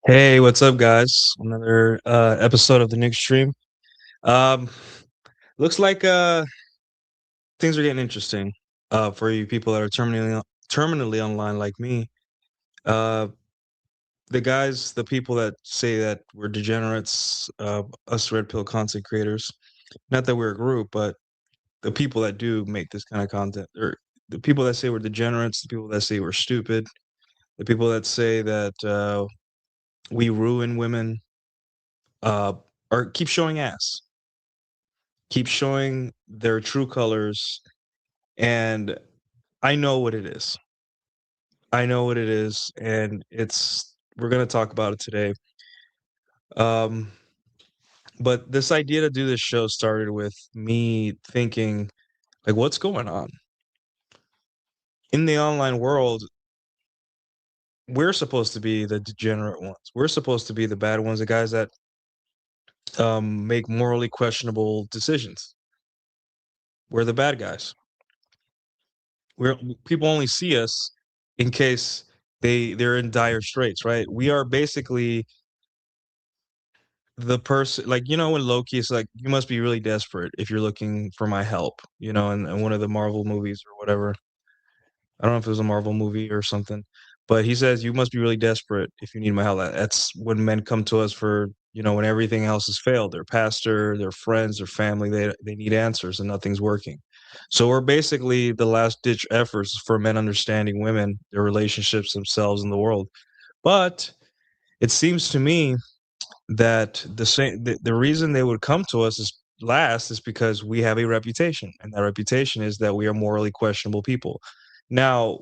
Hey, what's up, guys? Another episode of the Nuke stream. Um, looks like things are getting interesting for you people that are terminally online like me. Uh, the people that say that we're degenerates, us red pill content creators. Not that we're a group, but the people that do make this kind of content, or the people that say we're degenerates, the people that say we're stupid, the people that say that we ruin women, uh, or keep showing ass. Keep showing their true colors, and I know what it is. I know what it is, and it's we're gonna talk about it today. Um, but this idea to do this show started with me thinking, like, what's going on in the online world? We're supposed to be the degenerate ones. We're supposed to be the bad ones, the guys that make morally questionable decisions. We're the bad guys. We're People only see us in case they're in dire straits, right? We are basically the person, like, when Loki is like, you must be really desperate if you're looking for my help, in one of the Marvel movies or whatever. I don't know if it was a Marvel movie or something, but he says you must be really desperate if you need my help. That's when men come to us for, when everything else has failed. Their pastor, their friends, their family, they need answers and nothing's working. So we're basically the last ditch efforts for men understanding women, their relationships, themselves, and the world. But it seems to me that the reason they would come to us is because we have a reputation, and that reputation is that we are morally questionable people. Now,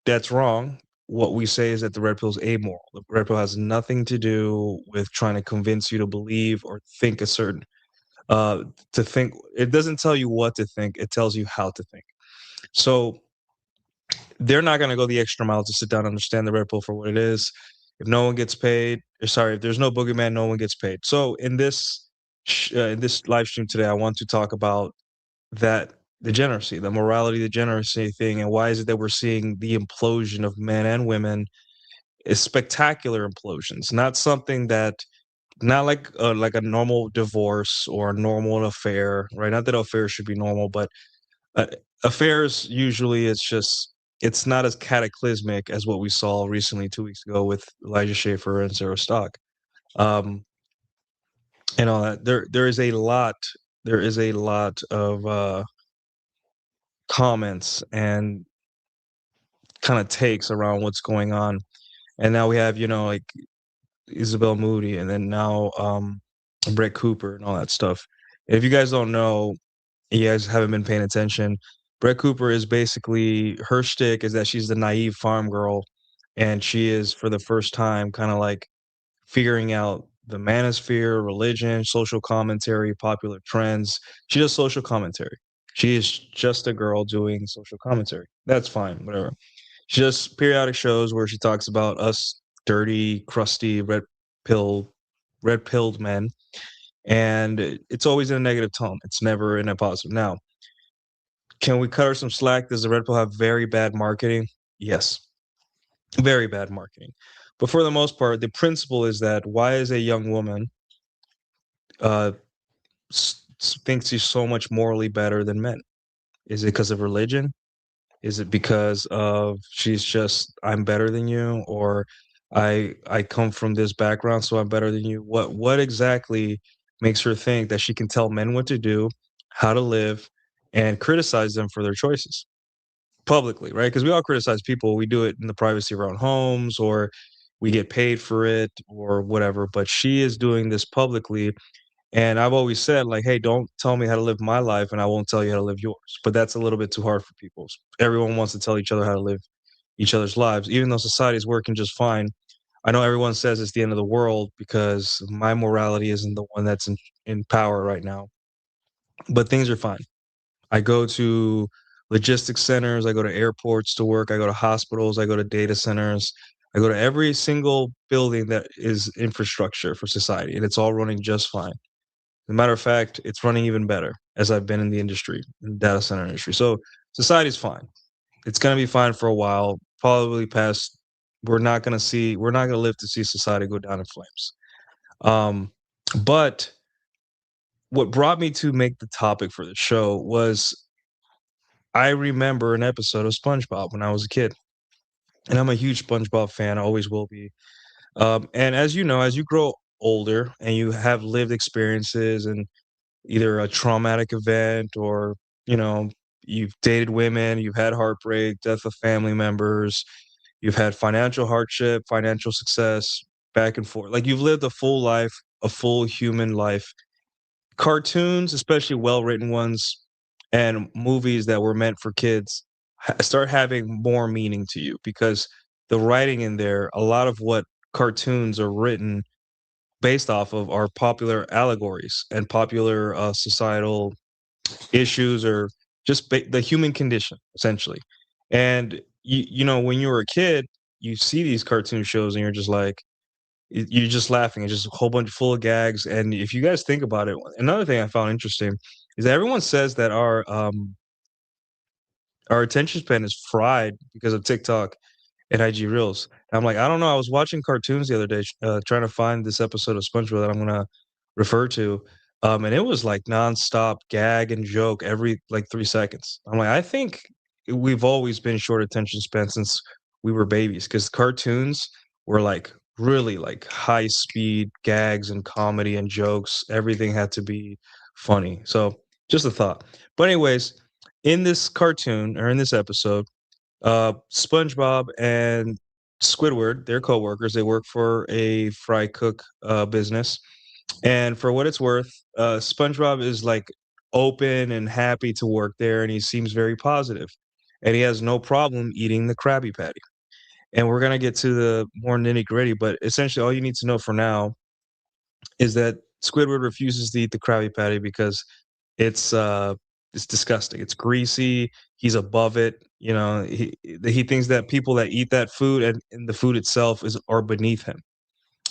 that's wrong. What we say is that the red pill is amoral. The red pill has nothing to do with trying to convince you to believe or think a certain to think. It doesn't tell you what to think, it tells you how to think. So they're not going to go the extra mile to sit down and understand the red pill for what it is. If no one gets paid, if there's no boogeyman, no one gets paid. So in this live stream today, I want to talk about that degeneracy, the morality degeneracy thing, and why is it that we're seeing the implosion of men and women is spectacular implosions, not something that, not like a normal divorce or a normal affair, right? Not that affairs should be normal, but uh, affairs usually it's not as cataclysmic as what we saw recently 2 weeks ago with Elijah Schaffer and Sarah Stock. Um, and all that. There is a lot of comments and kind of takes around what's going on. And now we have, like Isabel Moody, and then now Brett Cooper and all that stuff. If you guys don't know, you guys haven't been paying attention. Brett Cooper is basically, her shtick is that she's the naive farm girl, and she is for the first time kind of like figuring out the manosphere, religion, social commentary, popular trends. She does social commentary. She is just a girl doing social commentary. That's fine, whatever. She does periodic shows where she talks about us dirty, crusty, pill, red pilled men, and it's always in a negative tone. It's never in a positive. Now, can we cut her some slack? Does the red pill have very bad marketing? Yes, very bad marketing. But for the most part, the principle is that why is a young woman uh, thinks she's so much morally better than men? Is it because of religion? Is it because of she's just, I'm better than you, or I come from this background, so I'm better than you. What exactly makes her think that she can tell men what to do, how to live, and criticize them for their choices publicly, right? Because we all criticize people. We do it in the privacy of our own homes, or we get paid for it, or whatever. But she is doing this publicly, and I've always said, like, "Hey, don't tell me how to live my life, and I won't tell you how to live yours." But that's a little bit too hard for people. Everyone wants to tell each other how to live each other's lives, even though society's working just fine. I know everyone says it's the end of the world because my morality isn't the one that's in power right now, but things are fine. I go to logistics centers, I go to airports to work, I go to hospitals, I go to data centers, I go to every single building that is infrastructure for society, and it's all running just fine. As a matter of fact, it's running even better as I've been in the industry, in the data center industry. So society's fine. It's gonna be fine for a while, probably past we're not gonna live to see society go down in flames. Um, but what brought me to make the topic for the show was I remember an episode of SpongeBob when I was a kid, and I'm a huge SpongeBob fan, I always will be. And as you know, as you grow older and you have lived experiences and either a traumatic event or, you know, you've dated women, you've had heartbreak, death of family members, you've had financial hardship, financial success, back and forth. Like you've lived a full life, a full human life. Cartoons, especially well-written ones, and movies that were meant for kids start having more meaning to you because the writing in there, a lot of what cartoons are written based off of are popular allegories and popular societal issues or just the human condition essentially. And you know when you were a kid, you see these cartoon shows and you're just like you're just laughing. It's just a whole bunch full of gags. And if you guys think about it, another thing I found interesting is that everyone says that our attention span is fried because of TikTok and IG Reels. And I'm like, I don't know. I was watching cartoons the other day, trying to find this episode of SpongeBob that I'm gonna refer to, and it was like nonstop gag and joke every like 3 seconds. I'm like, I think we've always been short attention span since we were babies because cartoons were like really like high speed gags and comedy and jokes. Everything had to be funny. So just a thought. But anyways, in this cartoon or in this episode SpongeBob and Squidward, they're coworkers. They work for a fry cook business, and for what it's worth, SpongeBob is like open and happy to work there, and he seems very positive, and he has no problem eating the Krabby Patty. And we're gonna get to the more nitty gritty, but essentially, all you need to know for now is that Squidward refuses to eat the Krabby Patty because it's, uh, it's disgusting, it's greasy, he's above it, you know, he thinks that people that eat that food and the food itself is are beneath him,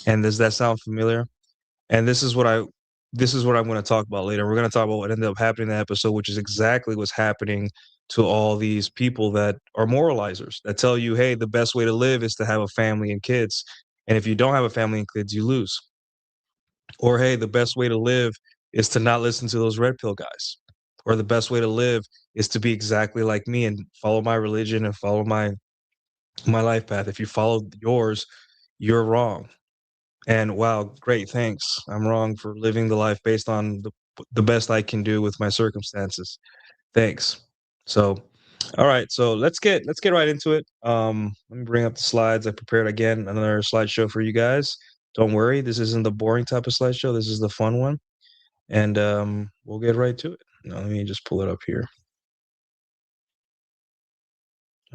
and does that sound familiar? And this is what I'm gonna talk about later. We're gonna talk about what ended up happening in the episode, which is exactly what's happening to all these people that are moralizers, that tell you, "Hey, the best way to live is to have a family and kids, and if you don't have a family and kids, you lose." Or, "Hey, the best way to live is to not listen to those red pill guys." Or, "The best way to live is to be exactly like me and follow my religion and follow my life path. If you follow yours, you're wrong." And, wow, great, thanks. I'm wrong for living the life based on the best I can do with my circumstances. Thanks. So, alright, so let's get right into it. Let me bring up the slides. I prepared, again, another slideshow for you guys. Don't worry, this isn't the boring type of slideshow, this is the fun one, and, we'll get right to it. Now let me just pull it up here.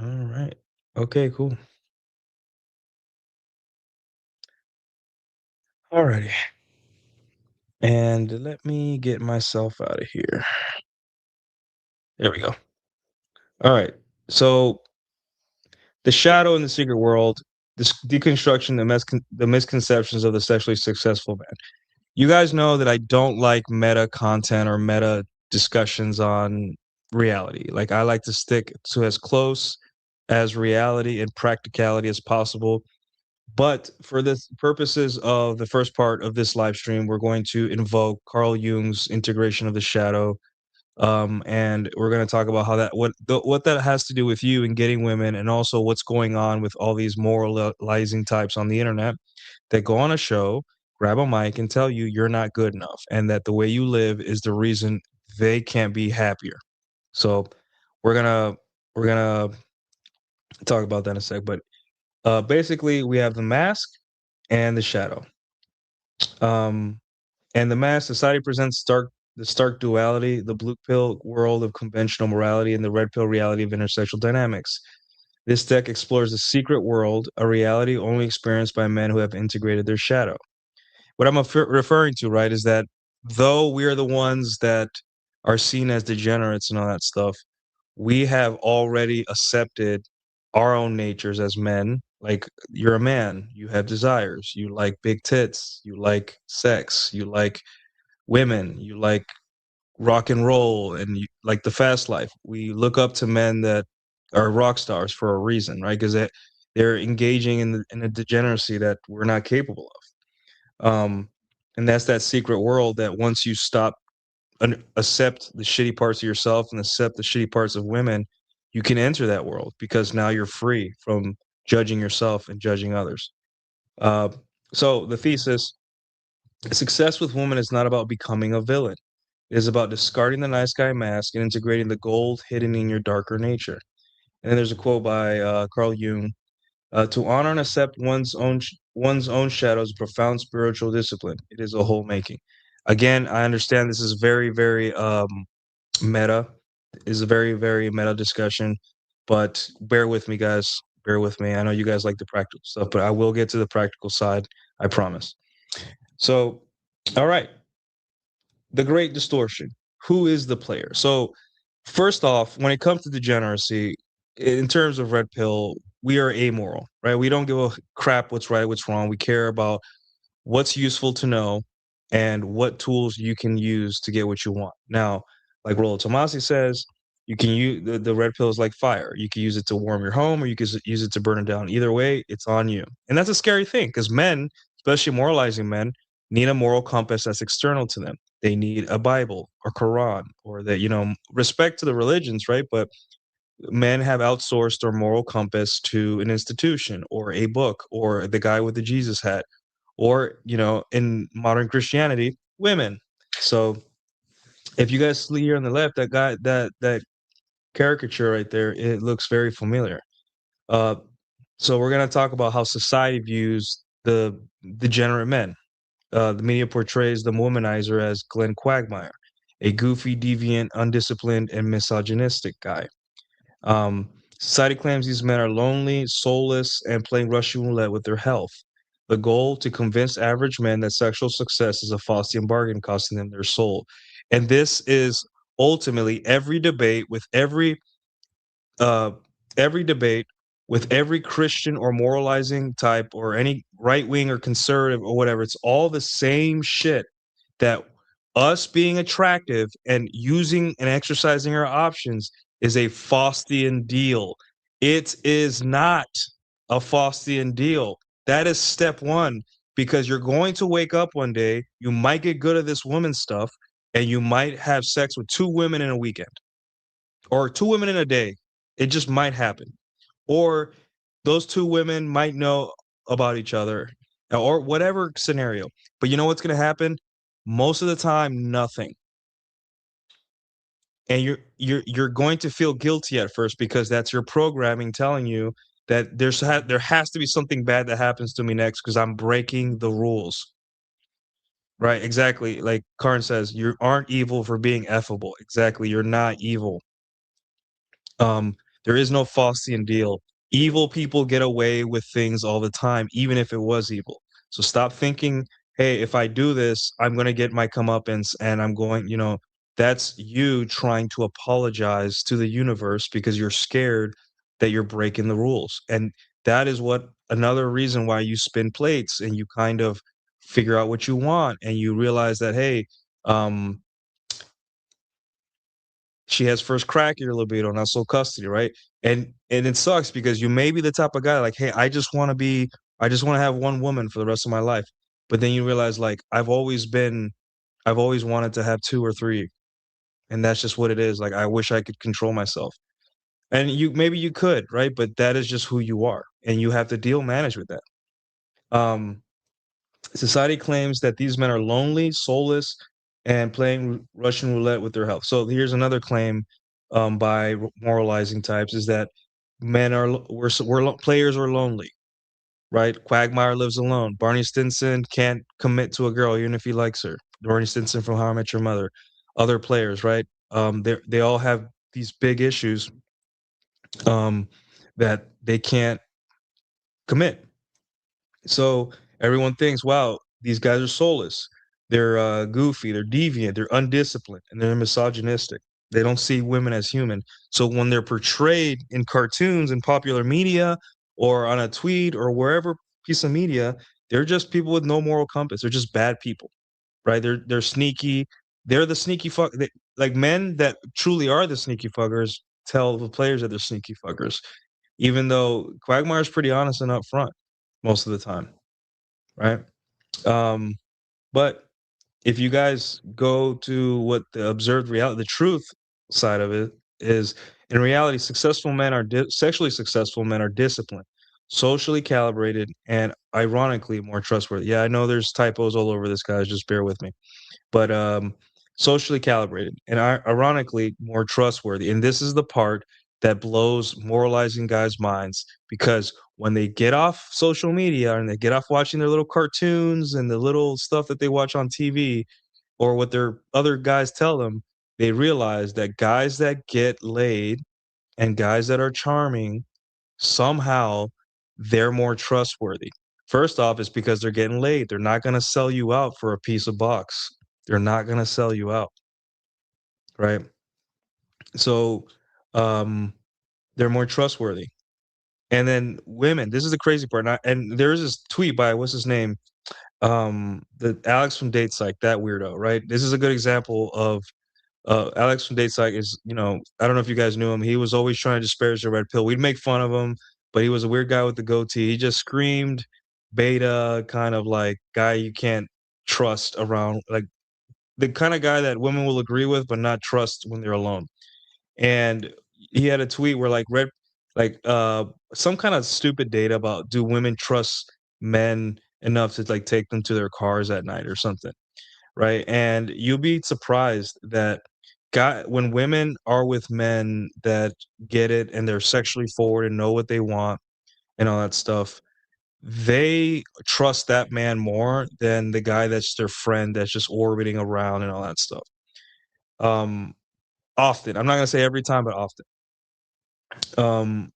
Alright. Okay, cool. Alrighty. And let me get myself out of here. There we go. Alright. So, The Shadow in the Secret World, this deconstruction, the misconceptions of the sexually successful man. You guys know that I don't like meta content or meta discussions on reality. Like, I like to stick to as close as reality and practicality as possible. But for the purposes of the first part of this live stream, we're going to invoke Carl Jung's integration of the shadow, And we're going to talk about how what that has to do with you and getting women, and also what's going on with all these moralizing types on the internet that go on a show, grab a mic, and tell you you're not good enough, and that the way you live is the reason they can't be happier. So we're gonna talk about that in a sec. But basically, we have the mask and the shadow. Um, and the mask society presents the stark duality, the blue pill world of conventional morality and the red pill reality of intersexual dynamics. This deck explores a secret world, a reality only experienced by men who have integrated their shadow. What I'm referring to, right, is that though we are the ones that are seen as degenerates and all that stuff, we have already accepted our own natures as men. Like, you're a man, you have desires, you like big tits, you like sex, you like women, you like rock and roll, and you like the fast life. We look up to men that are rock stars for a reason, right? Because they're engaging in a degeneracy that we're not capable of. And that's that secret world that once you stop and accept the shitty parts of yourself and accept the shitty parts of women, you can enter that world because now you're free from judging yourself and judging others. Uh, so the thesis: success with women is not about becoming a villain. It is about discarding the nice guy mask and integrating the gold hidden in your darker nature. And then there's a quote by Carl Jung: "To honor and accept one's own shadow is a profound spiritual discipline. It is a whole making." Again, I understand this is very, very meta. Is a very, very meta discussion, but bear with me, guys. Bear with me. I know you guys like the practical stuff, but I will get to the practical side. I promise. So, all right, the great distortion. Who is the player? So, first off, when it comes to degeneracy, in terms of red pill, we are amoral, right? We don't give a crap what's right, what's wrong. We care about what's useful to know and what tools you can use to get what you want. Now, like Rollo Tomasi says, you can use the red pill is like fire. You can use it to warm your home, or you can use it to burn it down. Either way, it's on you. And that's a scary thing because men, especially moralizing men, need a moral compass that's external to them. They need a Bible or Quran, or that, respect to the religions, right? But men have outsourced their moral compass to an institution or a book or the guy with the Jesus hat, or in modern Christianity, women. So if you guys see here on the left, that guy, that caricature right there, it looks very familiar. uh so we're going to talk about how society views the degenerate men. The media portrays the womanizer as Glenn Quagmire, a goofy, deviant, undisciplined, and misogynistic guy. Society claims these men are lonely, soulless, and playing Russian roulette with their health. The goal: to convince average men that sexual success is a Faustian bargain costing them their soul. And this is ultimately uh, every debate with every Christian or moralizing type or any right wing or conservative or whatever. It's all the same shit, that us being attractive and using and exercising our options is a Faustian deal. It is not a Faustian deal. That is step one, because you're going to wake up one day, you might get good at this woman stuff, and you might have sex with two women in a weekend or two women in a day. It just might happen. Or those two women might know about each other, or whatever scenario. But you know what's going to happen? Most of the time, nothing. And you're going to feel guilty at first because that's your programming telling you that there has to be something bad that happens to me next because I'm breaking the rules. Right, exactly. Like Karn says, you aren't evil for being effable. Exactly, you're not evil. Um, there is no Faustian deal. Evil people get away with things all the time, even if it was evil. So stop thinking, hey, if I do this, I'm going to get my comeuppance and I'm going, that's you trying to apologize to the universe because you're scared that you're breaking the rules. And that is what another reason why you spin plates and you kind of figure out what you want and you realize that, hey, um, she has first crack at your libido, not so custody, right? And it sucks because you may be the type of guy like, hey, I just want to have one woman for the rest of my life. But then you realize, like, I've always wanted to have two or three. and that's just what it is. Like, I wish I could control myself. And maybe you could, right? But that is just who you are, and you have to manage with that. Um, Society claims that these men are lonely, soulless, and playing Russian roulette with their health. So here's another claim by moralizing types is that men are players are lonely, right? Quagmire lives alone. Barney Stinson can't commit to a girl even if he likes her. Barney Stinson from How I Met Your Mother. Other players, right? They all have these big issues um, that they can't commit. So everyone thinks, wow, these guys are soulless. They're goofy, they're deviant, they're undisciplined, and they're misogynistic. They don't see women as human. So when they're portrayed in cartoons and popular media or on a tweet or wherever piece of media, they're just people with no moral compass. They're just bad people, right? They're sneaky. They're the sneaky fuck. Like men that truly are the sneaky fuckers tell the players that they're sneaky fuckers, even though Quagmire's pretty honest and upfront most of the time, right? Um, but if you guys go to what the observed reality, the truth side of it is, in reality, sexually successful men are disciplined, socially calibrated, and ironically more trustworthy. Yeah, I know there's typos all over this, guys. Just bear with me. But socially calibrated and ironically more trustworthy. And this is the part that blows moralizing guys' minds, because when they get off social media and they get off watching their little cartoons and the little stuff that they watch on TV or what their other guys tell them, they realize that guys that get laid and guys that are charming, somehow they're more trustworthy. First off, it's because they're getting laid. They're not going to sell you out for a piece of box. They're not going to sell you out, right? So um, they're more trustworthy. And then women, this is the crazy part. And there is this tweet by what's his name, the Alex from Date Psych, that weirdo, right? This is a good example of Alex from Date Psych is, I don't know if you guys knew him. He was always trying to disparage the red pill. We'd make fun of him, but he was a weird guy with the goatee. He just screamed beta, kind of like guy you can't trust around, like the kind of guy that women will agree with but not trust when they're alone. And he had a tweet where like some kind of stupid data about, do women trust men enough to like take them to their cars at night or something, right? And you'll be surprised that when women are with men that get it and they're sexually forward and know what they want and all that stuff, they trust that man more than the guy that's their friend that's just orbiting around and all that stuff. Um, Often, I'm not gonna say every time, but often. Um,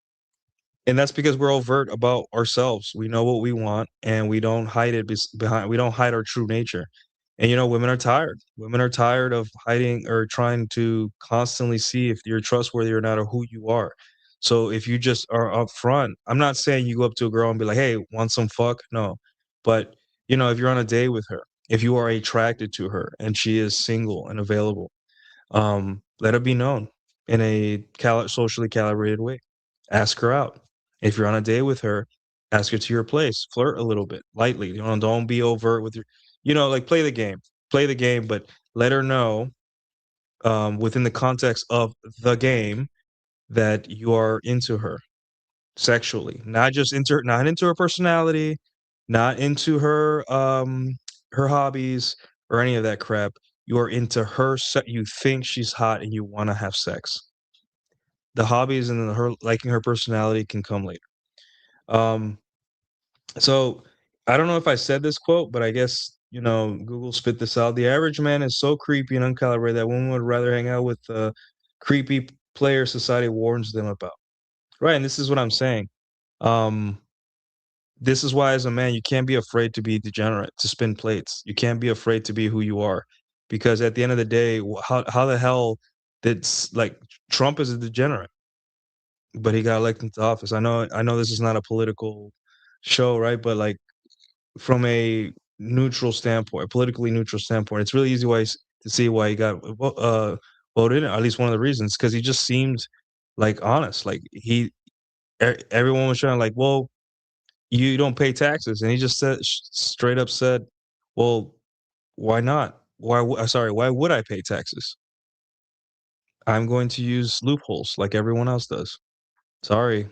and that's because we're overt about ourselves. We know what we want, and we don't hide it behind. We don't hide our true nature. And women are tired. Women are tired of hiding or trying to constantly see if you're trustworthy or not, or who you are. So if you just are upfront, I'm not saying you go up to a girl and be like, "Hey, want some fuck?" No, but if you're on a date with her, if you are attracted to her and she is single and available, let it be known in a socially calibrated way. Ask her out. If you're on a date with her, ask her to your place. Flirt a little bit lightly. Don't be overt with your, like play the game. Play the game, but let her know within the context of the game that you are into her sexually, not into her personality, not into her hobbies or any of that crap. You are into her. You think she's hot and you want to have sex. The hobbies and then her liking her personality can come later. Um, so I don't know if I said this quote, but I guess Google spit this out. The average man is so creepy and uncalibrated that women would rather hang out with the creepy player society warns them about. Right, and this is what I'm saying. Um, this is why, as a man, you can't be afraid to be degenerate, to spin plates. You can't be afraid to be who you are, because at the end of the day, how the hell did like Trump is a degenerate, but he got elected into office. I know this is not a political show, right? But like from a neutral standpoint, a politically neutral standpoint, it's really easy to see why he got voted in. At least one of the reasons, because he just seemed like honest. Like everyone was trying to like, well, you don't pay taxes, and he just said straight up said, well, why not? Why would I pay taxes? I'm going to use loopholes like everyone else does. Sorry.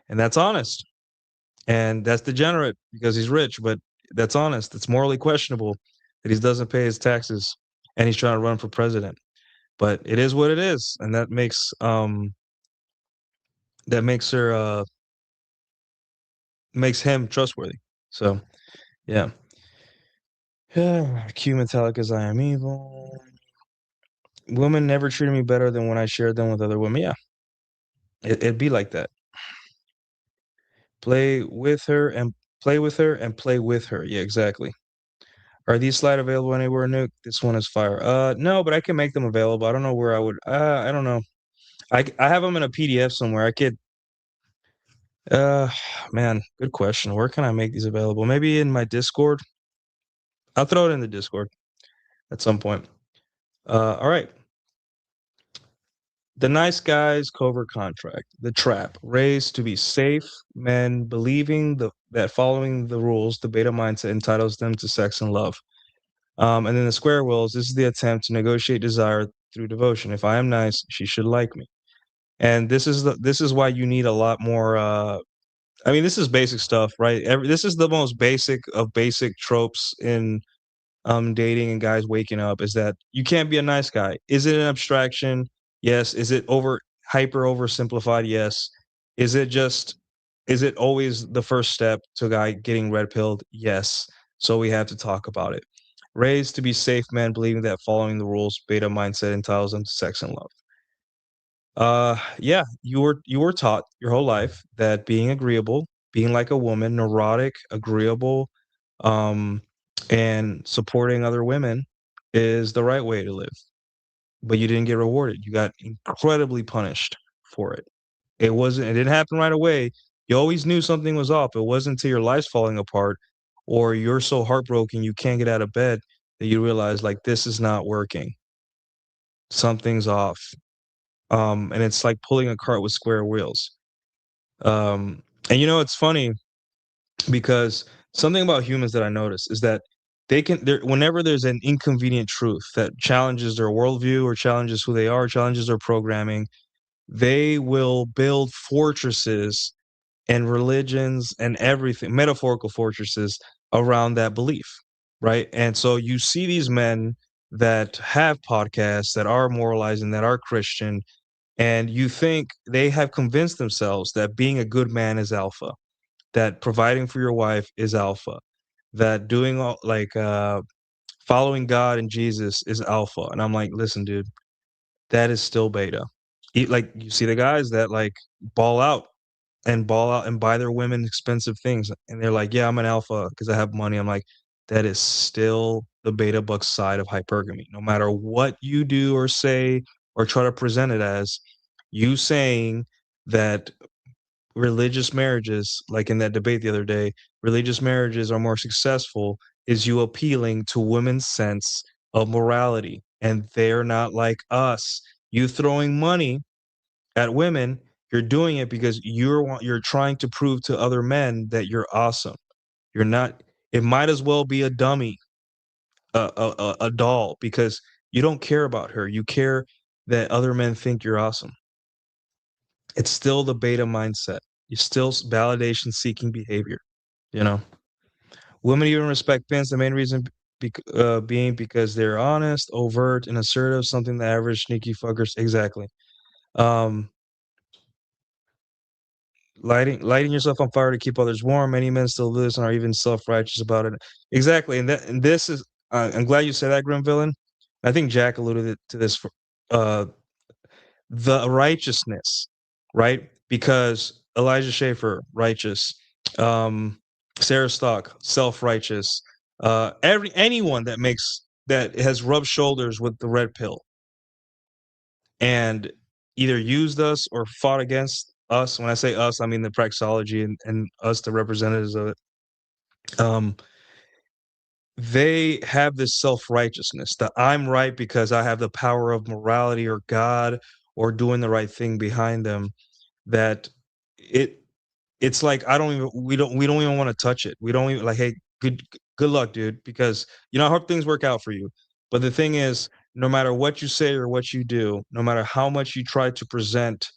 And that's honest. And that's degenerate because he's rich, but that's honest. It's morally questionable that he doesn't pay his taxes and he's trying to run for president. But it is what it is, and that makes him trustworthy. So yeah. Q metallic as I am evil. Women never treated me better than when I shared them with other women. Yeah, it'd be like that. Play with her and play with her and play with her. Yeah, exactly. Are these slide available anywhere, Nuke? This one is fire. No, but I can make them available. I don't know where I would. I don't know. I have them in a PDF somewhere. I could. Uh, man, good question. Where can I make these available? Maybe in my Discord. I'll throw it in the Discord at some point. All right. The nice guy's covert contract, the trap, raised to be safe men believing that following the rules, the beta mindset entitles them to sex and love. And then the square wheels, this is the attempt to negotiate desire through devotion. If I am nice, she should like me. And this is why you need a lot more I mean, this is basic stuff, right? This is the most basic of basic tropes in dating and guys waking up is that you can't be a nice guy. Is it an abstraction? Yes. Is it hyper oversimplified? Yes. Is it just is it always the first step to a guy getting red pilled? Yes. So we have to talk about it. Raised to be safe men, believing that following the rules, beta mindset entitles them to sex and love. Yeah, you were taught your whole life that being agreeable, being like a woman, neurotic, agreeable, um, and supporting other women is the right way to live. But you didn't get rewarded. You got incredibly punished for it. It didn't happen right away. You always knew something was off. It wasn't until your life's falling apart or you're so heartbroken you can't get out of bed that you realize like this is not working. Something's off. And it's like pulling a cart with square wheels. And it's funny because something about humans that I notice is that whenever there's an inconvenient truth that challenges their worldview or challenges who they are, challenges their programming, they will build fortresses and religions and everything, metaphorical fortresses around that belief, right? And so you see these men that have podcasts that are moralizing, that are Christian, and you think they have convinced themselves that being a good man is alpha, that providing for your wife is alpha, that doing all following God and Jesus is alpha. And I'm like, listen, dude, that is still beta. Like you see the guys that like ball out and buy their women expensive things, and they're like, yeah, I'm an alpha because I have money. I'm like, that is still the beta buck side of hypergamy. No matter what you do or say or try to present it as, you saying that religious marriages, like in that debate the other day, religious marriages are more successful, is you appealing to women's sense of morality. And they're not like us. You throwing money at women, you're doing it because you're trying to prove to other men that you're awesome. You're not. It might as well be a dummy, a doll, because you don't care about her. You care that other men think you're awesome. It's still the beta mindset. You still validation seeking behavior. You know, women even respect pins. The main reason being because they're honest, overt, and assertive. Something the average sneaky fuckers exactly. Um, lighting yourself on fire to keep others warm. Many men still do this and are even self-righteous about it. Exactly, and this is. I'm glad you said that, Grim Villain. I think Jack alluded to this. Uh, the righteousness, right? Because Elijah Schaefer, righteous. Um, Sarah Stock, self-righteous. Anyone that has rubbed shoulders with the red pill and either used us or fought against us. When I say us, I mean the praxology and us, the representatives of it. They have this self-righteousness that I'm right because I have the power of morality or God or doing the right thing behind them. That it it's like we don't even want to touch it. We don't even like, hey, good luck, dude, because I hope things work out for you. But the thing is, no matter what you say or what you do, no matter how much you try to present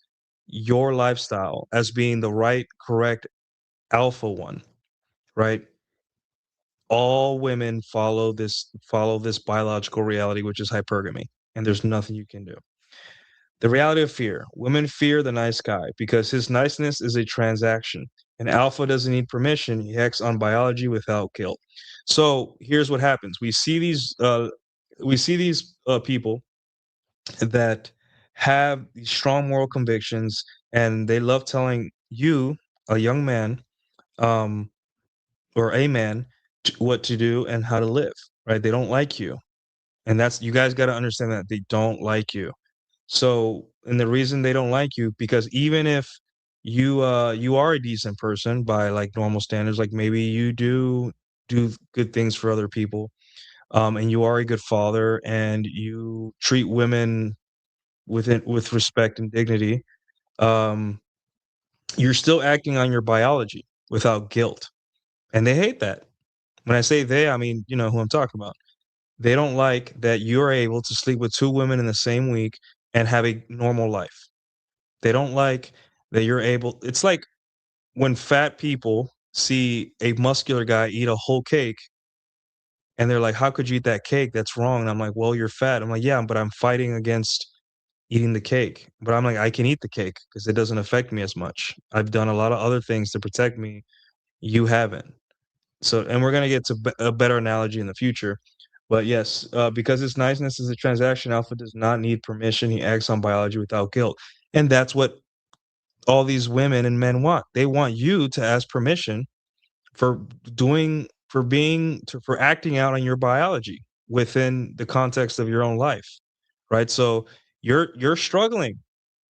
your lifestyle as being the right, correct alpha one, right? All women follow this biological reality, which is hypergamy, and there's nothing you can do. The reality of fear. Women fear the nice guy because his niceness is a transaction. And alpha doesn't need permission. He acts on biology without guilt. So here's what happens. We see these people that have these strong moral convictions, and they love telling you, a young man, um, or a man, what to do and how to live, right? They don't like you. And that's, you guys got to understand that they don't like you. So, and the reason they don't like you, because even if you are a decent person by like normal standards, like maybe you do good things for other people, and you are a good father and you treat women with respect and dignity, um, you're still acting on your biology without guilt. And they hate that. When I say they, I mean, you know who I'm talking about. They don't like that you're able to sleep with two women in the same week and have a normal life. They don't like that you're able, it's like when fat people see a muscular guy eat a whole cake and they're like, "How could you eat that cake? That's wrong." And I'm like, "Well, you're fat." I'm like, "Yeah, but I'm fighting against eating the cake." But I'm like, "I can eat the cake because it doesn't affect me as much. I've done a lot of other things to protect me. You haven't." So, and we're gonna get to a better analogy in the future. But yes, because its niceness is a transaction, alpha does not need permission. He acts on biology without guilt. And that's what all these women and men want. They want you to ask permission for for acting out on your biology within the context of your own life, right? So you're struggling.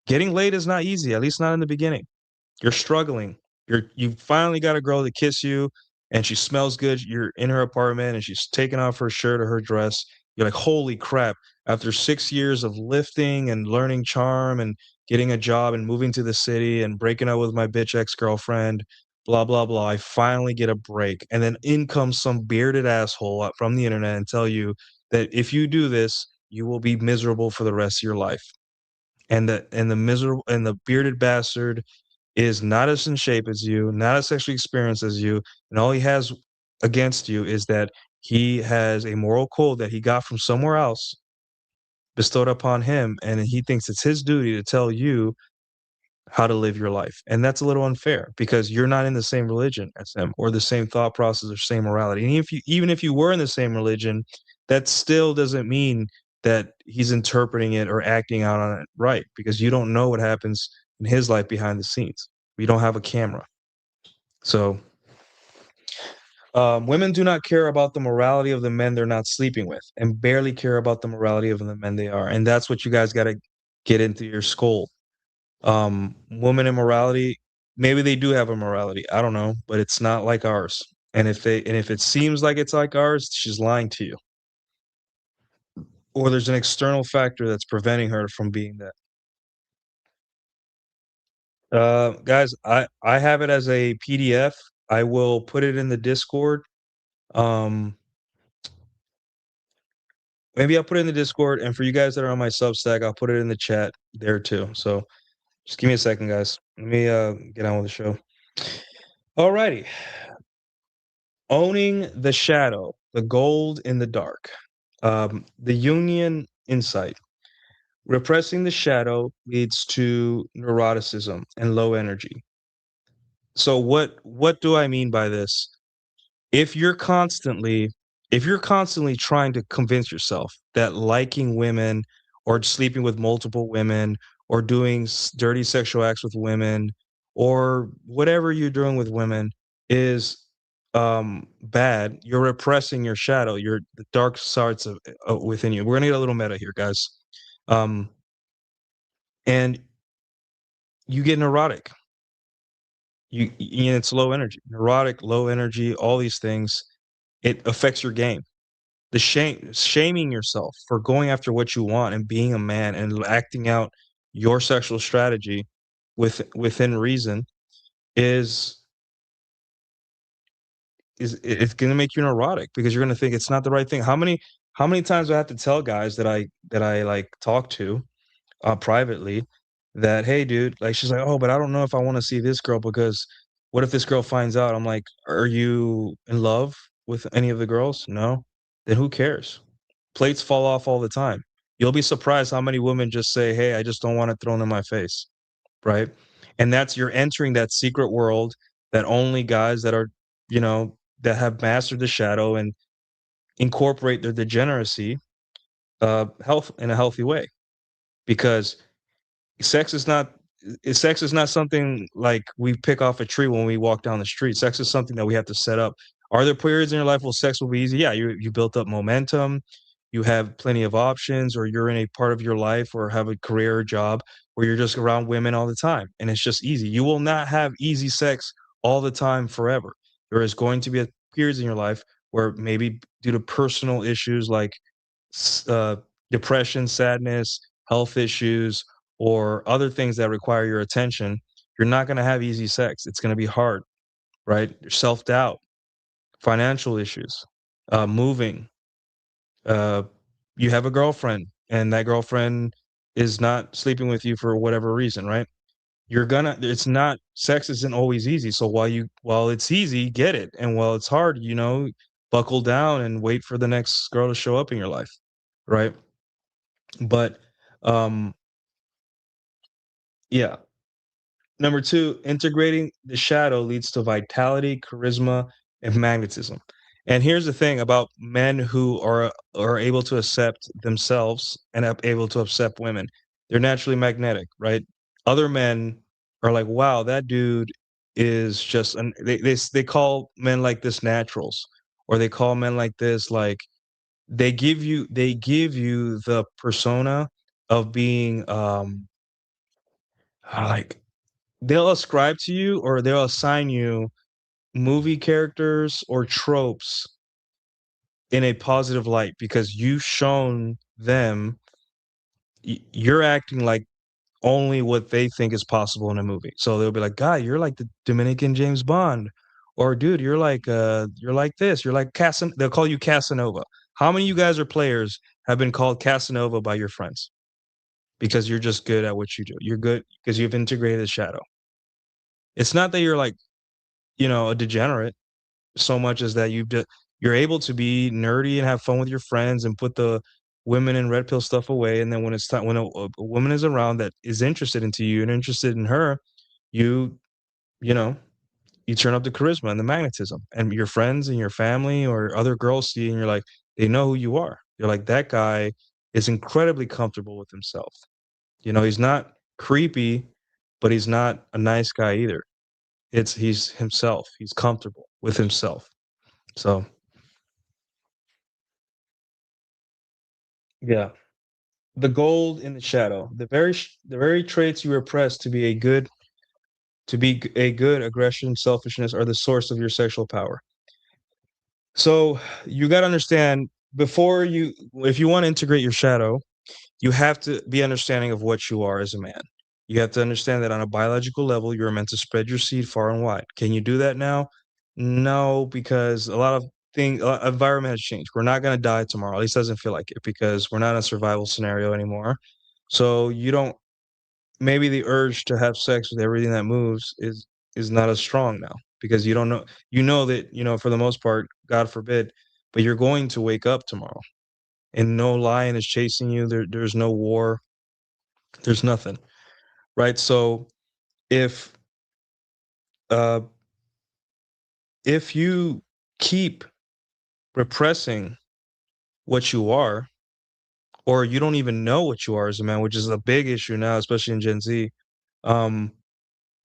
Getting laid is not easy, at least not in the beginning. You're struggling. You finally got a girl to kiss you, and she smells good. You're in her apartment, and she's taking off her shirt or her dress. You're like, holy crap! After 6 years of lifting and learning charm and getting a job and moving to the city and breaking up with my bitch ex-girlfriend, blah blah blah, I finally get a break, and then in comes some bearded asshole from the internet and tell you that if you do this, you will be miserable for the rest of your life. And the bearded bastard is not as in shape as you, not as sexually experienced as you, and all he has against you is that he has a moral code that he got from somewhere else bestowed upon him, and he thinks it's his duty to tell you how to live your life. And that's a little unfair because you're not in the same religion as him or the same thought process or same morality. And even if you were in the same religion, that still doesn't mean that he's interpreting it or acting out on it right, because you don't know what happens in his life behind the scenes. We don't have a camera. So women do not care about the morality of the men they're not sleeping with and barely care about the morality of the men they are. And that's what you guys got to get into your skull. Woman immorality, maybe they do have a morality, I don't know, but it's not like ours. And if it seems like it's like ours, she's lying to you, or there's an external factor that's preventing her from being that. Guys, I have it as a PDF. I will put it in the Discord. um Maybe I'll put it in the Discord, and for you guys that are on my Substack, I'll put it in the chat there too. So just give me a second, guys. Let me get on with the show. Alrighty. Owning the shadow, the gold in the dark. The Jungian insight. Repressing the shadow leads to neuroticism and low energy. So what do I mean by this? If you're constantly if you're constantly trying to convince yourself that liking women or sleeping with multiple women or doing dirty sexual acts with women or whatever you're doing with women is bad, you're repressing your shadow, your the dark parts of within you. We're gonna get a little meta here, guys. um and you get neurotic. It's low energy, neurotic, low energy, all these things. It affects your game. The shaming yourself for going after what you want and being a man and acting out your sexual strategy within reason is it's going to make you neurotic because you're going to think it's not the right thing. How many times do I have to tell guys that I like talk to privately that, hey, dude, like she's like, oh, but I don't know if I want to see this girl because what if this girl finds out? I'm like, are you in love with any of the girls? No. Then who cares? Plates fall off all the time. You'll be surprised how many women just say, hey, I just don't want it thrown in my face. Right. And that's you're entering that secret world that only guys that are, that have mastered the shadow and incorporate their degeneracy health in a healthy way because sex is not sex is not something like we pick off a tree when we walk down the street. Sex is something that we have to set up. Are there periods in your life where sex will be easy? Yeah, you built up momentum, you have plenty of options, or you're in a part of your life or have a career or job where you're just around women all the time and it's just easy. You will not have easy sex all the time forever. There is going to be periods in your life where maybe due to personal issues like depression, sadness, health issues, or other things that require your attention, you're not going to have easy sex. It's going to be hard, right? Self doubt, financial issues, moving. Uh, you have a girlfriend, and that girlfriend is not sleeping with you for whatever reason, right? It's not, sex isn't always easy. So while it's easy, get it. And while it's hard, buckle down and wait for the next girl to show up in your life, right? But, um, yeah. Number 2, integrating the shadow leads to vitality, charisma, and magnetism. And here's the thing about men who are able to accept themselves and able to accept women. They're naturally magnetic, right? Other men are like, "Wow, that dude is just," and they call men like this naturals, or they call men like this like they give you the persona of being like they'll ascribe to you or they'll assign you movie characters or tropes in a positive light because you've shown them you're acting like only what they think is possible in a movie. So they'll be like, "Guy, you're like the Dominican James Bond," or "Dude, you're like this. You're like Casan." They'll call you Casanova. How many of you guys are players have been called Casanova by your friends because you're just good at what you do? You're good because you've integrated the shadow. It's not that you're like a degenerate so much as that you're able to be nerdy and have fun with your friends and put the women and red pill stuff away. And then when it's time, when a woman is around that is interested into you and interested in her, you, you know, you turn up the charisma and the magnetism and your friends and your family or other girls see, and you're like, they know who you are. You're like, that guy is incredibly comfortable with himself. He's not creepy, but he's not a nice guy either. He's himself. He's comfortable with himself. So yeah, the gold in the shadow, the very traits you repress to be a good aggression, selfishness are the source of your sexual power. So you got to understand if you want to integrate your shadow, you have to be understanding of what you are as a man. You have to understand that on a biological level, you're meant to spread your seed far and wide. Can you do that now? No, because environment has changed. We're not going to die tomorrow. At least it doesn't feel like it because we're not in a survival scenario anymore. So you don't. Maybe the urge to have sex with everything that moves is not as strong now because you don't know. You know that for the most part, God forbid, but you're going to wake up tomorrow and no lion is chasing you. There's no war. There's nothing, right? So if uh if you keep repressing what you are, or you don't even know what you are as a man, which is a big issue now, especially in Gen Z, um,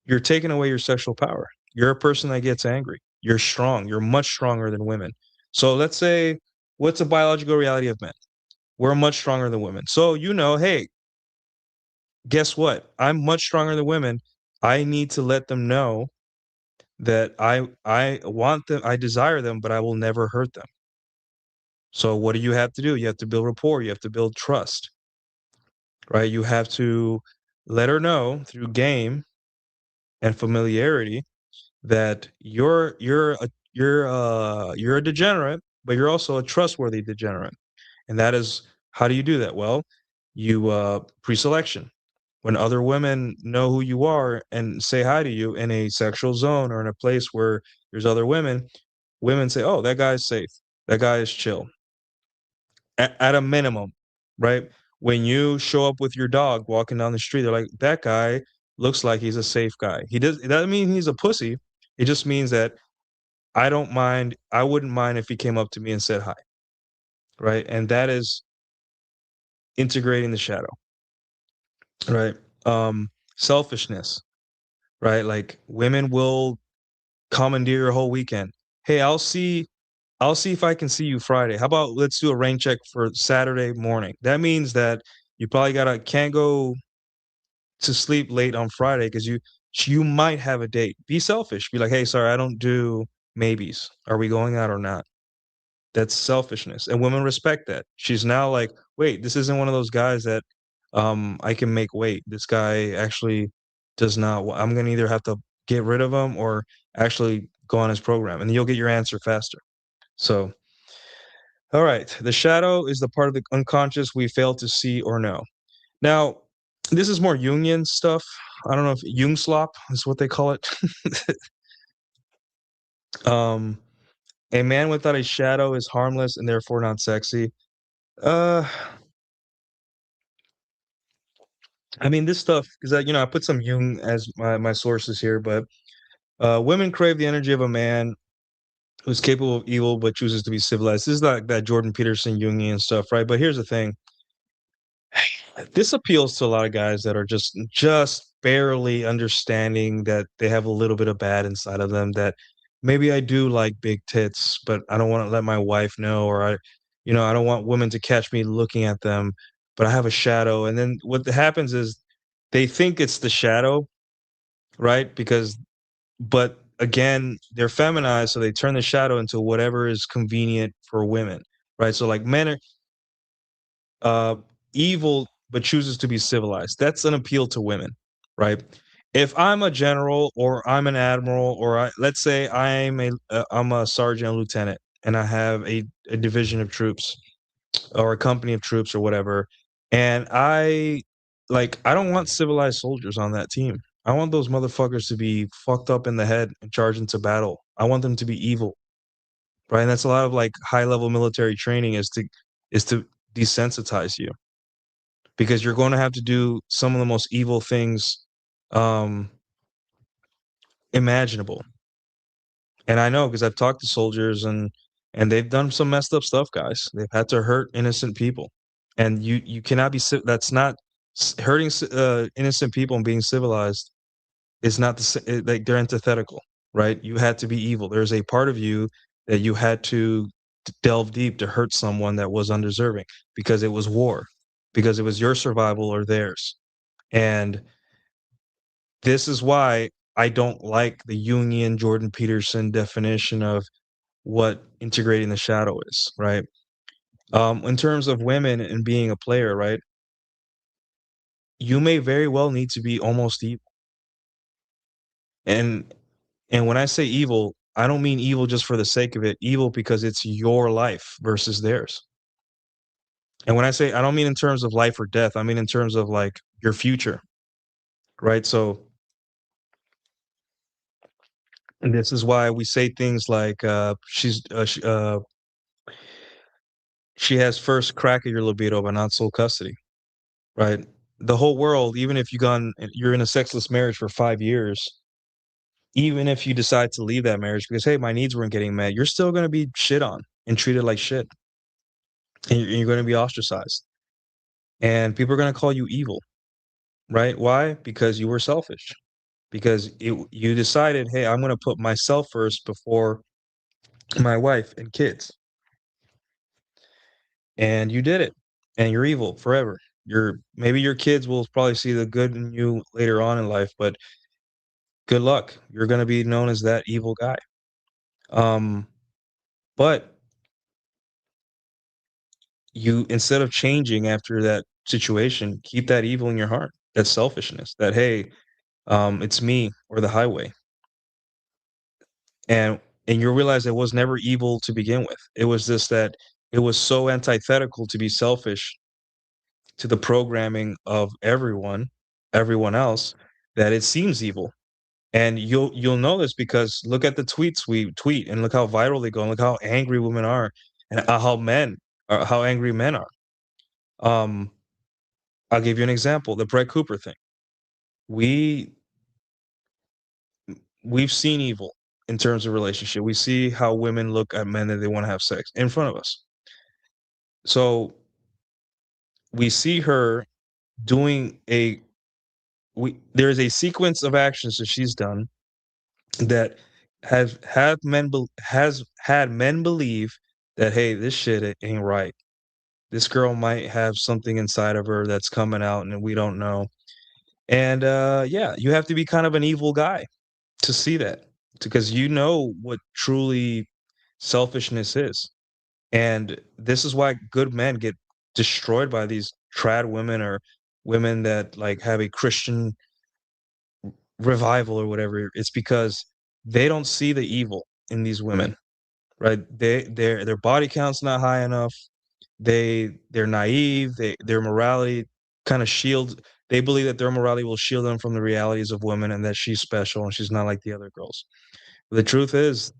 you're taking away your sexual power. You're a person that gets angry. You're strong. You're much stronger than women. So let's say, what's a biological reality of men? We're much stronger than women. So hey, guess what? I'm much stronger than women. I need to let them know that I want them, I desire them, but I will never hurt them. So what do you have to do? You have to build rapport, you have to build trust, right? You have to let her know through game and familiarity that you're a degenerate, but you're also a trustworthy degenerate. And that is, how do you do that? Well, you pre-selection. When other women know who you are and say hi to you in a sexual zone or in a place where there's other women, women say, "Oh, that guy's safe. That guy is chill." At a minimum, right? When you show up with your dog walking down the street, they're like, "That guy looks like he's a safe guy." It doesn't mean he's a pussy. It just means that I wouldn't mind if he came up to me and said hi, right? And that is integrating the shadow, right? Selfishness, right? Like women will commandeer your whole weekend. Hey, I'll see if I can see you Friday. How about let's do a rain check for Saturday morning? That means that you probably can't go to sleep late on Friday because you might have a date. Be selfish. Be like, hey, sorry, I don't do maybes. Are we going out or not? That's selfishness, and women respect that. She's now like, wait, this isn't one of those guys that I can make wait. This guy actually does not. I'm gonna either have to get rid of him or actually go on his program, and you'll get your answer faster. So, all right, the shadow is the part of the unconscious we fail to see or know. Now, this is more Jungian stuff. I don't know if Jungslop is what they call it. um, a man without a shadow is harmless and therefore not sexy. Uh, I mean, this stuff because I put some Jung as my sources here, but women crave the energy of a man who's capable of evil but chooses to be civilized. This is like that Jordan Peterson Jungian stuff, right? But here's the thing: this appeals to a lot of guys that are just barely understanding that they have a little bit of bad inside of them. That maybe I do like big tits, but I don't want to let my wife know, or I don't want women to catch me looking at them, but I have a shadow. And then what happens is they think it's the shadow, right? But again, they're feminized, so they turn the shadow into whatever is convenient for women, right? So like men are uh, evil but chooses to be civilized. That's an appeal to women, right? If I'm a general or I'm an admiral or let's say I'm a sergeant or lieutenant and I have a division of troops or a company of troops or whatever, and I don't want civilized soldiers on that team. I want those motherfuckers to be fucked up in the head and charge into battle. I want them to be evil, right? And that's a lot of like high level military training is to desensitize you because you're going to have to do some of the most evil things um, imaginable. And I know because I've talked to soldiers and they've done some messed up stuff, guys. They've had to hurt innocent people, and you cannot be. That's not hurting innocent people and being civilized is not like they're antithetical, right? You had to be evil. There's a part of you that you had to delve deep to hurt someone that was undeserving because it was war, because it was your survival or theirs. And this is why I don't like the Jungian Jordan Peterson definition of what integrating the shadow is, right? In terms of women and being a player, right? You may very well need to be almost evil. And when I say evil, I don't mean evil just for the sake of it, evil because it's your life versus theirs. And when I say I don't mean in terms of life or death, I mean in terms of like your future, right? So and this is why we say things like she has first crack at your libido, but not sole custody, right? The whole world, even if you're in a sexless marriage for 5 years, even if you decide to leave that marriage because hey, my needs weren't getting met, you're still going to be shit on and treated like shit, and you're going to be ostracized, and people are going to call you evil, right? Why? Because you were selfish. Because you decided, hey, I'm going to put myself first before my wife and kids, and you did it, and you're evil forever. Maybe your kids will probably see the good in you later on in life, but good luck. You're going to be known as that evil guy. Um, but you instead of changing after that situation, keep that evil in your heart. That selfishness. That hey, it's me or the highway, and you realize it was never evil to begin with. It was just that it was so antithetical to be selfish to the programming of everyone else, that it seems evil. And you'll know this because look at the tweets we tweet and look how viral they go and look how angry women are and how angry men are. Um, I'll give you an example, the Brett Cooper thing. We we've seen evil in terms of relationship. We see how women look at men that they want to have sex in front of us. So we see her doing a we there's a sequence of actions that she's done that has had men believe that, hey, this shit ain't right. This girl might have something inside of her that's coming out and we don't know. And yeah, you have to be kind of an evil guy to see that, because you know what truly selfishness is. And this is why good men get destroyed by these trad women or women that like have a Christian revival or whatever. It's because they don't see the evil in these women, right? Their body count's not high enough. They're naive. Their morality kind of shield. They believe that their morality will shield them from the realities of women and that she's special and she's not like the other girls. But the truth is,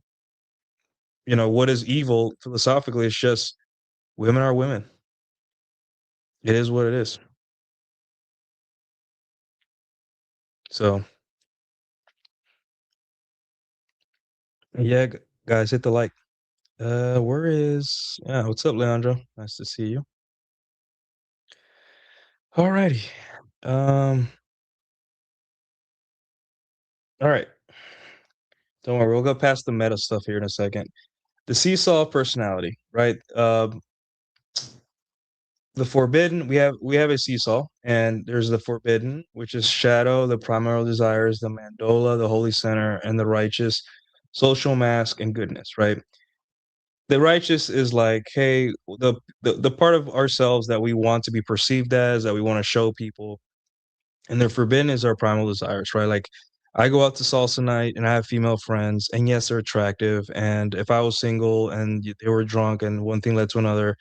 what is evil philosophically is just women are women. It is what it is. So yeah, guys, hit the like. Where is? Yeah, what's up, Leandro? Nice to see you. Alrighty. Um. All right. Don't worry, we'll go past the meta stuff here in a second. The seesaw of personality, right? The forbidden, we have a seesaw, and there's the forbidden, which is shadow, the primary desires, the mandola, the holy center, and the righteous, social mask, and goodness, right? The righteous is like, hey, the part of ourselves that we want to be perceived as, that we want to show people, and the forbidden is our primal desires, right? Like I go out to salsa night and I have female friends, and yes, they're attractive. And if I was single and they were drunk and one thing led to another,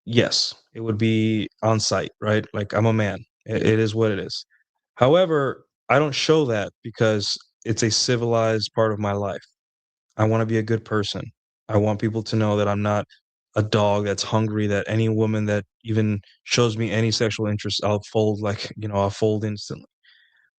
yes, it would be on site, right? Like I'm a man. It is what it is. However, I don't show that because it's a civilized part of my life. I want to be a good person. I want people to know that I'm not a dog that's hungry, that any woman that even shows me any sexual interest, I'll fold I'll fold instantly.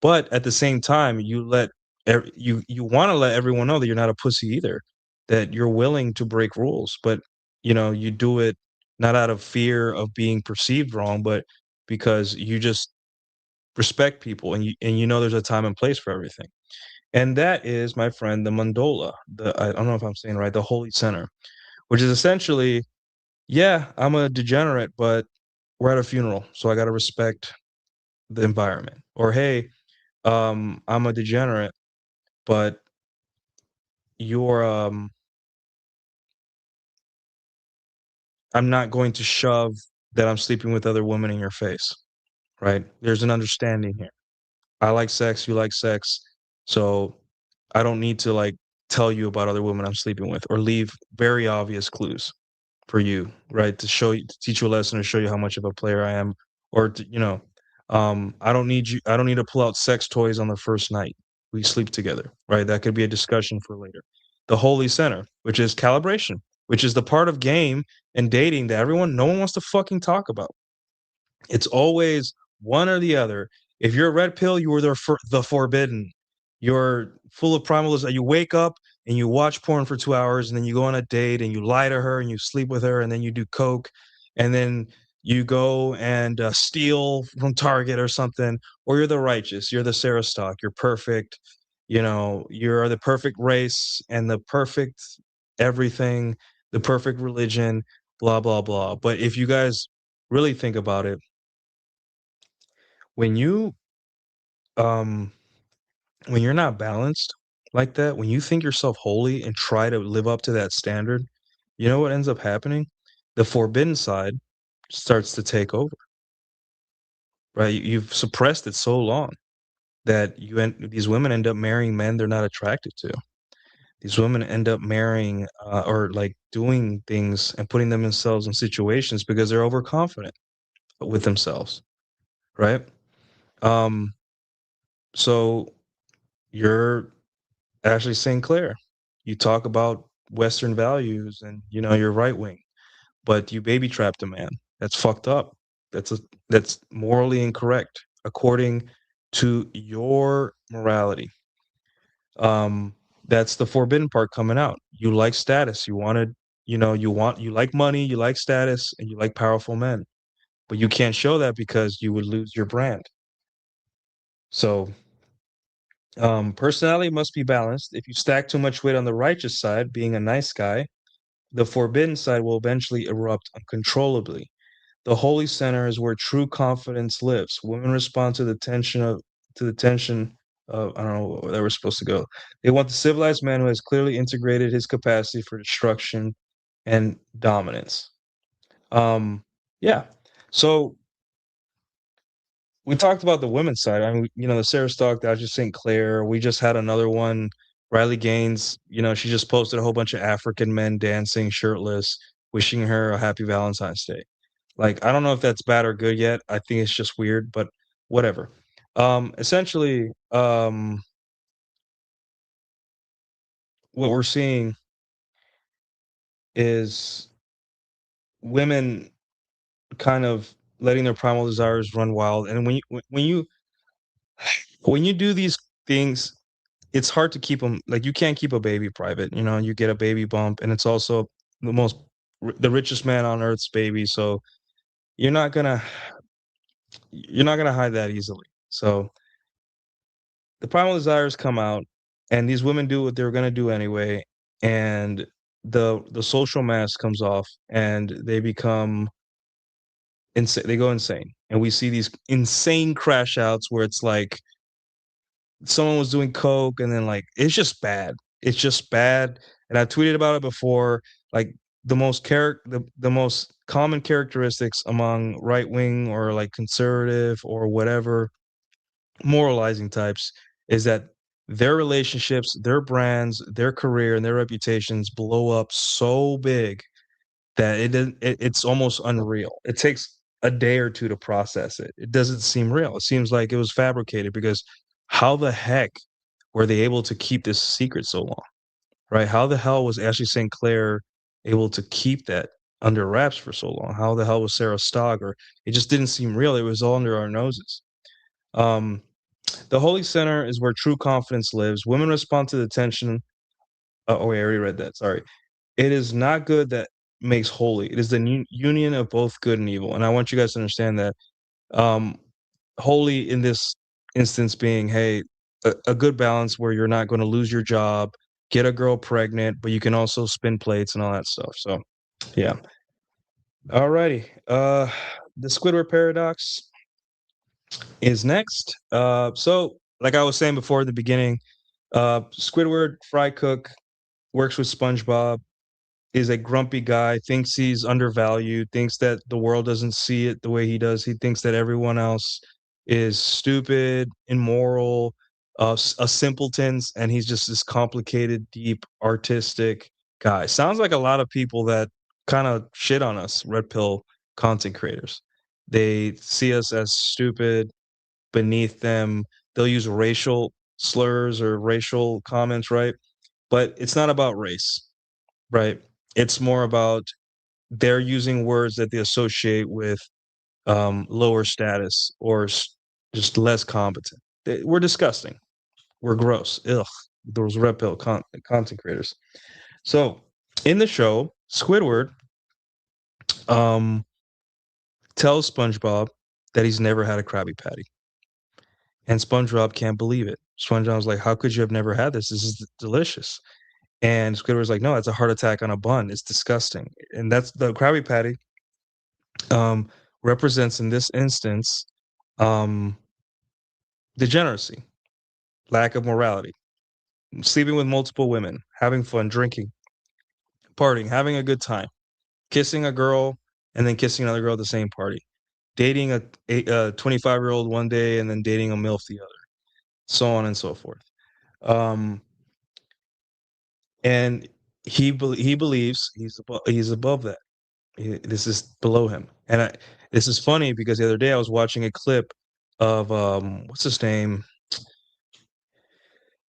But at the same time, you want to let everyone know that you're not a pussy either, that you're willing to break rules, but you do it not out of fear of being perceived wrong, but because you just respect people and you know there's a time and place for everything. And that is, my friend, the mandola. I don't know if I'm saying right, the holy center, which is essentially, yeah, I'm a degenerate, but we're at a funeral, so I got to respect the environment. Or hey, I'm a degenerate, but you're I'm not going to shove that I'm sleeping with other women in your face, right? There's an understanding here. I like sex, you like sex, so I don't need to like tell you about other women I'm sleeping with or leave very obvious clues for you, right? To teach you a lesson or show you how much of a player I am, or I don't need to pull out sex toys on the first night we sleep together, right? That could be a discussion for later. The holy center, which is calibration, which is the part of game and dating that no one wants to fucking talk about. It's always one or the other. If you're a red pill, you were the forbidden. You're full of primals. You wake up and you watch porn for 2 hours, and then you go on a date and you lie to her and you sleep with her, and then you do coke, and then you go and steal from Target or something. Or you're the righteous. You're the Sarah Stock. You're perfect. You're the perfect race and the perfect everything, the perfect religion, blah blah blah. But if you guys really think about it, when you um when you're not balanced like that, when you think yourself holy and try to live up to that standard, you know what ends up happening? The forbidden side starts to take over, right? You've suppressed it so long that these women end up marrying men they're not attracted to. these women end up marrying or like doing things and putting themselves in situations because they're overconfident with themselves, right? Um, so you're Ashley St. Clair. You talk about Western values and you're right wing, but you baby trapped a man. That's fucked up. That's morally incorrect according to your morality. Um, that's the forbidden part coming out. You like status. You like money, you like status, and you like powerful men. But you can't show that because you would lose your brand. So personality must be balanced. If you stack too much weight on the righteous side, being a nice guy, the forbidden side will eventually erupt uncontrollably. The holy center is where true confidence lives. Women respond to the tension of I don't know where they were supposed to go. They want the civilized man who has clearly integrated his capacity for destruction and dominance. Um, yeah. So we talked about the women's side. I mean, the Sarah Stock, Dodger St. Clair. We just had another one. Riley Gaines, she just posted a whole bunch of African men dancing shirtless, wishing her a happy Valentine's Day. Like, I don't know if that's bad or good yet. I think it's just weird, but whatever. Essentially, what we're seeing is women kind of letting their primal desires run wild. And when you do these things, it's hard to keep them like you can't keep a baby private. You get a baby bump, and it's also the most the richest man on earth's baby. So you're not gonna you're not gonna hide that easily. So the primal desires come out, and these women do what they're gonna do anyway, and the social mask comes off, and they become insane. They go insane, and we see these insane crash outs where it's like someone was doing coke, and then like it's just bad. It's just bad, and I tweeted about it before. Like the most common characteristics among right wing or like conservative or whatever moralizing types is that their relationships, their brands, their career, and their reputations blow up so big that it's almost unreal. It takes a day or two to process it. It doesn't seem real. It seems like it was fabricated because how the heck were they able to keep this secret so long? Right? How the hell was Ashley St. Clair able to keep that under wraps for so long? How the hell was Sarah Stogger? It just didn't seem real. It was all under our noses. Um, the Holy Center is where true confidence lives. Women respond to the tension. Oh, wait, I already read that. Sorry. It is not good that makes holy. It is the union of both good and evil. And I want you guys to understand that um, holy in this instance being, hey, a good balance where you're not going to lose your job, get a girl pregnant, but you can also spin plates and all that stuff. So, yeah. Alrighty. The Squidward paradox is next. So, like I was saying before at the beginning, Squidward, fry cook, works with SpongeBob, is a grumpy guy, thinks he's undervalued, thinks that the world doesn't see it the way he does. He thinks that everyone else is stupid, immoral, a simpletons, and he's just this complicated, deep, artistic guy. Sounds like a lot of people that kind of shit on us, red pill content creators. They see us as stupid, beneath them. They'll use racial slurs or racial comments, right? But it's not about race, right? It's more about they're using words that they associate with lower status or just less competent. We're disgusting. We're gross. Ugh, those red pill content creators. So in the show, Squidward um, tells SpongeBob that he's never had a Krabby Patty, and SpongeBob can't believe it. SpongeBob's like, "How could you have never had this? This is delicious." And Squidward's like, "No, it's a heart attack on a bun. It's disgusting." And that's the Krabby Patty um, represents in this instance um, degeneracy, lack of morality, sleeping with multiple women, having fun, drinking, partying, having a good time, kissing a girl, and then kissing another girl at the same party, dating a 25-year-old one day and then dating a MILF the other, so on and so forth. Um, and he believes he's above that. This is below him, and this is funny because the other day I was watching a clip of what's his name,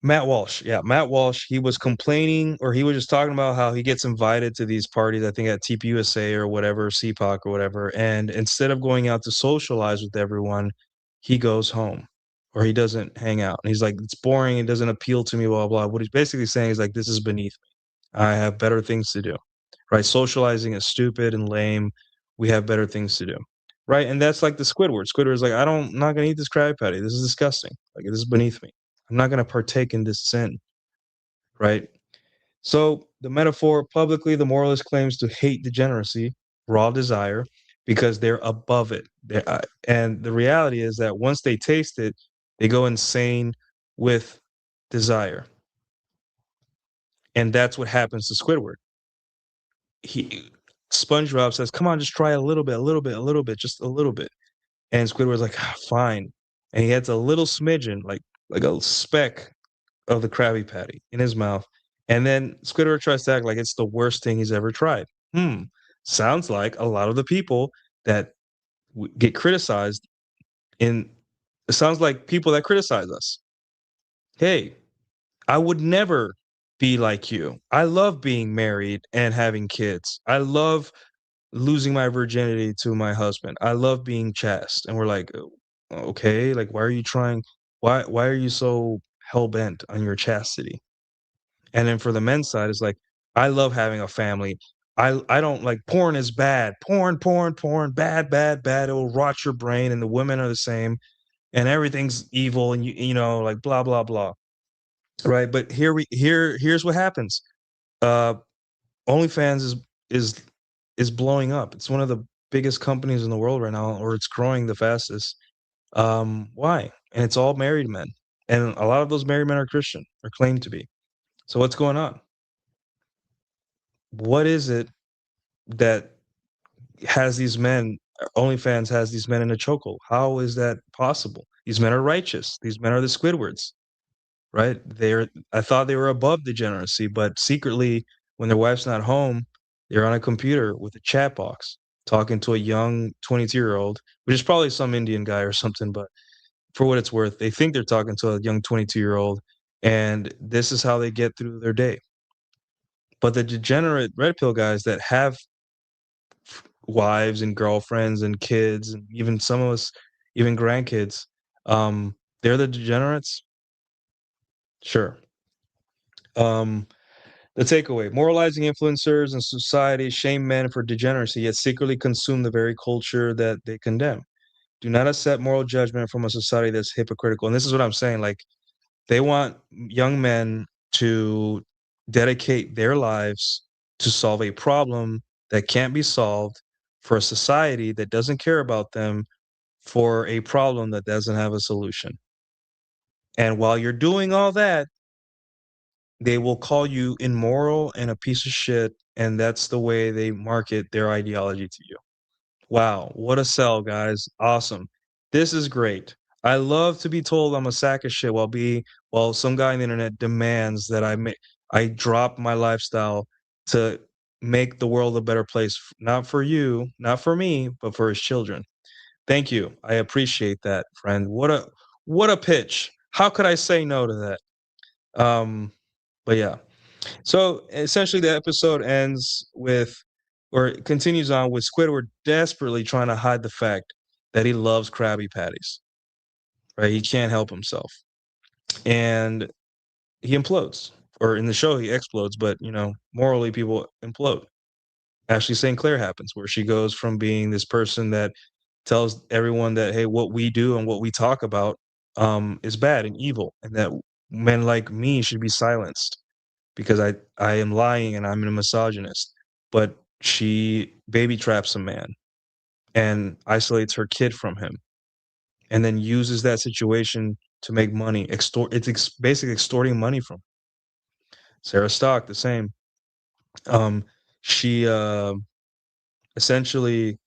Matt Walsh. Yeah, Matt Walsh. He was complaining, or he was just talking about how he gets invited to these parties, I think at TPUSA or whatever, CPOC or whatever. And instead of going out to socialize with everyone, he goes home or he doesn't hang out. And he's like, it's boring. It doesn't appeal to me, blah, blah. What he's basically saying is like, this is beneath me. I have better things to do, right? Socializing is stupid and lame. We have better things to do, right? And that's like the Squidward. Squidward is like, I'm not going to eat this Krabby Patty. This is disgusting. Like, this is beneath me. I'm not going to partake in this sin, right? So the metaphor publicly, the moralist claims to hate degeneracy, raw desire, because they're above it. And the reality is that once they taste it, they go insane with desire. And that's what happens to Squidward. SpongeBob says, "Come on, just try a little bit, a little bit, a little bit, just a little bit." And Squidward's like, "Fine." And he has a little smidgen, like a speck of the Krabby Patty in his mouth, and then Squidward tries to act like it's the worst thing he's ever tried. Sounds like a lot of the people that get criticized in it sounds like people that criticize us. Hey, I would never be like you. I love being married and having kids. I love losing my virginity to my husband. I love being chaste. And we're like, okay, like why are you trying why are you so hell bent on your chastity? And then for the men's side, it's like, I love having a family. I don't like porn is bad. Porn, bad, bad, bad. It will rot your brain, and the women are the same, and everything's evil, and you know, like blah blah blah. Right. But here's what happens. Uh OnlyFans is is blowing up. It's one of the biggest companies in the world right now, or it's growing the fastest. Why? And it's all married men. And a lot of those married men are Christian or claim to be. So what's going on? What is it that has these men OnlyFans has these men in a chokehold? How is that possible? These men are righteous. These men are the Squidwards, right? I thought they were above degeneracy, but secretly, when their wife's not home, they're on a computer with a chat box talking to a young 22-year-old, which is probably some Indian guy or something, but for what it's worth, they think they're talking to a young 22-year-old, and this is how they get through their day. But the degenerate red pill guys that have wives and girlfriends and kids, and even some of us, even grandkids, they're the degenerates. Sure. Um, the takeaway: moralizing influencers and society shame men for degeneracy, yet secretly consume the very culture that they condemn. Do not accept moral judgment from a society that's hypocritical. And this is what I'm saying. Like, they want young men to dedicate their lives to solve a problem that can't be solved for a society that doesn't care about them, for a problem that doesn't have a solution. And while you're doing all that, they will call you immoral and a piece of shit, and that's the way they market their ideology to you. Wow, what a sell, guys. Awesome. This is great. I love to be told I'm a sack of shit while some guy on the internet demands that I drop my lifestyle to make the world a better place, not for you, not for me, but for his children. Thank you. I appreciate that, friend. What a pitch. How could I say no to that? Um, but yeah. So essentially, the episode ends with, or it continues on with Squidward desperately trying to hide the fact that he loves Krabby Patties. Right? He can't help himself, and he implodes. Or in the show, he explodes. But morally, people implode. Ashley St. Clair happens, where she goes from being this person that tells everyone that, hey, what we do and what we talk about is bad and evil, and that men like me should be silenced because I am lying and I'm a misogynist. But she baby traps a man and isolates her kid from him, and then uses that situation to make money. Basically extorting money from him. Sarah Stock, the same. She essentially,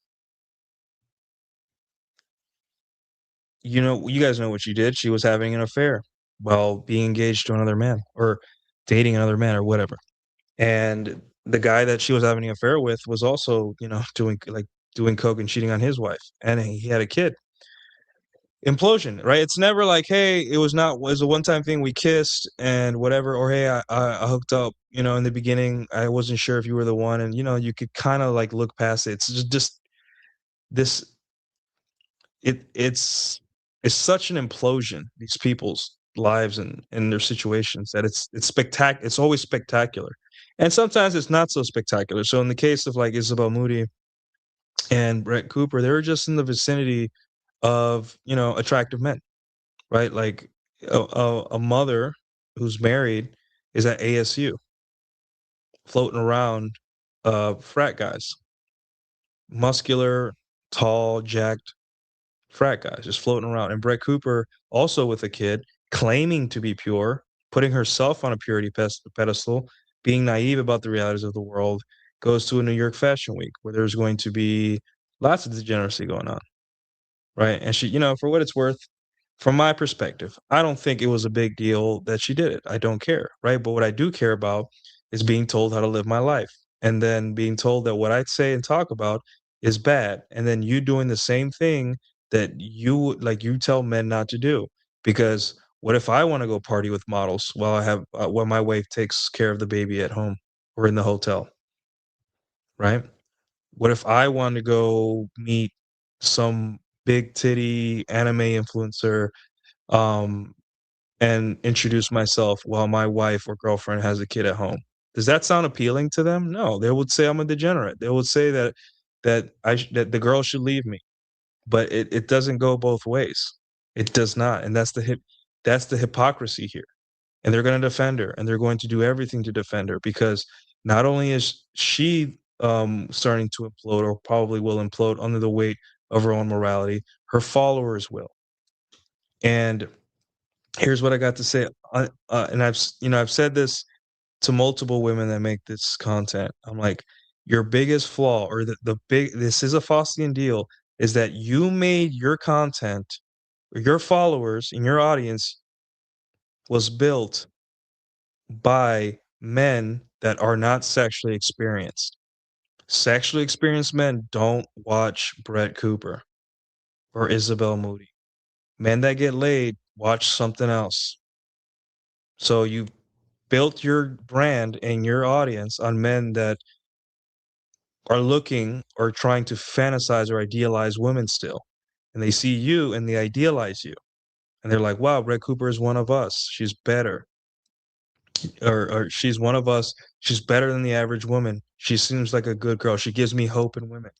you guys know what she did. She was having an affair while being engaged to another man, or dating another man, or whatever. And the guy that she was having an affair with was also, doing coke and cheating on his wife, and he had a kid. Implosion, right? It's never like, hey, it was a one-time thing, we kissed and whatever, or hey, I hooked up, in the beginning, I wasn't sure if you were the one, and you could kind of like look past it. It's just this it's such an implosion, these people's lives and their situations, that it's always spectacular. And sometimes it's not so spectacular. So in the case of like Isabel Moody and Brett Cooper, they were just in the vicinity of, attractive men, right? Like a mother who's married is at ASU floating around frat guys, muscular, tall, jacked frat guys just floating around. And Brett Cooper, also with a kid, claiming to be pure, putting herself on a purity pedestal, being naive about the realities of the world, goes to a New York Fashion Week where there's going to be lots of degeneracy going on, right? And she, for what it's worth, from my perspective, I don't think it was a big deal that she did it. I don't care, right? But what I do care about is being told how to live my life, and then being told that what I say and talk about is bad, and then you doing the same thing that you tell men not to do. Because what if I want to go party with models while my wife takes care of the baby at home or in the hotel, right? What if I want to go meet some big titty anime influencer, um, and introduce myself while my wife or girlfriend has a kid at home? Does that sound appealing to them? No, they would say I'm a degenerate. They would say that the girl should leave me. But it doesn't go both ways. It does not, and that's the hypocrisy here. And they're going to defend her, and they're going to do everything to defend her, because not only is she starting to implode, or probably will implode under the weight of her own morality, her followers will. And here's what I got to say, and I've said this to multiple women that make this content. I'm like, your biggest flaw, or this is a Faustian deal, is that you made your content, or your followers and your audience was built by men that are not sexually experienced. Sexually experienced men don't watch Brett Cooper or Isabel Moody. Men that get laid watch something else. So you built your brand and your audience on men that are looking or trying to fantasize or idealize women still. And they see you and they idealize you. And they're like, wow, Brett Cooper is one of us. She's better. Or she's one of us. She's better than the average woman. She seems like a good girl. She gives me hope in women.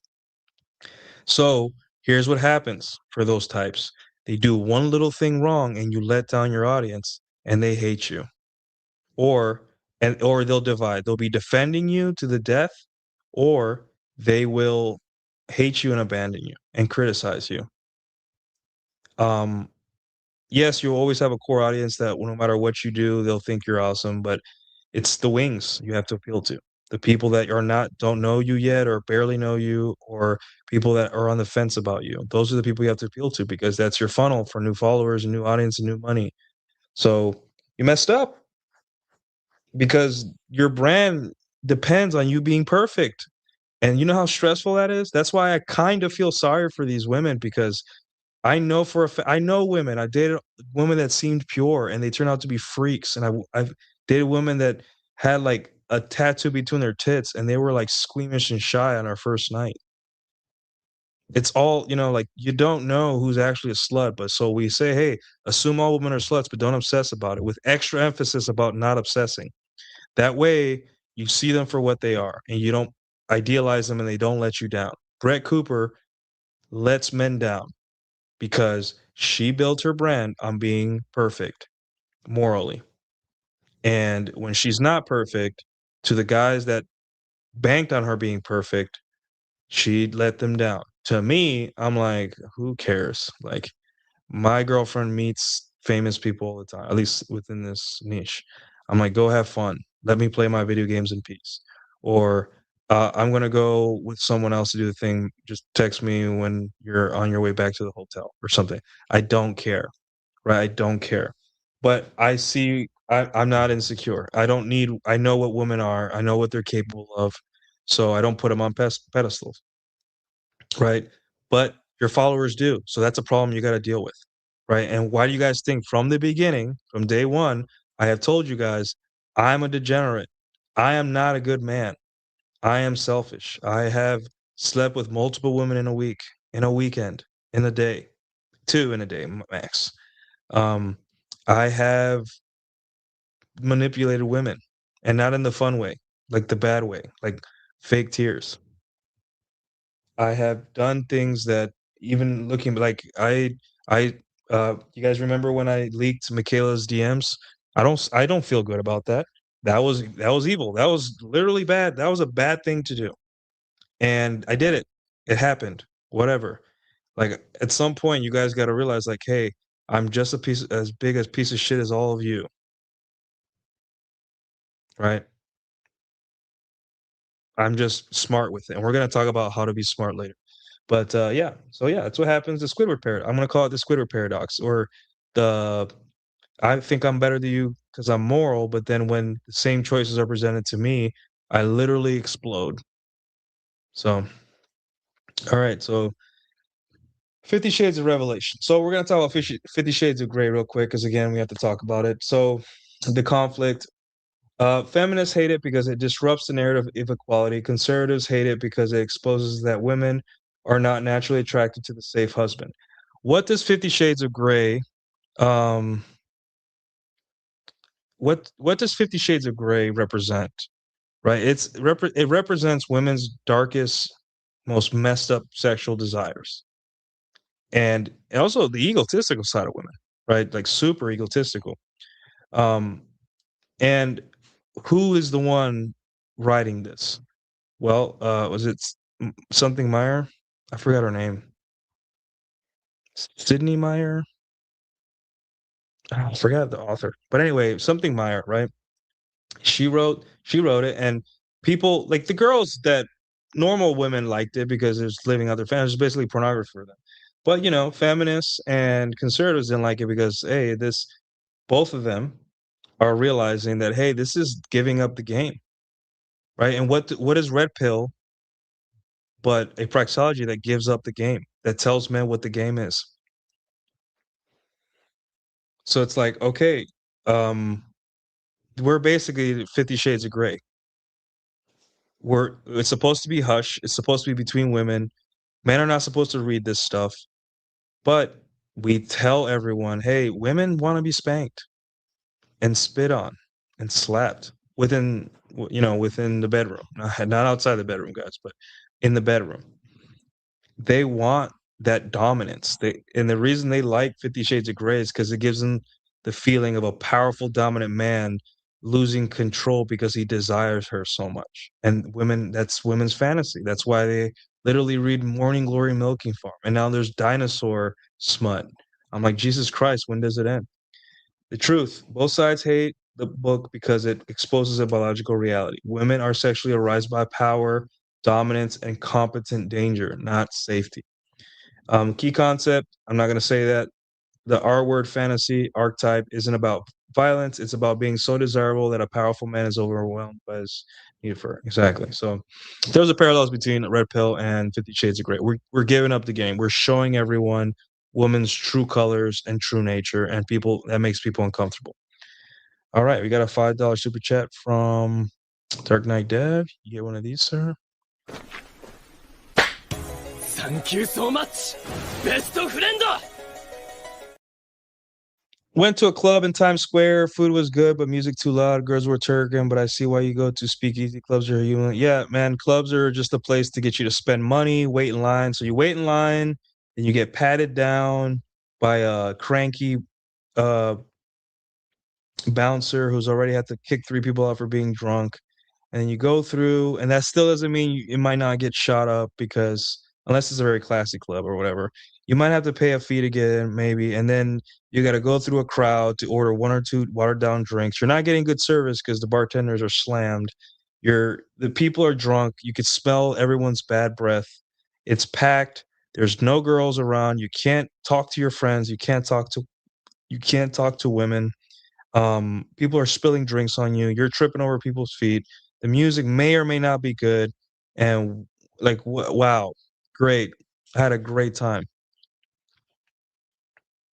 So here's what happens for those types. They do one little thing wrong and you let down your audience and they hate you. Or they'll divide. They'll be defending you to the death, or they will hate you and abandon you and criticize you. Yes, you'll always have a core audience that no matter what you do, they'll think you're awesome, but it's the wings you have to appeal to. The people that don't know you yet, or barely know you, or people that are on the fence about you. Those are the people you have to appeal to, because that's your funnel for new followers and new audience and new money. So you messed up, because your brand depends on you being perfect. And you know how stressful that is? That's why I kind of feel sorry for these women, because I know women. I dated women that seemed pure and they turned out to be freaks. And I've dated women that had like a tattoo between their tits and they were like squeamish and shy on our first night. It's all, like, you don't know who's actually a slut. But so we say, hey, assume all women are sluts, but don't obsess about it, with extra emphasis about not obsessing. That way, you see them for what they are and you don't idealize them and they don't let you down. Brett Cooper lets men down because she built her brand on being perfect morally. And when she's not perfect, to the guys that banked on her being perfect, she let them down. To me, I'm like, who cares? Like, my girlfriend meets famous people all the time, at least within this niche. I'm like, go have fun. Let me play my video games in peace. Or I'm going to go with someone else to do the thing. Just text me when you're on your way back to the hotel or something. I don't care, right? I don't care. But I see I'm not insecure. I don't need. I know what women are. I know what they're capable of, so I don't put them on pedestals, right? But your followers do, so that's a problem you got to deal with, right? And why do you guys think from the beginning, from day one, I have told you guys, I'm a degenerate. I am not a good man. I am selfish. I have slept with multiple women in a week, in a weekend, in a day, two in a day max. Um, I have manipulated women, and not in the fun way, like the bad way, like fake tears. I have done things that even looking like you guys remember when I leaked Michaela's DMs? I don't feel good about that. That was evil. That was literally bad. That was a bad thing to do. And I did it. It happened. Whatever. Like at some point you guys got to realize like, hey, I'm just a piece as big as piece of shit as all of you, right? I'm just smart with it. And we're going to talk about how to be smart later. But yeah, so yeah, that's what happens. The Squidward paradox. I'm going to call it the Squidward paradox, or the I think I'm better than you because I'm moral, but then when the same choices are presented to me, I literally explode. So, all right, so 50 Shades of Revelation. So we're going to talk about 50 Shades of Grey real quick because again, we have to talk about it. So the conflict. Feminists hate it because it disrupts the narrative of equality. Conservatives hate it because it exposes that women are not naturally attracted to the safe husband. What does 50 Shades of Grey um what does 50 Shades of Grey represent? Right? It represents women's darkest, most messed up sexual desires. And also the egotistical side of women, right? Like super egotistical. Um and who is the one writing this? Well, was it something Meyer? I forgot her name. Sydney Meyer? I forgot the author. But anyway, something Meyer, right? She wrote it, and people like the girls that normal women liked it because it's living out their fantasies, basically pornography for them. But feminists and conservatives didn't like it because hey, this both of them are realizing that hey, this is giving up the game, right? And what is red pill but a praxeology that gives up the game, that tells men what the game is? So it's like, okay, um, we're basically 50 Shades of Grey. It's supposed to be hush. It's supposed to be between women. Men are not supposed to read this stuff, but we tell everyone, hey, women want to be spanked and spit on and slapped within the bedroom, not outside the bedroom, guys, but in the bedroom. They want that dominance. And the reason they like 50 Shades of Grey is because it gives them the feeling of a powerful, dominant man losing control because he desires her so much. And that's women's fantasy. That's why they literally read Morning Glory Milking Farm. And now there's dinosaur smut. I'm like, Jesus Christ, when does it end? The truth. Both sides hate the book because it exposes a biological reality. Women are sexually aroused by power, dominance, and competent danger, not safety. Key concept, I'm not going to say that. The R word fantasy archetype isn't about violence. It's about being so desirable that a powerful man is overwhelmed by his need for it. Exactly. So there's a parallels between Red Pill and 50 Shades of Grey. We're giving up the game. We're showing everyone woman's true colors and true nature, and people that makes people uncomfortable. All right, we got a $5 super chat from Dark Knight Dev. You get one of these, sir. Thank you so much, best friend. Went to a club in Times Square. Food was good, but music too loud. Girls were twerking, but I see why you go to speakeasy clubs. Are you? Yeah, man. Clubs are just a place to get you to spend money, wait in line. So you wait in line, and you get patted down by a cranky uh, bouncer who's already had to kick 3 people out for being drunk. And you go through, and that still doesn't mean it might not get shot up because unless it's a very classy club or whatever, you might have to pay a fee to get in, maybe, and then you got to go through a crowd to order 1 or 2 watered down drinks. You're not getting good service because the bartenders are slammed. The people are drunk. You could smell everyone's bad breath. It's packed. There's no girls around. You can't talk to your friends. You can't talk to women. People are spilling drinks on you, you're tripping over people's feet, the music may or may not be good, and like wow, great. I had a great time.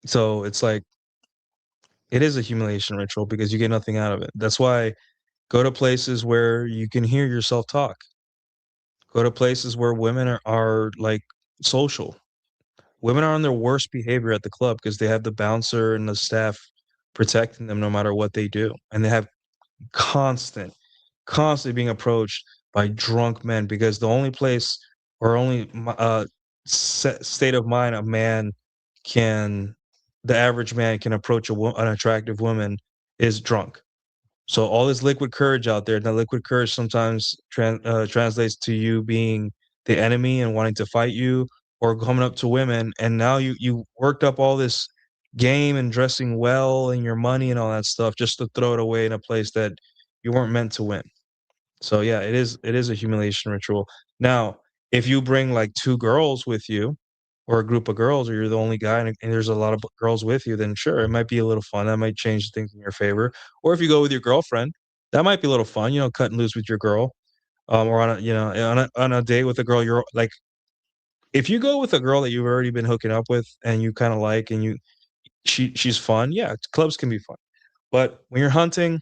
So it's like it is a humiliation ritual because you get nothing out of it. That's why go to places where you can hear yourself talk. Go to places where women are like social. Women are on their worst behavior at the club because they have the bouncer and the staff protecting them no matter what they do. And they have constant, constantly being approached by drunk men because the only place or only state of mind a man can, the average man can approach an attractive woman is drunk. So all this liquid courage out there, that liquid courage sometimes translates to you being the enemy and wanting to fight you, or coming up to women, and now you worked up all this game and dressing well and your money and all that stuff just to throw it away in a place that you weren't meant to win. So yeah, it is a humiliation ritual. Now, if you bring like 2 girls with you or a group of girls or you're the only guy and there's a lot of girls with you, then sure, it might be a little fun. That might change things in your favor. Or if you go with your girlfriend, that might be a little fun, cut and loose with your girl, or on a on a date with a girl you're like if you go with a girl that you've already been hooking up with and you kinda like and she's fun, yeah, clubs can be fun. But when you're hunting,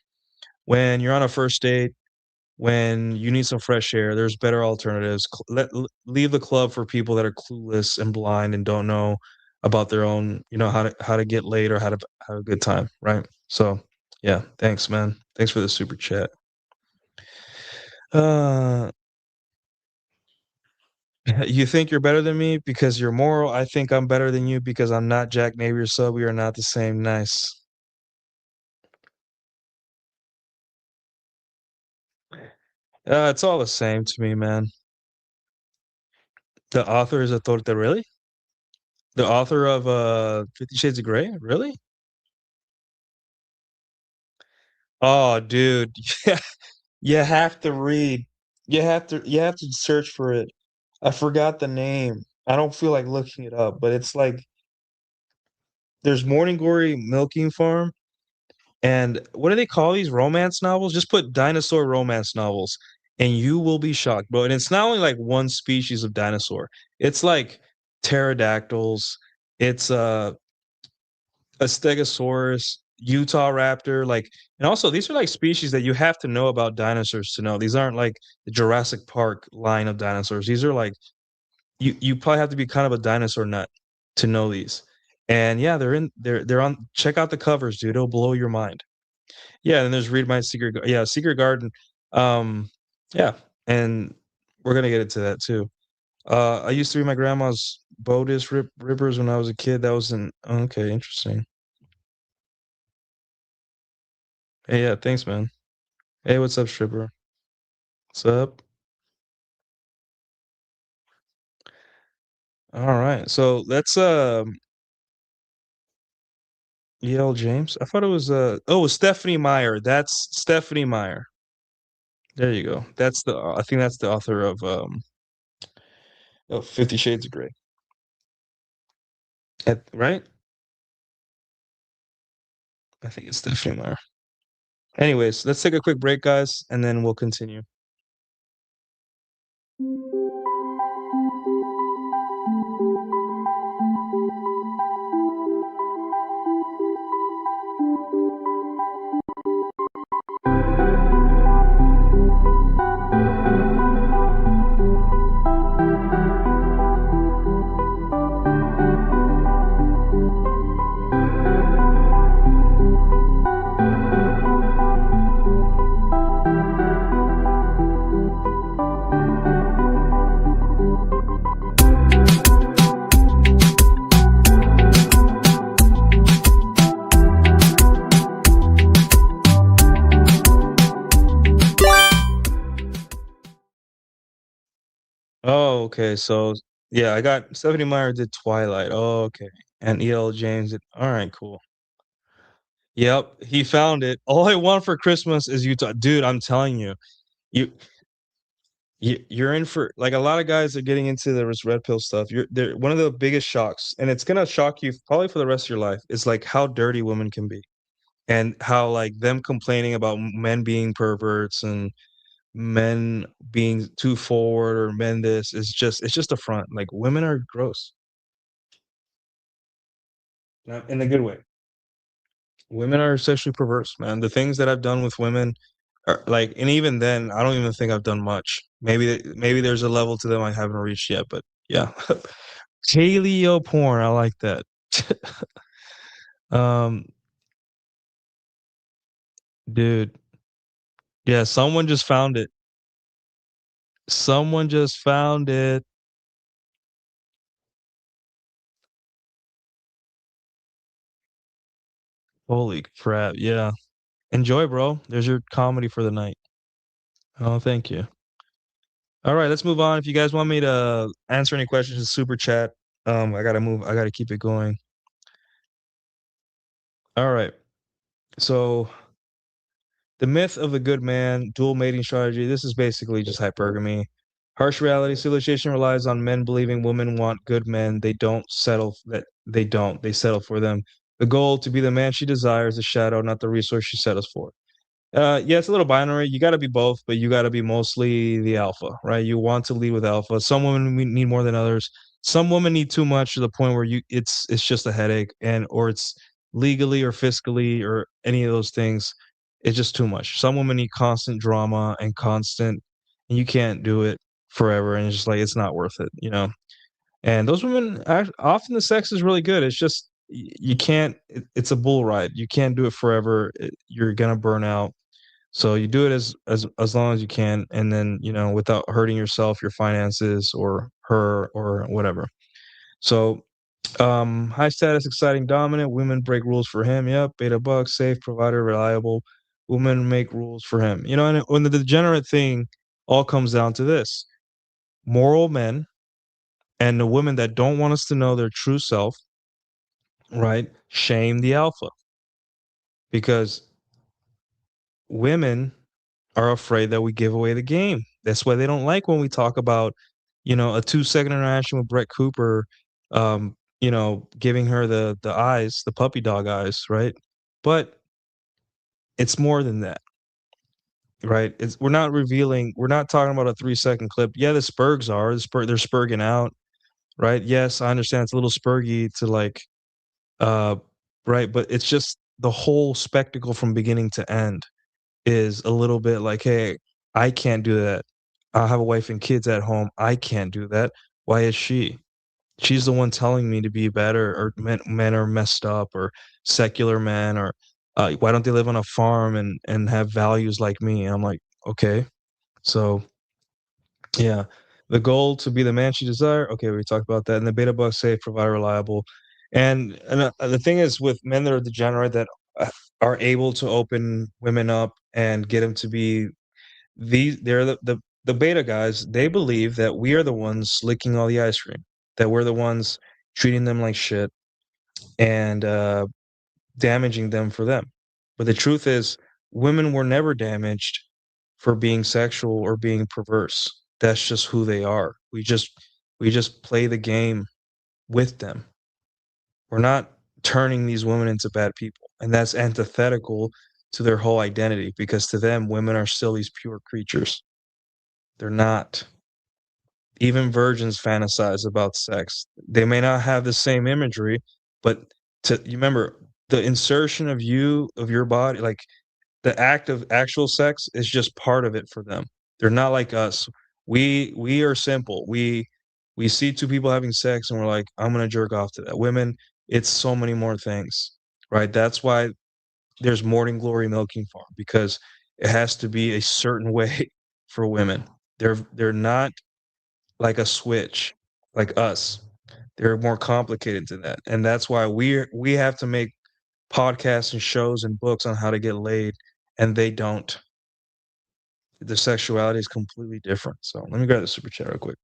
when you're on a first date, when you need some fresh air, there's better alternatives. Leave the club for people that are clueless and blind and don't know about their own, how to get laid or how to have a good time, right? So, yeah, thanks, man. Thanks for the super chat. Uh, you think you're better than me because you're moral. I think I'm better than you because I'm not Jack Navy or Sub. We are not the same. Nice. It's all the same to me, man. The author is a Torte, really? The author of 50 Shades of Grey? Really? Oh, dude. Yeah, you have to read. You have to search for it. I forgot the name. I don't feel like looking it up, but it's like there's Morning Glory Milking Farm, and what do they call these romance novels? Just put dinosaur romance novels, and you will be shocked, bro. And it's not only like one species of dinosaur. It's like pterodactyls. It's a Stegosaurus, Utah raptor, like, and also these are like species that you have to know about dinosaurs to know. These aren't like the Jurassic Park line of dinosaurs. These are like you probably have to be kind of a dinosaur nut to know these. And yeah, they're on. Check out the covers, dude. It'll blow your mind. Yeah, and there's Read My Secret. Yeah, Secret Garden. Um, yeah, and we're gonna get into that too. I used to read my grandma's Bodis Rippers when I was a kid. That was an okay, interesting. Hey, yeah, thanks, man. Hey, what's up, stripper? What's up? All right, so let's E.L. James. I thought it was Stephanie Meyer. That's Stephanie Meyer. There you go. I think that's the author of 50 Shades of Grey. Right? I think it's Stephanie Meyer. Anyways, let's take a quick break, guys, and then we'll continue. Oh, okay. So yeah, I got Stephanie Meyer did Twilight. Oh, okay. And E.L. James did. All right, cool. Yep, he found it. All I want for Christmas is Utah. Dude, I'm telling you, you you're in for like a lot of guys are getting into this red pill stuff. They're one of the biggest shocks, and it's gonna shock you probably for the rest of your life. Is like how dirty women can be. and how like them complaining about men being perverts and men being too forward or men this is just it's just a front. Like women are gross. Not in a good way. Women are sexually perverse, man. The things that I've done with women are like, and even then, I don't even think I've done much. Maybe there's a level to them I haven't reached yet, but yeah. Paleo porn, I like that. um, dude, yeah, someone just found it. Someone just found it. Holy crap! Yeah, enjoy, bro. There's your comedy for the night. Oh, thank you. All right, let's move on. If you guys want me to answer any questions in super chat, I gotta move. I gotta keep it going. All right. So the myth of the good man, dual mating strategy. This is basically just hypergamy. Harsh reality. Civilization relies on men believing women want good men. They don't settle. That they don't. They settle for them. The goal to be the man she desires, the shadow, not the resource she settles for. Yeah, it's a little binary. You got to be both, but you got to be mostly the alpha, right? You want to lead with alpha. Some women need more than others. Some women need too much to the point where it's just a headache, and or it's legally or fiscally or any of those things. It's just too much. Some women need constant drama and constant, and you can't do it forever. And it's just like it's not worth it, you know. And those women, often the sex is really good. It's just you can't. It's a bull ride. You can't do it forever. You're gonna burn out, so you do it as long as you can, and then without hurting yourself, your finances, or her, or whatever. So, high status, exciting, dominant. Women break rules for him. Yep, beta bug, safe, provider, reliable. Women make rules for him. And when the degenerate thing all comes down to this: moral men and the women that don't want us to know their true self, right? Shame the alpha because women are afraid that we give away the game. That's why they don't like when we talk about, a 2-second interaction with Brett Cooper, giving her the eyes, the puppy dog eyes, right? But it's more than that, right? We're not talking about a 3-second clip. Yeah, the Spurgs are they're spurging out, right? Yes, I understand it's a little spurgy to like, uh, right, but it's just the whole spectacle from beginning to end is a little bit like, "Hey, I can't do that. I have a wife and kids at home. I can't do that. Why is she? She's the one telling me to be better, or men are messed up, or secular men, or why don't they live on a farm and have values like me?" And I'm like, "Okay." So, yeah. The goal to be the man she desire. Okay, we talked about that. And the beta bug safe, provide reliable. And the thing is with men that are degenerate that are able to open women up and get them to be they're the beta guys. They believe that we are the ones licking all the ice cream, that we're the ones treating them like shit and damaging them for them. But the truth is, women were never damaged for being sexual or being perverse. That's just who they are. We just play the game with them. We're not turning these women into bad people. And that's antithetical to their whole identity, because to them, women are still these pure creatures. They're not. Even virgins fantasize about sex. They may not have the same imagery, but you remember the insertion of your body, like the act of actual sex is just part of it for them. They're not like us. We are simple. We see two people having sex and we're like, I'm gonna jerk off to that. Women, it's so many more things, right? That's why there's morning glory milking farm, because it has to be a certain way for women. They're not like a switch like us. They're more complicated than that. And that's why we have to make podcasts and shows and books on how to get laid, and they don't. The sexuality is completely different. So let me grab the super chat real quick.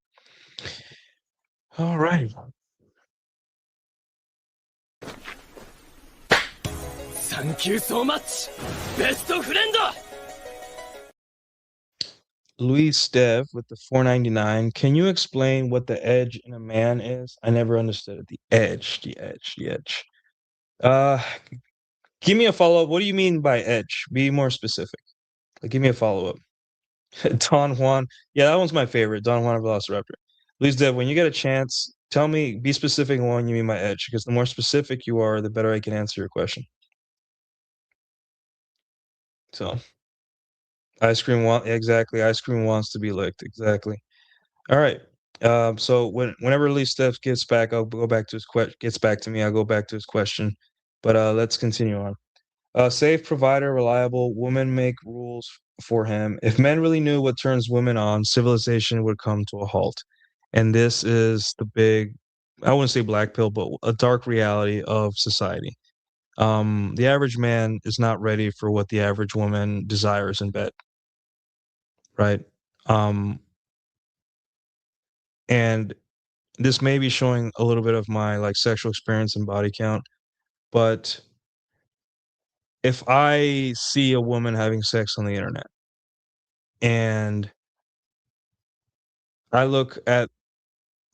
All right. Thank you so much, best friend! Luis Dev with the 4.99. Can you explain what the edge in a man is? I never understood it. The edge. Uh Give me a follow-up. What do you mean by edge? Be more specific. Like, give me a follow-up. Don Juan. Yeah, that one's my favorite. Don Juan of Velociraptor. Please, Dev, when you get a chance, tell me, be specific on what you mean by edge, because the more specific you are, the better I can answer your question. So, exactly. Ice cream wants to be licked. Exactly. All right. So whenever Lee Steph gets back, I'll go back to his gets back to me. I'll go back to his question. But let's continue on. Safe provider, reliable. Women make rules for him. If men really knew what turns women on, civilization would come to a halt. And this is the big, I wouldn't say black pill, but a dark reality of society. The average man is not ready for what the average woman desires in bed, right? Um, and this may be showing a little bit of my like sexual experience and body count, but if I see a woman having sex on the internet and I look at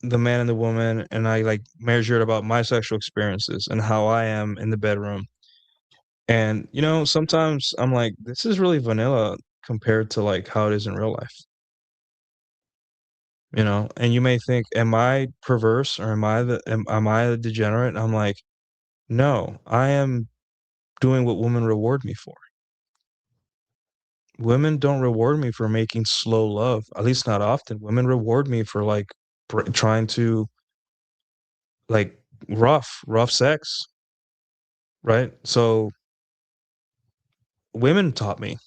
the man and the woman and I like measure it about my sexual experiences and how I am in the bedroom. And sometimes I'm like, this is really vanilla compared to like how it is in real life. And you may think, am I perverse or am I the degenerate? And I'm like, no, I am doing what women reward me for. Women don't reward me for making slow love, at least not often. Women reward me for like trying to like rough sex, right? So women taught me.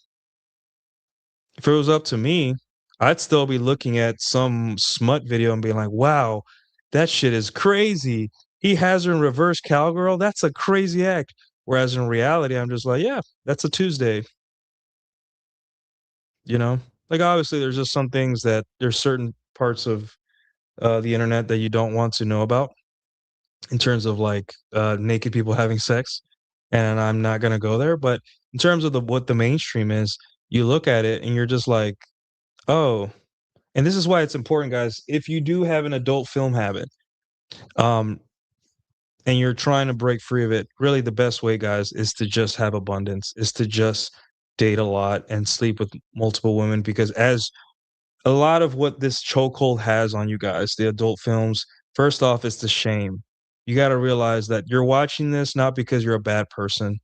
If it was up to me, I'd still be looking at some smut video and being like, wow, that shit is crazy. He has her in reverse cowgirl. That's a crazy act. Whereas in reality, I'm just like, yeah, that's a Tuesday. You know, like obviously, there's just some things that there's certain parts of the internet that you don't want to know about in terms of like naked people having sex, and I'm not gonna go there. But in terms of the what the mainstream is, you look at it and you're just like, oh, and this is why it's important, guys. If you do have an adult film habit, um, and you're trying to break free of it, really the best way, guys, is to just have abundance, is to just date a lot and sleep with multiple women because as a lot of what this chokehold has on you guys, the adult films, first off, it's the shame. You got to realize that you're watching this not because you're a bad person.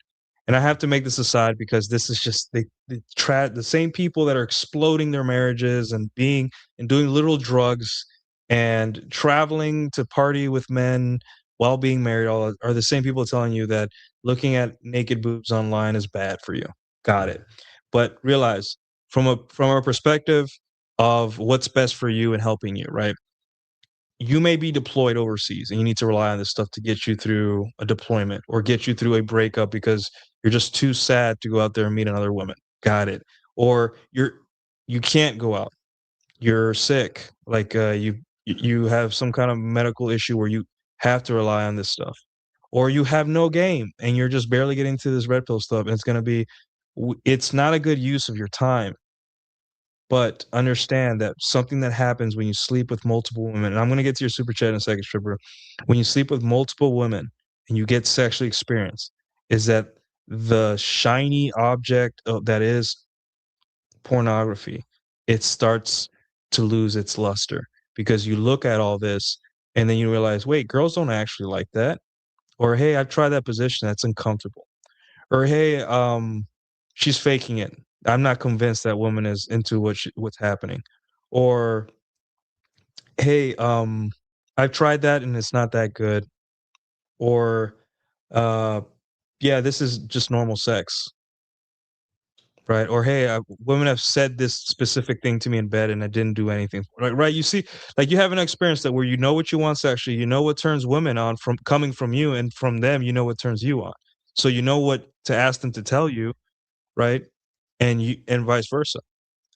And I have to make this aside because this is just the same people that are exploding their marriages and being and doing little drugs and traveling to party with men while being married all are the same people telling you that looking at naked boobs online is bad for you. Got it. But realize from a perspective of what's best for you and helping you, right? You may be deployed overseas and you need to rely on this stuff to get you through a deployment or get you through a breakup because you're just too sad to go out there and meet another woman. Got it. Or you can't go out. You're sick. Like you have some kind of medical issue where you have to rely on this stuff. Or you have no game and you're just barely getting to this red pill stuff and it's going to be it's not a good use of your time. But understand that something that happens when you sleep with multiple women, and I'm going to get to your super chat in a second, Stripper. When you sleep with multiple women and you get sexually experienced, is that the shiny object that is pornography, it starts to lose its luster because you look at all this and then you realize, wait, girls don't actually like that. Or, hey, I've tried that position, that's uncomfortable. Or, hey, she's faking it. I'm not convinced that woman is into what's happening. Or, hey, I've tried that and it's not that good. Or, uh, yeah, this is just normal sex, right? Or, hey, women have said this specific thing to me in bed and I didn't do anything. Right? You see, like you have an experience that where you know what you want sexually, you know what turns women on from coming from you, and from them, you know what turns you on. So you know what to ask them to tell you, right? And vice versa.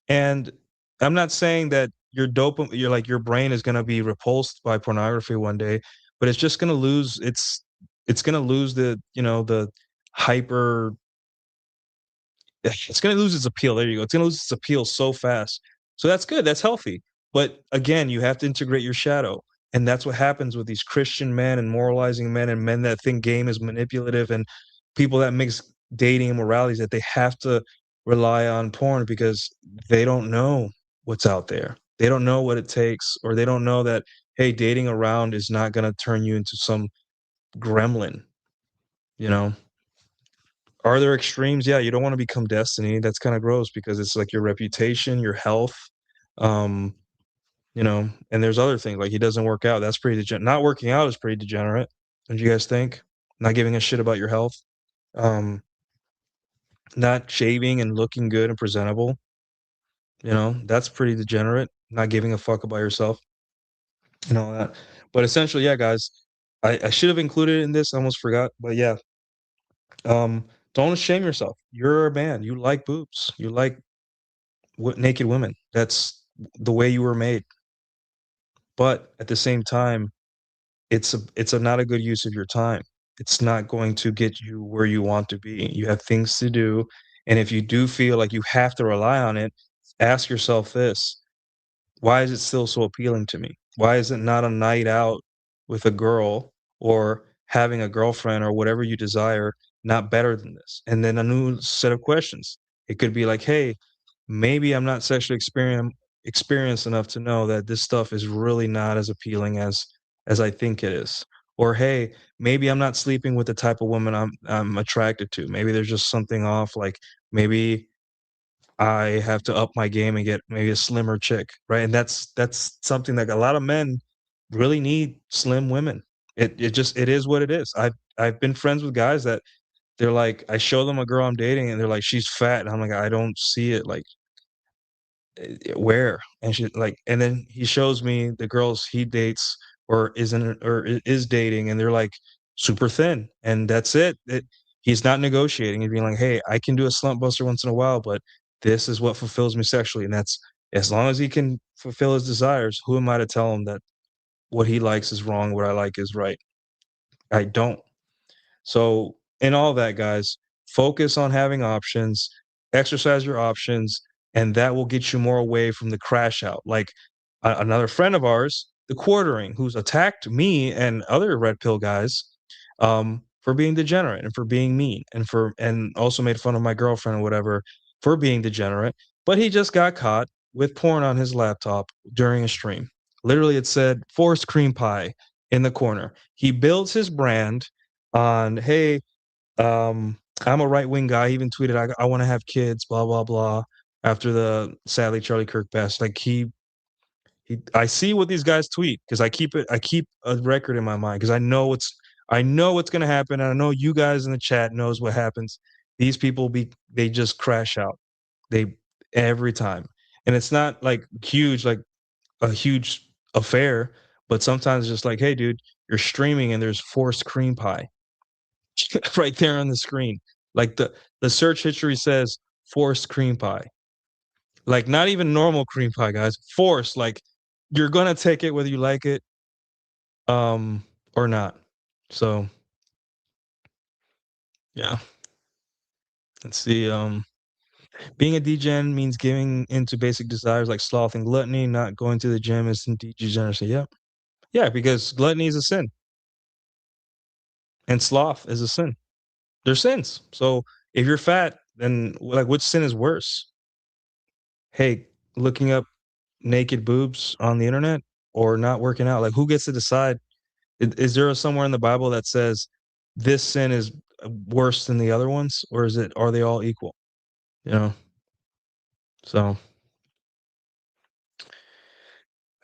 And I'm not saying that you're like your brain is gonna be repulsed by pornography one day, but it's just gonna lose it's gonna lose the hyper it's gonna lose its appeal. There you go. It's gonna lose its appeal so fast. So that's good. That's healthy. But again, you have to integrate your shadow. And that's what happens with these Christian men and moralizing men and men that think game is manipulative and people that mix dating and morality is that they have to rely on porn because they don't know what's out there. They don't know what it takes, or they don't know that, hey, dating around is not going to turn you into some gremlin, you know? Are there extremes? Yeah, you don't want to become Destiny. That's kind of gross because it's like your reputation, your health, um, and there's other things like he doesn't work out. That's pretty degenerate. Not working out is pretty degenerate. Don't you guys think? Not giving a shit about your health, um, not shaving and looking good and presentable. That's pretty degenerate. Not giving a fuck about yourself and all that. But essentially, yeah, guys, I should have included it in this. I almost forgot, but yeah, um, don't shame yourself. You're a man. You like boobs. You like naked women. That's the way you were made. But at the same time, it's not a good use of your time. It's not going to get you where you want to be. You have things to do, and if you do feel like you have to rely on it, ask yourself this: why is it still so appealing to me? Why is it not a night out with a girl or having a girlfriend or whatever you desire not better than this? And then a new set of questions. It could be like, hey, maybe I'm not sexually experienced enough to know that this stuff is really not as appealing as I think it is. Or hey, maybe I'm not sleeping with the type of woman I'm attracted to. Maybe there's just something off. Like maybe I have to up my game and get maybe a slimmer chick, right? And that's something that a lot of men really need, slim women. It is what it is. I've been friends with guys that they're like, I show them a girl I'm dating and they're like, she's fat. And I'm like, I don't see it. Like, where? And she like, and then he shows me the girls he dates or is dating, and they're like super thin, and that's it. He's not negotiating. He's being like, hey, I can do a slump buster once in a while, but this is what fulfills me sexually, and that's as long as he can fulfill his desires. Who am I to tell him that what he likes is wrong, what I like is right? I don't. So, in all that, guys, focus on having options, exercise your options, and that will get you more away from the crash out. Like another friend of ours, the quartering, who's attacked me and other red pill guys for being degenerate and for being mean and also made fun of my girlfriend or whatever for being degenerate. But he just got caught with porn on his laptop during a stream. Literally, it said forced cream pie in the corner. He builds his brand on, hey, I'm a right wing guy. He even tweeted, I want to have kids, blah blah blah. After the sadly Charlie Kirk passed, like I see what these guys tweet because I keep a record in my mind because I know what's gonna happen, and I know you guys in the chat knows what happens. These people they just crash out, they every time, and it's not like huge, like a huge affair, but sometimes it's just like, hey, dude, you're streaming and there's forced cream pie right there on the screen. Like the search history says forced cream pie. Like not even normal cream pie, guys. Forced, like you're gonna take it whether you like it or not. So yeah. Let's see. Being a degen means giving into basic desires like sloth and gluttony. Not going to the gym is degeneracy. Yep. Yeah, because gluttony is a sin. And sloth is a sin. They're sins. So if you're fat, then like which sin is worse? Hey, looking up naked boobs on the internet or not working out? Like who gets to decide? Is there somewhere in the Bible that says this sin is worse than the other ones, or are they all equal? You know? So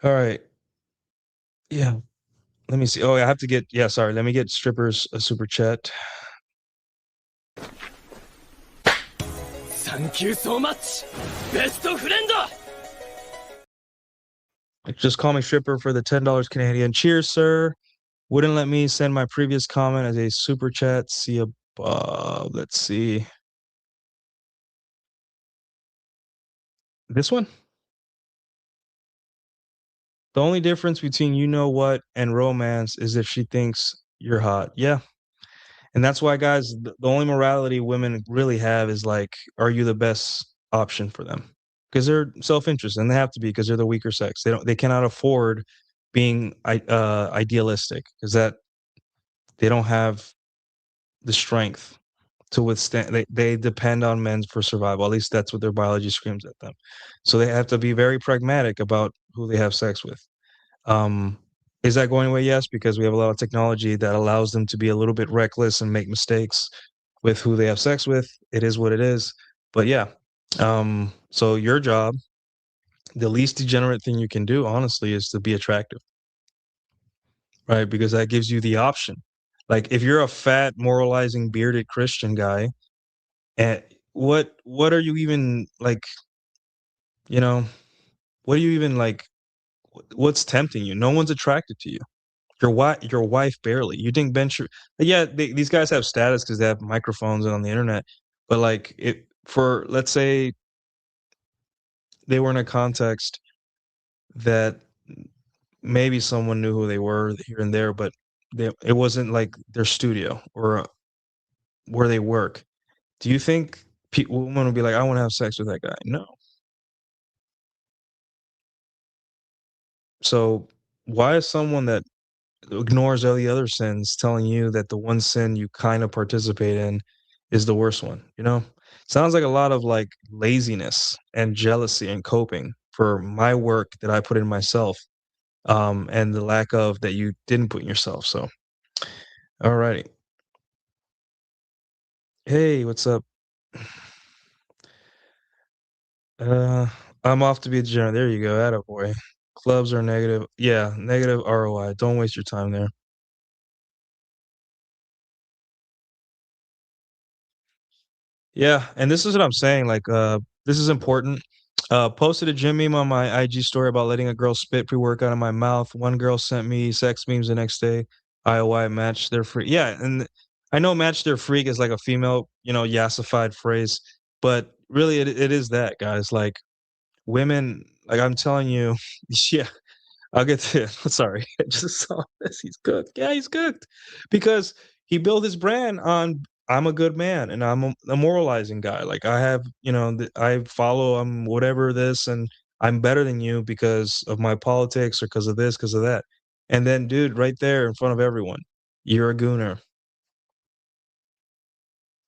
all right. Yeah. Let me see. Oh, I have to get sorry. Let me get strippers a super chat. Thank you so much, best friend. Just call me stripper for the $10 Canadian. Cheers, sir. Wouldn't let me send my previous comment as a super chat. See above. Let's see. This one? The only difference between you know what and romance is if she thinks you're hot. Yeah. And that's why, guys, the only morality women really have is like, are you the best option for them? Because they're self-interested, and they have to be because they're the weaker sex. They cannot afford being idealistic because that they don't have the strength. to withstand. They depend on men for survival. At least that's what their biology screams at them. So they have to be very pragmatic about who they have sex with. Um, is that going away? Yes, because we have a lot of technology that allows them to be a little bit reckless and make mistakes with who they have sex with. It is what it is. But yeah, so your job, the least degenerate thing you can do, honestly, is to be attractive, right? Because that gives you the option. Like if you're a fat, moralizing, bearded Christian guy, and what are you even like? You know, what are you even like? What's tempting you? No one's attracted to you. Your wife barely. You think yeah, these guys have status because they have microphones and on the internet, but like it for let's say they were in a context that maybe someone knew who they were here and there, but it wasn't like their studio or where they work. Do you think women would be like, I want to have sex with that guy? No. So why is someone that ignores all the other sins telling you that the one sin you kind of participate in is the worst one? Sounds like a lot of like laziness and jealousy and coping for my work that I put in myself, and the lack of that you didn't put in yourself. So all righty. Hey, what's up? uh I'm off to be a degenerate. There you go. Attaboy. Clubs are negative. Yeah, negative ROI. Don't waste your time there. Yeah, and this is what I'm saying, like, this is important. Posted a gym meme on my IG story about letting a girl spit pre-workout in my mouth. One girl sent me sex memes the next day. IOI match their freak. Yeah, and I know match their freak is like a female, yassified phrase, but really it is that, guys. Like women, like I'm telling you, yeah, I'll get to it. Sorry, I just saw this. He's cooked. Yeah, he's cooked because he built his brand on I'm a good man and I'm a moralizing guy. Like I have, I follow whatever this and I'm better than you because of my politics or because of this, because of that. And then, dude, right there in front of everyone, you're a gooner.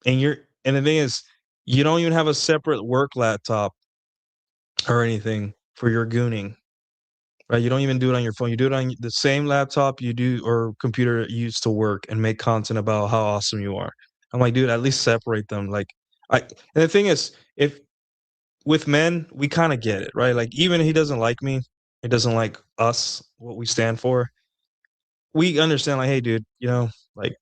And the thing is, you don't even have a separate work laptop or anything for your gooning. Right, you don't even do it on your phone. You do it on the same laptop you do or computer you use to work and make content about how awesome you are. I'm like, dude, at least separate them. Like, and the thing is, if with men, we kind of get it, right? Like, even if he doesn't like me, he doesn't like us, what we stand for. We understand, like, hey, dude, like,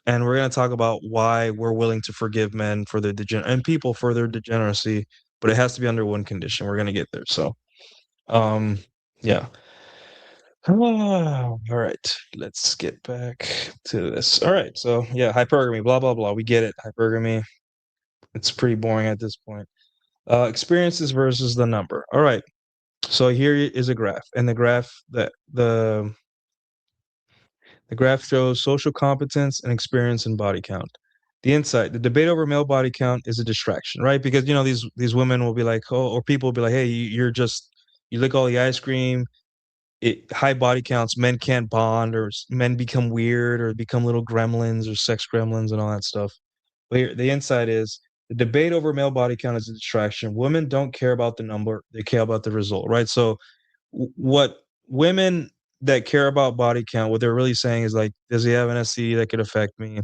and we're gonna talk about why we're willing to forgive men for their and people for their degeneracy, but it has to be under one condition. We're gonna get there. So, um, yeah. All right, let's get back to this. All right, so yeah, hypergamy, blah blah blah. We get it. Hypergamy. It's pretty boring at this point. Experiences versus the number. All right. So here is a graph, and the graph shows social competence and experience and body count. The insight: the debate over male body count is a distraction, right? Because these women will be like, oh, or people will be like, hey, you're just you lick all the ice cream, high body counts, men can't bond, or men become weird, or become little gremlins, or sex gremlins, and all that stuff. But here, the insight is the debate over male body count is a distraction. Women don't care about the number; they care about the result, right? So, what women that care about body count, what they're really saying is like, does he have an STD that could affect me?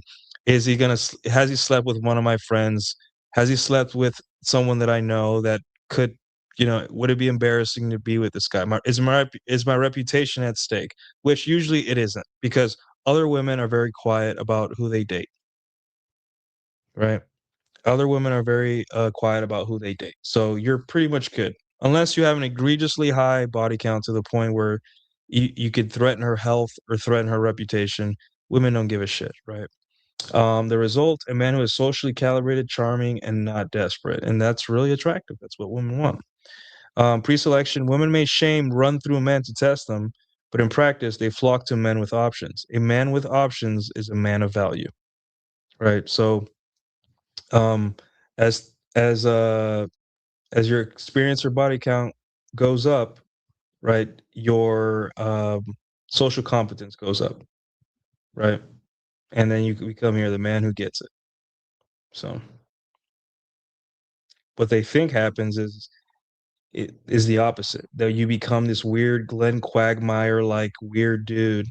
Is he gonna? Has he slept with one of my friends? Has he slept with someone that I know that could, would it be embarrassing to be with this guy? Is my reputation at stake? Which usually it isn't, because other women are very quiet about who they date, right? Other women are very quiet about who they date. So you're pretty much good. Unless you have an egregiously high body count to the point where you could threaten her health or threaten her reputation. Women don't give a shit, right? The result: a man who is socially calibrated, charming, and not desperate. And that's really attractive. That's what women want. Pre-selection: women may run through men to test them, but in practice, they flock to men with options. A man with options is a man of value, right? So, um, as as uh as your experience or body count goes up, right, your social competence goes up, right? and then you become here the man who gets it. So what they think happens is it is the opposite. That you become this weird Glenn Quagmire like weird dude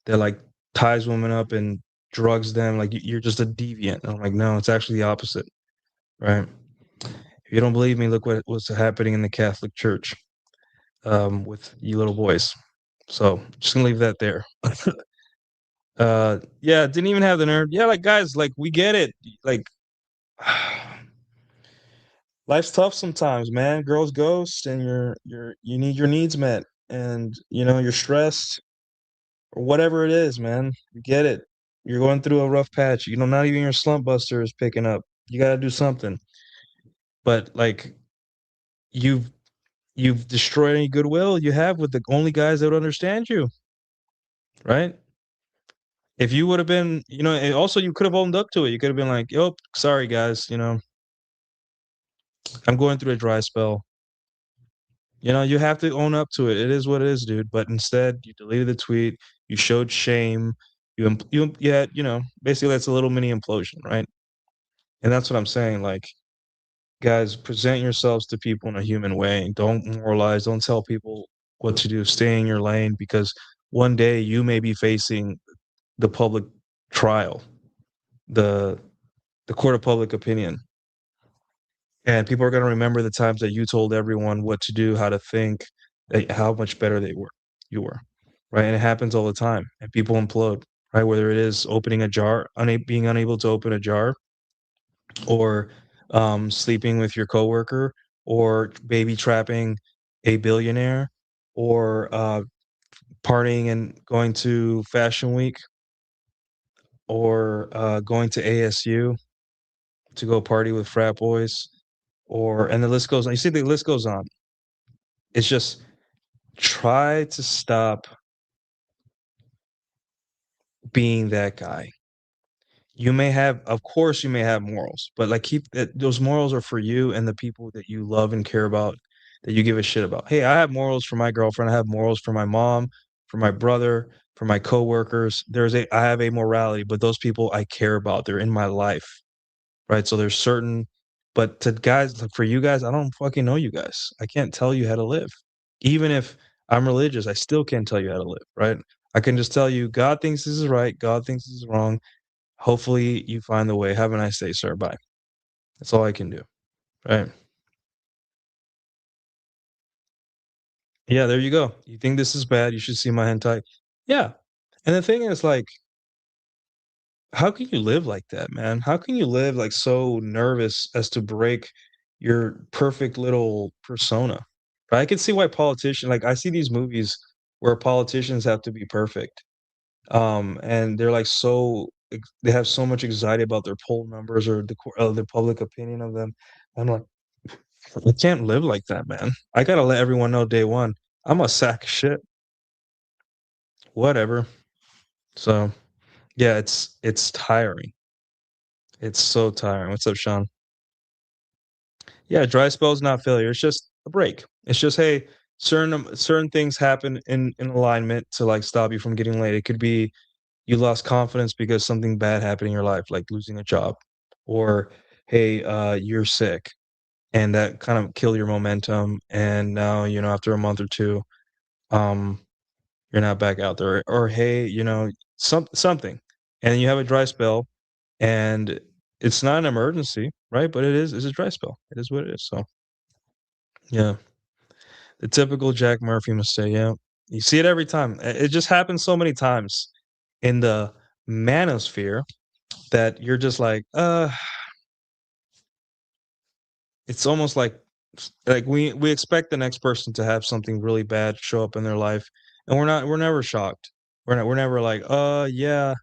that like ties women up and drugs them. Like you're just a deviant. And I'm like, no, it's actually the opposite, right? If you don't believe me, look what's happening in the Catholic Church with you little boys. So just gonna leave that there. Yeah, didn't even have the nerve. Yeah, like guys, like we get it. Like life's tough sometimes, man. Girls ghost, and you need your needs met, and you're stressed or whatever it is, man. You get it. You're going through a rough patch. Not even your slump buster is picking up. You got to do something. But like you've you've destroyed any goodwill you have with the only guys that would understand you, right? If you would have been, and also you could have owned up to it. You could have been like, "Yo, sorry guys, I'm going through a dry spell." You have to own up to it. It is what it is, dude. But instead, you deleted the tweet. You showed shame. You had, basically that's a little mini implosion, right? And that's what I'm saying. Like, guys, present yourselves to people in a human way. Don't moralize. Don't tell people what to do. Stay in your lane because one day you may be facing the public trial, the the court of public opinion, and people are going to remember the times that you told everyone what to do, how to think, how much better you were, right? And it happens all the time, and people implode, right? Whether it is opening a jar, being unable to open a jar, or sleeping with your coworker, or baby trapping a billionaire, or partying and going to Fashion Week, or going to ASU to go party with frat boys, and the list goes on. You see, the list goes on. It's just try to stop being that guy. Of course, you may have morals, but like keep that. Those morals are for you and the people that you love and care about, that you give a shit about. Hey, I have morals for my girlfriend. I have morals for my mom, for my brother, for my coworkers. I have a morality, but those people I care about. They're in my life, right? So there's certain, but to guys, like for you guys, I don't fucking know you guys. I can't tell you how to live. Even if I'm religious, I still can't tell you how to live, right? I can just tell you God thinks this is right, God thinks this is wrong. Hopefully you find the way. Have a nice day, sir. Bye. That's all I can do. Right. Yeah, there you go. You think this is bad, you should see my hentai. Yeah. And the thing is, like, how can you live like that, man? How can you live like so nervous as to break your perfect little persona? Right? I can see why politicians like I see these movies where politicians have to be perfect. And they're like they have so much anxiety about their poll numbers or the public opinion of them. I'm like, I can't live like that, man. I gotta let everyone know day one. I'm a sack of shit. Whatever. So yeah, it's tiring. It's so tiring. What's up, Sean? Yeah, dry spell is not failure. It's just a break. It's just, hey, certain things happen in alignment to like stop you from getting late. It could be you lost confidence because something bad happened in your life, like losing a job, or hey, you're sick, and that kind of killed your momentum. And now after a month or two, um, you're not back out there. Or hey, something, and you have a dry spell, and it's not an emergency, right? But it's a dry spell. It is what it is. So yeah. The typical Jack Murphy mistake, yeah. You see it every time. It just happens so many times in the manosphere that you're just like, it's almost like we expect the next person to have something really bad show up in their life, and we're never shocked. We're never like, yeah,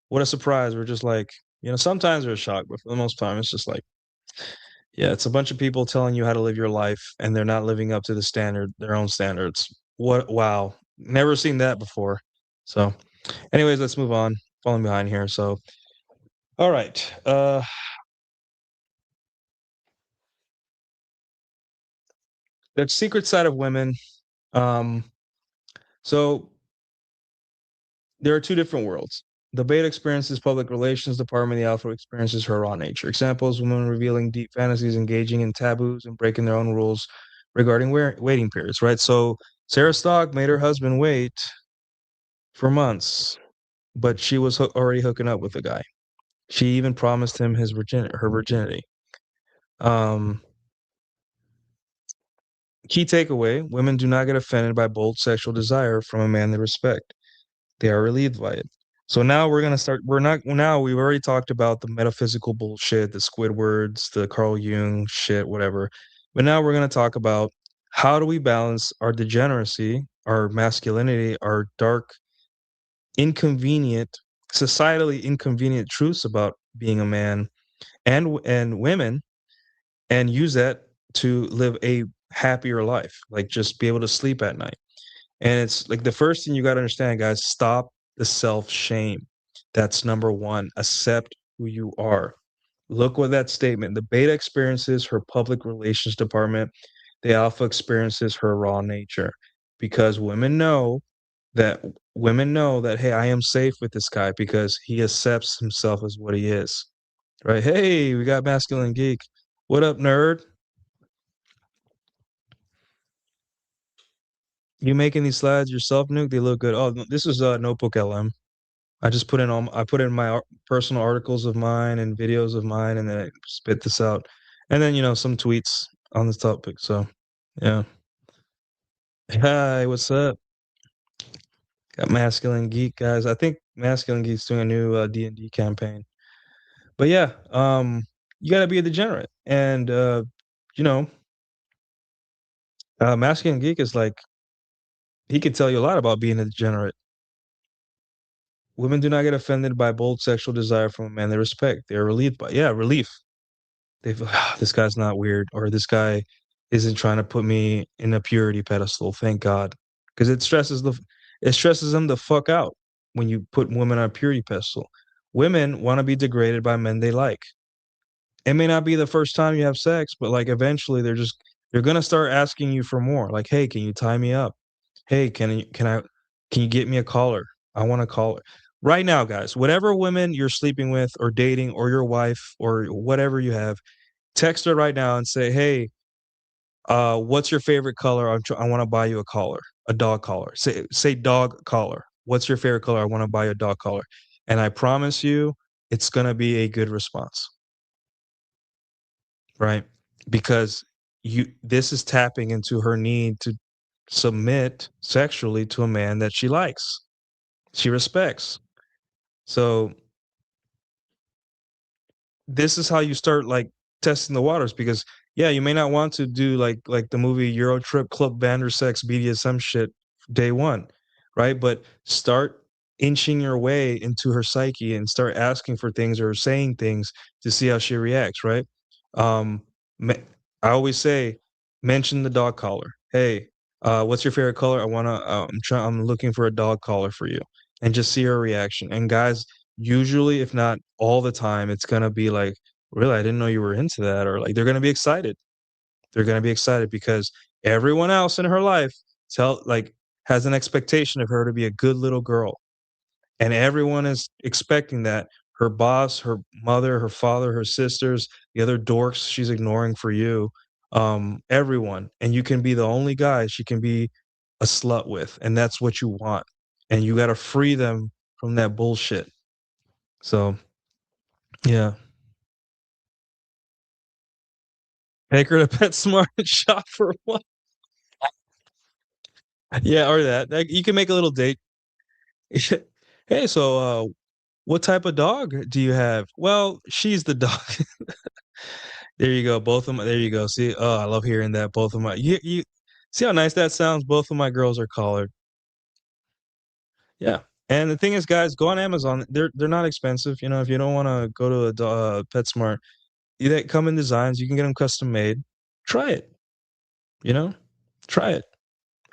what a surprise. We're just like, sometimes we're shocked, but for the most time, it's just like, yeah, it's a bunch of people telling you how to live your life, and they're not living up to their own standards. What? Wow, never seen that before. So, anyways, let's move on. Falling behind here. So, all right. The secret side of women. Um, so there are two different worlds. The beta experiences public relations department. The alpha experiences her raw nature. Examples: women revealing deep fantasies, engaging in taboos, and breaking their own rules regarding waiting periods. Right. So Sarah Stock made her husband wait for months, but she was already hooking up with the guy. She even promised him her virginity. Um, Key takeaway: women do not get offended by bold sexual desire from a man they respect. They are relieved by it. So now we're gonna start. We're not now. We've already talked about the metaphysical bullshit, the Squidwards, the Carl Jung shit, whatever. But now we're gonna talk about how do we balance our degeneracy, our masculinity, our dark, inconvenient, societally inconvenient truths about being a man and women, and use that to live a happier life, like just be able to sleep at night. And it's like the first thing you got to understand, guys, stop the self shame. That's number one. Accept who you are. Look what that statement: the beta experiences her public relations department, the alpha experiences her raw nature. Because that women know that, hey, I am safe with this guy because he accepts himself as what he is. Right? Hey, we got masculine geek. What up, nerd? You making these slides yourself, Nuke? They look good. Oh, this is Notebook LM. I put in my personal articles of mine and videos of mine, and then I spit this out, and then some tweets on this topic. So, yeah. Hi, what's up? Got Masculine Geek, guys. I think Masculine Geek's doing a new D&D campaign. But yeah, you got to be a degenerate, and you know, Masculine Geek is like he could tell you a lot about being a degenerate. Women do not get offended by bold sexual desire from a man they respect. They are relieved by, yeah, relief. They've this guy's not weird, or this guy isn't trying to put me in a purity pedestal. Thank God, because it stresses them the fuck out when you put women on a purity pedestal. Women want to be degraded by men they like. It may not be the first time you have sex, but like eventually they're gonna start asking you for more. Like, hey, can you tie me up? Hey, can you get me a collar? I want a collar. Right now, guys, whatever women you're sleeping with or dating or your wife or whatever you have, text her right now and say, "Hey, what's your favorite color? I want to buy you a collar, a dog collar. Say dog collar. What's your favorite color? I want to buy you a dog collar." And I promise you, it's gonna be a good response, right? Because this is tapping into her need to submit sexually to a man that she likes, she respects. So this is how you start like testing the waters, because yeah, you may not want to do like the movie Euro Trip Club Bander Sex BDSM shit day one, right? But start inching your way into her psyche and start asking for things or saying things to see how she reacts, right? Um I always say, mention the dog collar. Hey, what's your favorite color? I'm looking for a dog collar for you, and just see her reaction. And guys, usually, if not all the time, it's gonna be like, "Really? I didn't know you were into that," or like they're gonna be excited. They're gonna be excited because everyone else in her life has an expectation of her to be a good little girl, and everyone is expecting that. Her boss, her mother, her father, her sisters, the other dorks she's ignoring for you, everyone, and you can be the only guy she can be a slut with, and that's what you want, and you got to free them from that bullshit. So yeah, take her to PetSmart and shop for one. Yeah, or that you can make a little date. Hey, so what type of dog do you have? Well, she's the dog. There you go. Both of my there you go. See, oh, I love hearing that. Both of my you see how nice that sounds? Both of my girls are collared. Yeah. And the thing is, guys, go on Amazon. They're not expensive. If you don't want to go to PetSmart, they come in designs. You can get them custom made. Try it. You know, try it.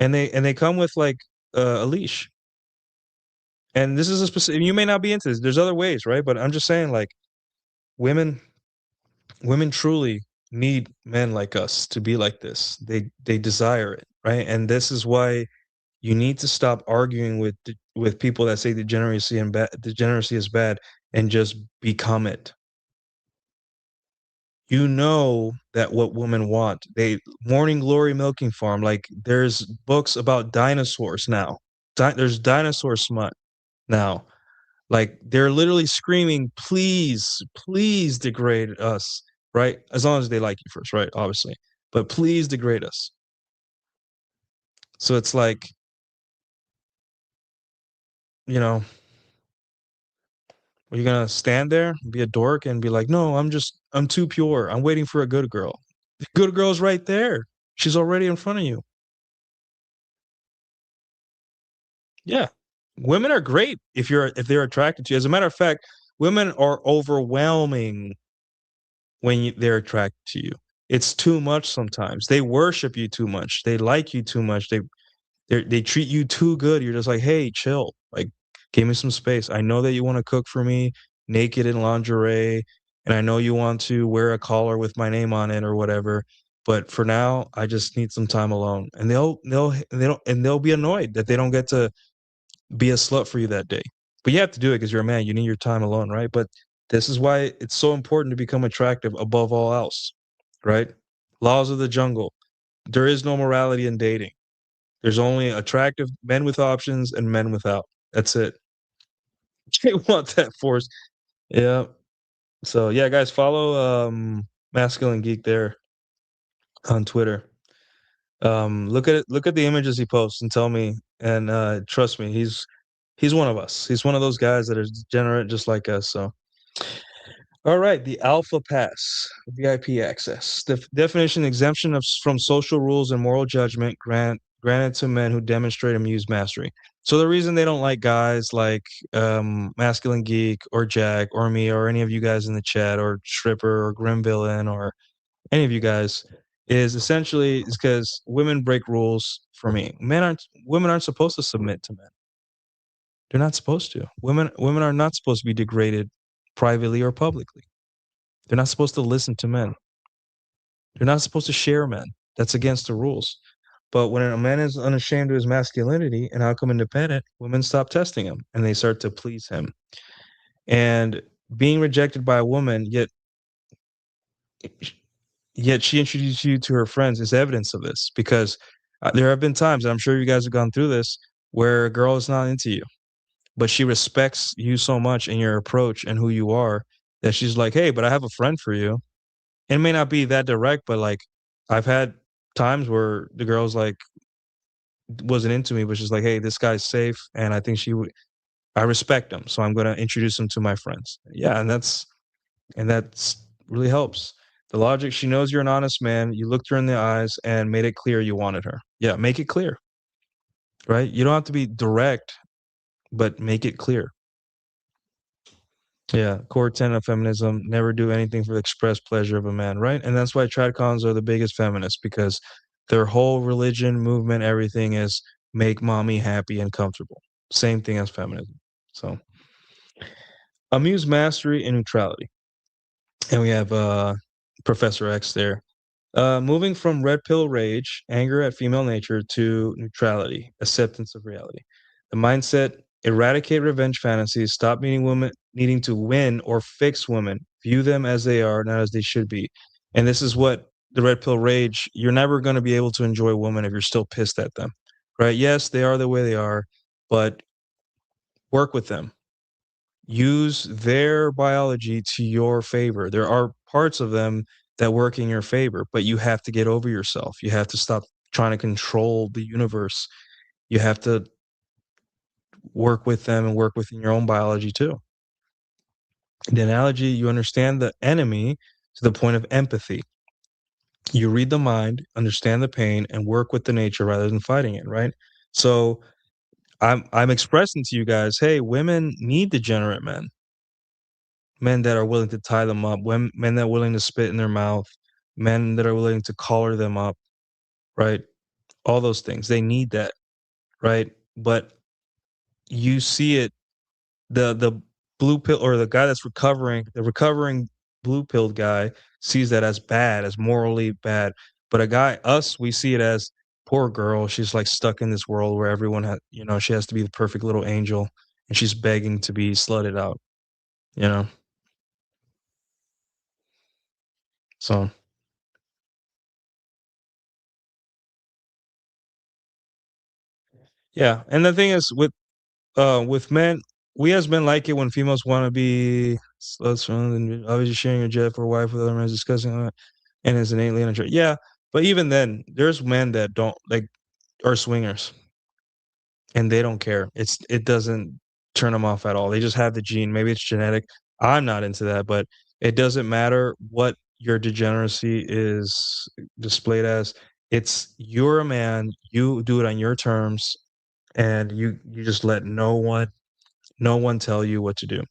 And they come with like a leash. And this is a specific. You may not be into this. There's other ways, right? But I'm just saying, like, women women truly need men like us to be like this. They desire it, right? And this is why You need to stop arguing with people that say degeneracy is bad and just become it. You know that what women want. They Morning Glory Milking Farm, like there's books about dinosaurs now. There's dinosaur smut now. Like they're literally screaming, please, please degrade us, right? As long as they like you first, right? Obviously. But please degrade us. So it's like, you know, are you gonna stand there, be a dork, and be like, no, I'm too pure. I'm waiting for a good girl. The good girl's right there. She's already in front of you. Yeah. Women are great if they're attracted to you. As a matter of fact, women are overwhelming when they're attracted to you. It's too much sometimes. They worship you too much. They like you too much. They treat you too good. You're just like, hey, chill. Like, give me some space. I know that you want to cook for me naked in lingerie, and I know you want to wear a collar with my name on it or whatever. But for now, I just need some time alone. And they'll be annoyed that they don't get to be a slut for you that day. But you have to do it because you're a man. You need your time alone, right? But this is why it's so important to become attractive above all else, right? Laws of the jungle. There is no morality in dating. There's only attractive men with options and men without. That's it. They want that force. Yeah. So yeah, guys, follow Masculine Geek there on Twitter. Look at it, look at the images he posts and tell me, and trust me, he's one of us. He's one of those guys that is degenerate just like us. So all right, the Alpha Pass, VIP access. Definition: exemption from social rules and moral judgment granted to men who demonstrate amused mastery. So the reason they don't like guys like Masculine Geek or Jack or me or any of you guys in the chat or Stripper or Grim Villain or any of you guys is essentially is because women break rules for me. Women aren't supposed to submit to men. They're not supposed to. Women are not supposed to be degraded privately or publicly. They're not supposed to listen to men. They're not supposed to share men. That's against the rules. But when a man is unashamed of his masculinity and outcome independent, women stop testing him and they start to please him. And being rejected by a woman, yet she introduced you to her friends is evidence of this because there have been times, and I'm sure you guys have gone through this, where a girl is not into you, but she respects you so much in your approach and who you are that she's like, hey, but I have a friend for you. It may not be that direct, but like I've had times where the girl's like wasn't into me, but she's like, hey, this guy's safe, and I think I respect him, so I'm gonna introduce him to my friends. Yeah, and that's really helps. The logic, she knows you're an honest man. You looked her in the eyes and made it clear you wanted her. Yeah, make it clear, right? You don't have to be direct, but make it clear. Yeah, core tenet of feminism: never do anything for the express pleasure of a man, right? And that's why tradcons are the biggest feminists because their whole religion, movement, everything is make mommy happy and comfortable. Same thing as feminism. So, amuse mastery and neutrality, and we have Professor X there. Moving from red pill rage, anger at female nature, to neutrality, acceptance of reality. The mindset: eradicate revenge fantasies, stop needing to win or fix women, view them as they are, not as they should be. And this is what the red pill rage, you're never going to be able to enjoy women if you're still pissed at them, right? Yes, they are the way they are, but work with them. Use their biology to your favor. There are parts of them that work in your favor, but you have to get over yourself. You have to stop trying to control the universe. You have to work with them and work within your own biology too. The analogy: you understand the enemy to the point of empathy. You read the mind, understand the pain, and work with the nature rather than fighting it, right? So I'm expressing to you guys, hey, women need degenerate men. Men that are willing to tie them up, men that are willing to spit in their mouth, men that are willing to collar them up, right? All those things. They need that, right? But you see it, the blue pill or the guy that's the recovering blue pilled guy sees that as bad, as morally bad. But we see it as poor girl. She's like stuck in this world where everyone has, she has to be the perfect little angel, and she's begging to be slutted out. You know, so yeah. And the thing is, with men, we as men like it when females want to be sluts, and obviously sharing your jet for a wife with other men, discussing it, and is innately uninterested. Yeah, but even then, there's men that don't like are swingers, and they don't care. It doesn't turn them off at all. They just have the gene. Maybe it's genetic. I'm not into that, but it doesn't matter what your degeneracy is displayed as. It's you're a man. You do it on your terms, and you just let no one tell you what to do.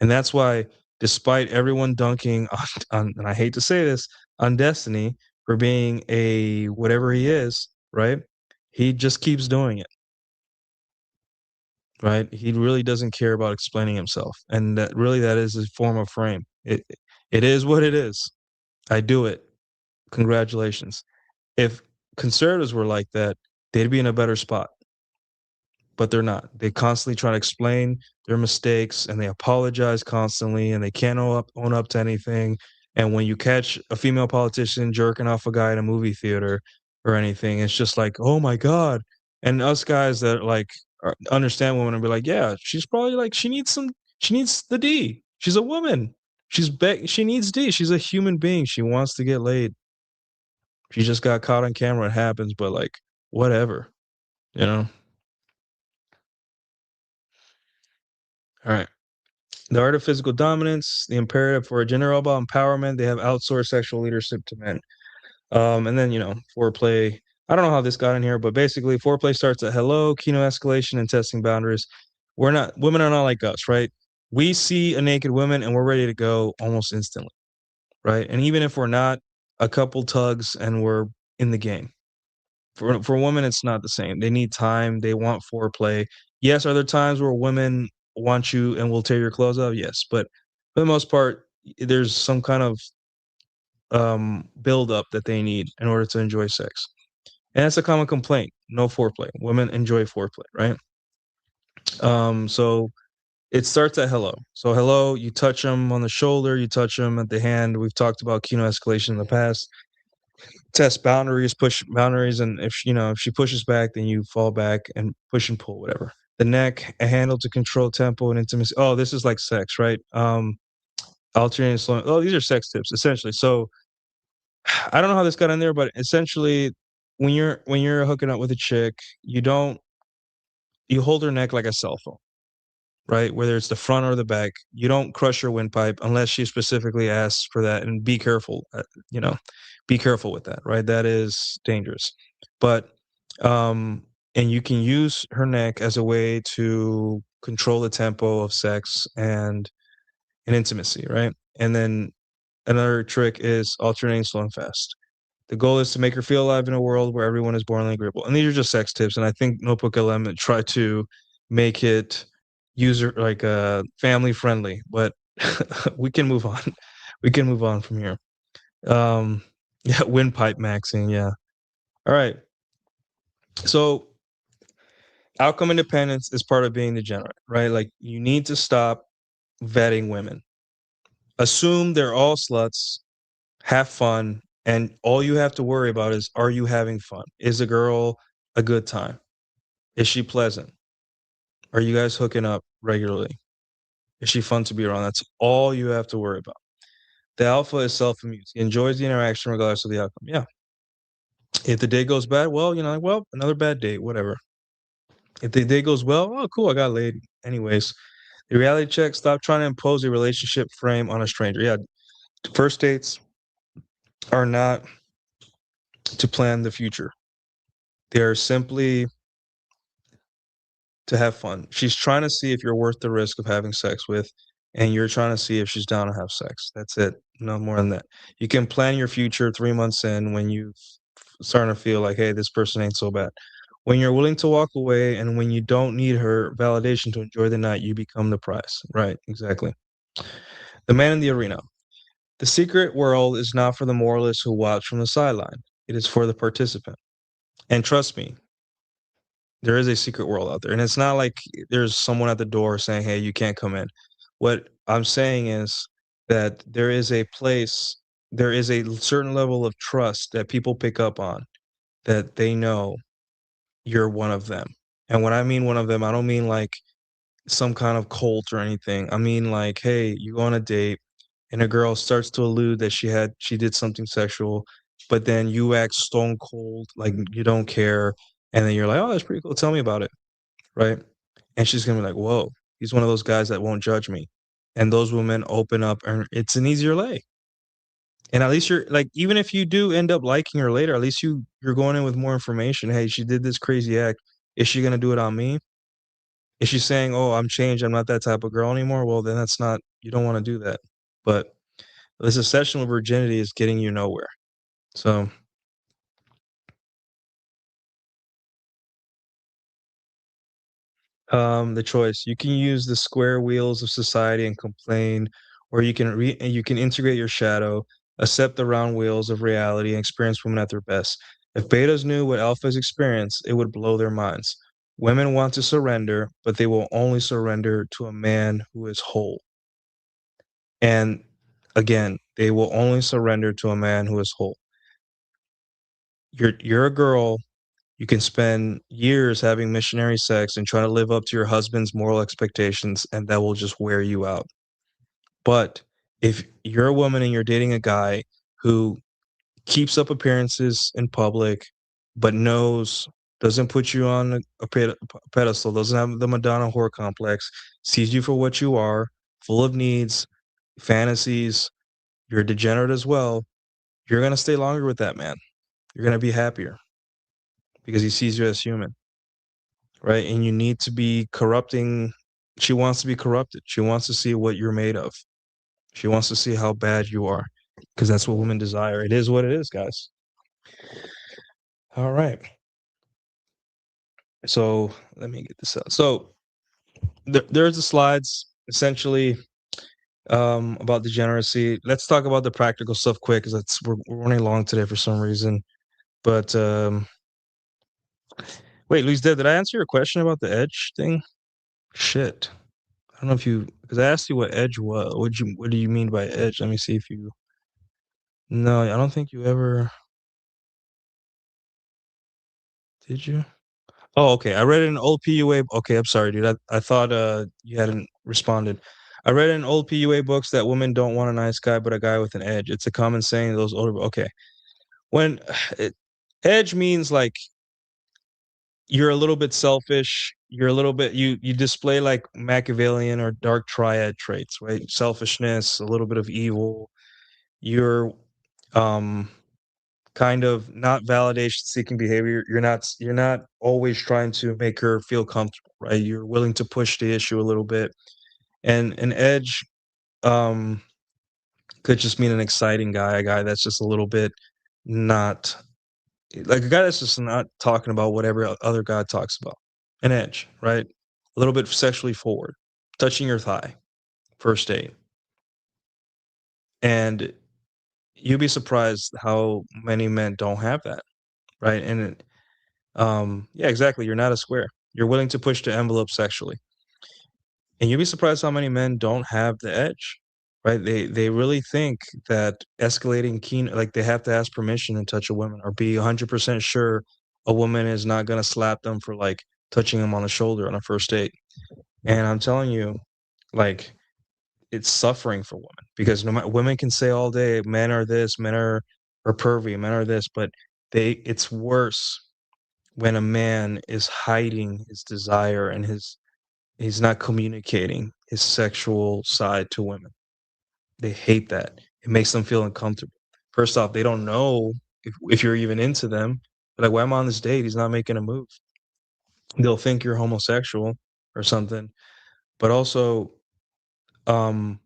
And that's why, despite everyone dunking on and I hate to say this, on Destiny for being a whatever he is, right? He just keeps doing it, right? He really doesn't care about explaining himself. And that is a form of frame. It is what it is. I do it. Congratulations. If conservatives were like that, they'd be in a better spot, but they're not. They constantly try to explain their mistakes, and they apologize constantly, and they can't own up to anything. And when you catch a female politician jerking off a guy in a movie theater or anything, it's just like, oh my God. And us guys that like understand women and be like, yeah, she's probably like, she needs the D. She's a woman. She needs D. She's a human being. She wants to get laid. She just got caught on camera. It happens, but like, whatever, you know? All right. The art of physical dominance, the imperative for a general about empowerment. They have outsourced sexual leadership to men. And then, foreplay. I don't know how this got in here, but basically, foreplay starts at hello, kino escalation, and testing boundaries. Women are not like us, right? We see a naked woman and we're ready to go almost instantly, right? And even if we're not, a couple tugs and we're in the game. For women, it's not the same. They need time. They want foreplay. Yes, are there times where women want you and will tear your clothes off? Yes, but for the most part, there's some kind of build up that they need in order to enjoy sex, and that's a common complaint. No foreplay. Women enjoy foreplay, right? So it starts at hello. So hello, you touch them on the shoulder, you touch them at the hand. We've talked about kino escalation in the past. Test boundaries, push boundaries, and if she pushes back, then you fall back and push and pull, whatever. The neck, a handle to control tempo and intimacy. Oh, this is like sex, right? Alternating slow. Oh, these are sex tips essentially. So I don't know how this got in there, but essentially, when you're hooking up with a chick, you hold her neck like a cell phone, right? Whether it's the front or the back, you don't crush her windpipe unless she specifically asks for that. And be careful, be careful with that, right? That is dangerous. But and you can use her neck as a way to control the tempo of sex and intimacy, right? And then another trick is alternating slow and fast. The goal is to make her feel alive in a world where everyone is born agreeable. And these are just sex tips. And I think Notebook LM tried to make it user like family friendly, but we can move on. We can move on from here. Um, yeah, windpipe maxing. Yeah. All right. So outcome independence is part of being degenerate, right? Like you need to stop vetting women. Assume they're all sluts, have fun, and all you have to worry about is, are you having fun? Is the girl a good time? Is she pleasant? Are you guys hooking up regularly? Is she fun to be around? That's all you have to worry about. The alpha is self-amused. He enjoys the interaction regardless of the outcome. Yeah. If the day goes bad, well, another bad date, whatever. If the day goes well, oh, cool, I got laid. Anyways, the reality check, stop trying to impose a relationship frame on a stranger. Yeah, first dates are not to plan the future. They are simply to have fun. She's trying to see if you're worth the risk of having sex with, and you're trying to see if she's down to have sex. That's it. No more than that. You can plan your future 3 months in when you starting to feel like, hey, this person ain't so bad. When you're willing to walk away and when you don't need her validation to enjoy the night, you become the prize. Right, exactly. The man in the arena. The secret world is not for the moralists who watch from the sideline. It is for the participant. And trust me, there is a secret world out there, and it's not like there's someone at the door saying, "Hey, you can't come in." What I'm saying is that there is a certain level of trust that people pick up on, that they know you're one of them. And when I mean one of them, I don't mean like some kind of cult or anything. I mean like, hey, you go on a date and a girl starts to allude that she did something sexual, but then you act stone cold, like you don't care, and then you're like, "Oh, that's pretty cool. Tell me about it." Right? And she's gonna be like, "Whoa, he's one of those guys that won't judge me." And those women open up, and it's an easier lay. And at least you're like, even if you do end up liking her later, at least you're going in with more information. Hey, she did this crazy act. Is she gonna do it on me? Is she saying, "Oh, I'm changed. I'm not that type of girl anymore"? Well, then that's not. You don't want to do that. But this obsession with virginity is getting you nowhere. So, the choice, you can use the square wheels of society and complain, or you can integrate your shadow, accept the round wheels of reality, and experience women at their best. If betas knew what alphas experience, it would blow their minds. Women want to surrender, but they will only surrender to a man who is whole. And again, they will only surrender to a man who is whole. You're a girl. You can spend years having missionary sex and trying to live up to your husband's moral expectations, and that will just wear you out. But if you're a woman and you're dating a guy who keeps up appearances in public, but doesn't put you on a pedestal, doesn't have the Madonna whore complex, sees you for what you are, full of needs, fantasies, you're a degenerate as well, you're going to stay longer with that man. You're going to be happier because he sees you as human, right? And you need to be corrupting. She wants to be corrupted. She wants to see what you're made of. She wants to see how bad you are because that's what women desire. It is what it is, guys. All right. So let me get this out. So there's the slides essentially about degeneracy. Let's talk about the practical stuff quick because we're running long today for some reason. But wait, Luis, did I answer your question about the edge thing? Shit. I don't know if you, because I asked you what edge was. What do you mean by edge? Let me see if you. No, I don't think you ever. Did you? Oh, okay. I read an old PUA. Okay, I'm sorry, dude. I thought you hadn't responded. I read in old PUA books that women don't want a nice guy, but a guy with an edge. It's a common saying. Those older. Okay, when it, edge means like you're a little bit selfish. You're a little bit you display like Machiavellian or dark triad traits, right? Selfishness, a little bit of evil. You're um kind of not validation seeking behavior. You're not always trying to make her feel comfortable, right? You're willing to push the issue a little bit. And an edge um could just mean an exciting guy, a guy that's just a little bit not like a guy that's just not talking about whatever other guy talks about. An edge, right? A little bit sexually forward, touching your thigh, first date. And you'd be surprised how many men don't have that, right? And yeah, exactly. You're not a square. You're willing to push the envelope sexually. And you'd be surprised how many men don't have the edge, right? They really think that escalating keen like they have to ask permission and touch a woman or be 100% sure a woman is not going to slap them for like touching them on the shoulder on a first date. And I'm telling you, like it's suffering for women because no matter women can say all day men are this, men are pervy, men are this, but it's worse when a man is hiding his desire and he's not communicating his sexual side to women. They hate that. It makes them feel uncomfortable. First off, they don't know if you're even into them. They're like, why am I on this date? He's not making a move. They'll think you're homosexual or something. But also, um,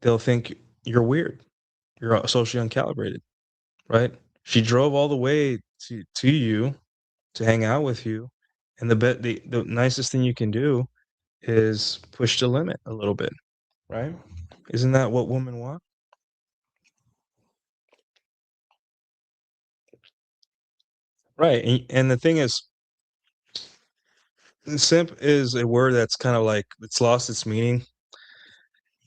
they'll think you're weird. You're socially uncalibrated, right? She drove all the way to you to hang out with you, and the nicest thing you can do is push the limit a little bit, right? Isn't that what women want? Right. And the thing is, simp is a word that's kind of like it's lost its meaning.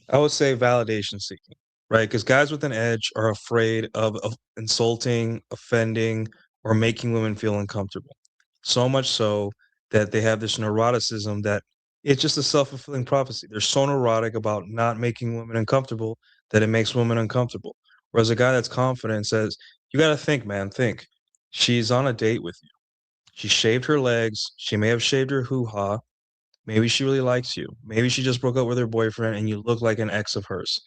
I would say validation seeking, right? Because guys with an edge are afraid of insulting, offending, or making women feel uncomfortable. So much so that they have this neuroticism that it's just a self fulfilling prophecy. They're so neurotic about not making women uncomfortable that it makes women uncomfortable. Whereas a guy that's confident says, "You got to think, man, think. She's on a date with you. She shaved her legs. She may have shaved her hoo ha. Maybe she really likes you. Maybe she just broke up with her boyfriend and you look like an ex of hers.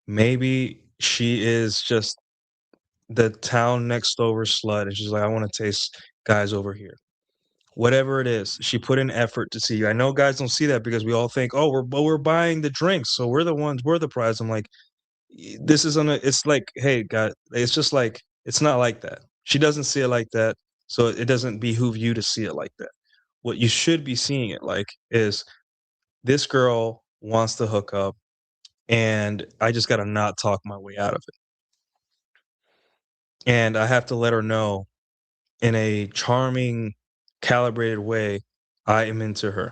Maybe she is just the town next over slut and she's like, I want to taste guys over here. Whatever it is, she put in effort to see you. I know guys don't see that because we all think, oh, we're buying the drinks, so we're the prize. I'm like, this is it's like, hey, God, it's just like it's not like that. She doesn't see it like that, so it doesn't behoove you to see it like that. What you should be seeing it like is this girl wants to hook up and I just got to not talk my way out of it. And I have to let her know in a charming, calibrated way, I am into her.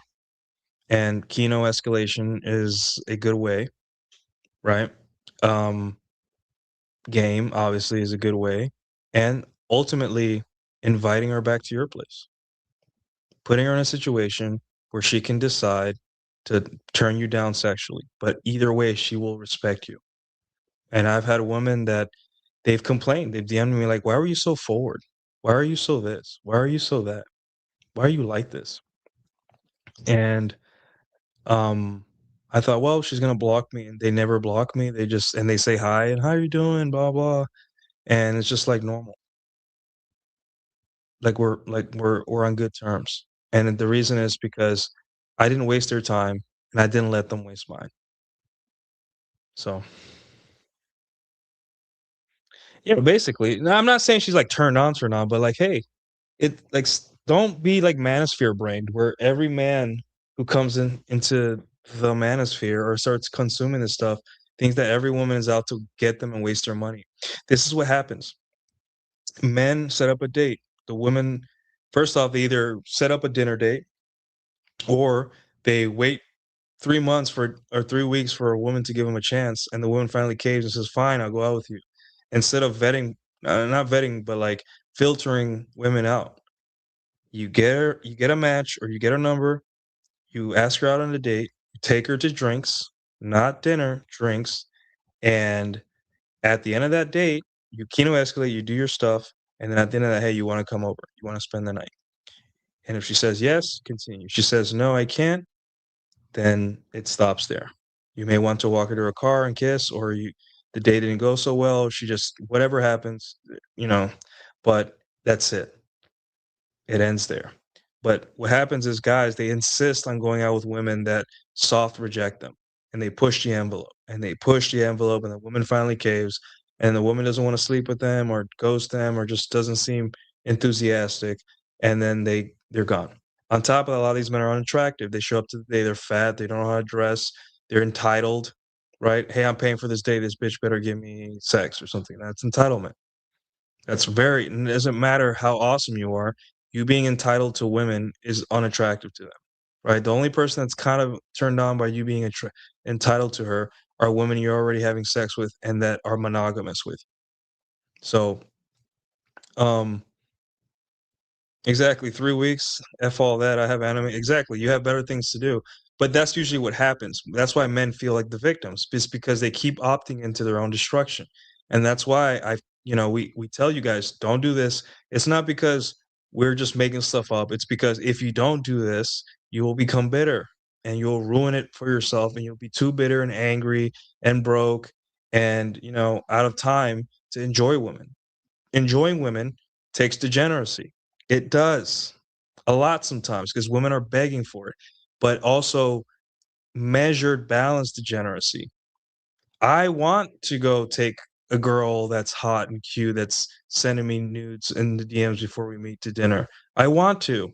And Kino escalation is a good way, right? Um, Game obviously is a good way. And ultimately, inviting her back to your place, putting her in a situation where she can decide to turn you down sexually. But either way, she will respect you. And I've had women that they've complained. They've DM'd me like, "Why were you so forward? Why are you so this? Why are you so that? Why are you like this?" And um, I thought, well, she's gonna block me, and they never block me. They just and they say hi and how you doing, blah blah, and it's just like normal. Like we're on good terms. And the reason is because I didn't waste their time and I didn't let them waste mine. So yeah, basically. Now I'm not saying she's like turned on, but like, hey, it like don't be like manosphere brained where every man who comes into the manosphere or starts consuming this stuff thinks that every woman is out to get them and waste their money. This is what happens. Men set up a date. The women, first off, they either set up a dinner date or they wait 3 months for or 3 weeks for a woman to give them a chance, and the woman finally caves and says, "Fine, I'll go out with you." Instead of vetting, not vetting, but like filtering women out. You get a match or you get a number, you ask her out on a date, you take her to drinks, not dinner, drinks, and at the end of that date, you kino escalate, you do your stuff, and then at the end of that, hey, you wanna come over, you wanna spend the night. And if she says yes, continue. She says, "No, I can't," then it stops there. You may want to walk her to her car and kiss, or the day didn't go so well, she just whatever happens, you know, but that's it. It ends there. But what happens is guys, they insist on going out with women that soft reject them. And they push the envelope and they push the envelope and the woman finally caves and the woman doesn't want to sleep with them or ghost them or just doesn't seem enthusiastic. And then they're gone. On top of that, a lot of these men are unattractive. They show up to the day, they're fat, they don't know how to dress, they're entitled, right? Hey, I'm paying for this day. This bitch better give me sex or something. That's entitlement. That's very it doesn't matter how awesome you are, you being entitled to women is unattractive to them, right? The only person that's kind of turned on by you being entitled to her are women you're already having sex with and that are monogamous with you. So, um, exactly, 3 weeks, F all that, I have anime exactly, you have better things to do, but that's usually what happens. That's why men feel like the victims, it's because they keep opting into their own destruction, and that's why we tell you guys, "Don't do this." It's not because we're just making stuff up, it's because if you don't do this, you will become bitter, and you'll ruin it for yourself, and you'll be too bitter and angry and broke and, out of time to enjoy women. Enjoying women takes degeneracy. It does a lot sometimes because women are begging for it, but also measured, balanced degeneracy. I want to go take a girl that's hot and cute that's sending me nudes in the DMs before we meet to dinner. I want to,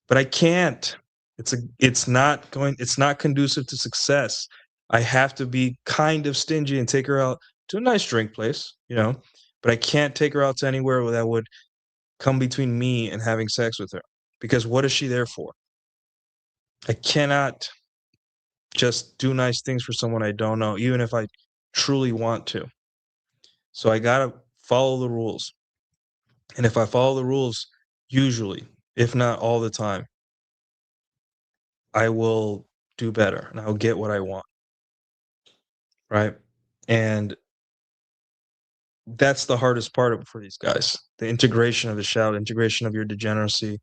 but I can't. It's not conducive to success. I have to be kind of stingy and take her out to a nice drink place, but I can't take her out to anywhere that would come between me and having sex with her. Because what is she there for? I cannot just do nice things for someone I don't know, even if I truly want to. So I gotta follow the rules. And if I follow the rules, usually, if not all the time, I will do better and I'll get what I want. Right. And that's the hardest part for these guys, the integration of the shadow, integration of your degeneracy.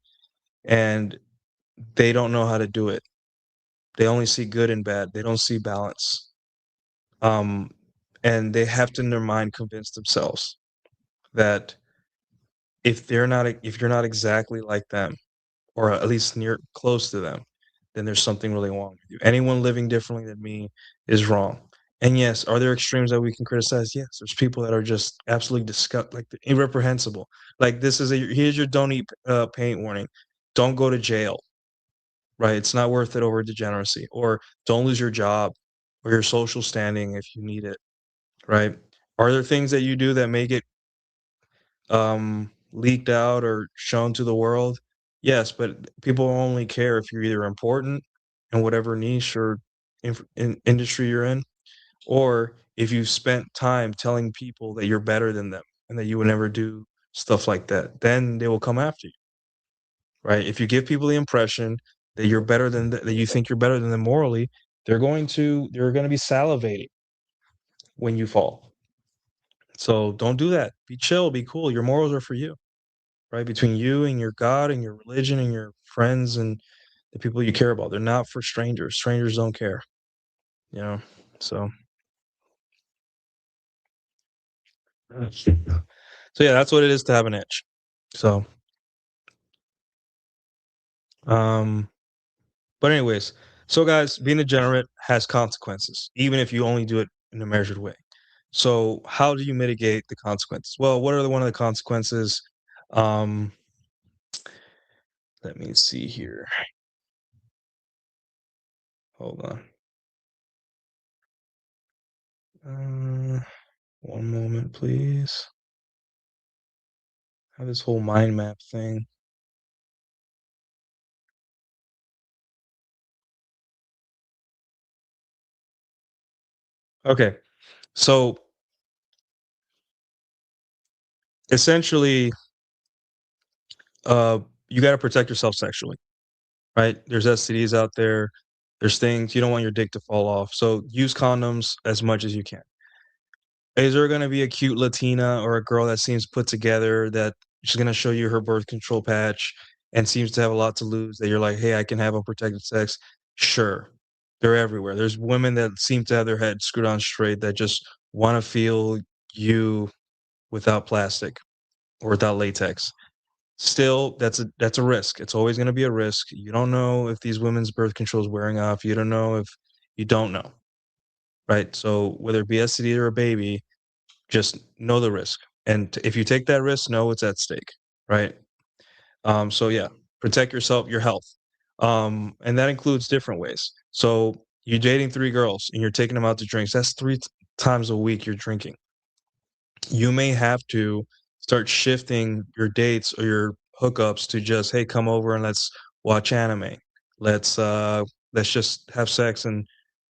And they don't know how to do it. They only see good and bad. They don't see balance. And they have to in their mind convince themselves that if you're not exactly like them, or at least near close to them, then there's something really wrong with you. Anyone living differently than me is wrong. And yes, are there extremes that we can criticize? Yes, there's people that are just absolutely like irreprehensible. Like here's your don't eat paint warning. Don't go to jail. Right? It's not worth it over degeneracy. Or don't lose your job or your social standing if you need it. Right? Are there things that you do that make it leaked out or shown to the world? Yes, but people only care if you're either important in whatever niche or industry you're in, or if you spent time telling people that you're better than them and that you would never do stuff like that. Then they will come after you, right? If you give people the impression that you're better than that you think you're better than them morally, they're going to be salivating when you fall. So don't do that. Be chill, be cool. Your morals are for you. Right? Between you and your God and your religion and your friends and the people you care about. They're not for strangers. Strangers don't care. You know? So yeah, that's what it is to have an itch. So but anyways, so guys, being a degenerate has consequences, even if you only do it in a measured way. So how do you mitigate the consequences? Well, what are one of the consequences? Let me see here. Hold on. One moment, please. I have this whole mind map thing. Okay. So essentially, you got to protect yourself sexually, right? There's STDs out there. There's things you don't want your dick to fall off. So use condoms as much as you can. Is there going to be a cute Latina or a girl that seems put together that she's going to show you her birth control patch and seems to have a lot to lose that you're like, hey, I can have unprotected sex? Sure. They're everywhere. There's women that seem to have their head screwed on straight that just want to feel you without plastic or without latex. Still, that's a risk. It's always going to be a risk. You don't know if these women's birth control is wearing off. You don't know if you don't know, right? So whether it be STD or a baby, just know the risk. And if you take that risk, know what's at stake, right? So yeah, protect yourself, your health. And that includes different ways. So you're dating 3 girls and you're taking them out to drinks. That's 3 times a week you're drinking. You may have to start shifting your dates or your hookups to just, hey, come over and let's watch anime. Let's just have sex and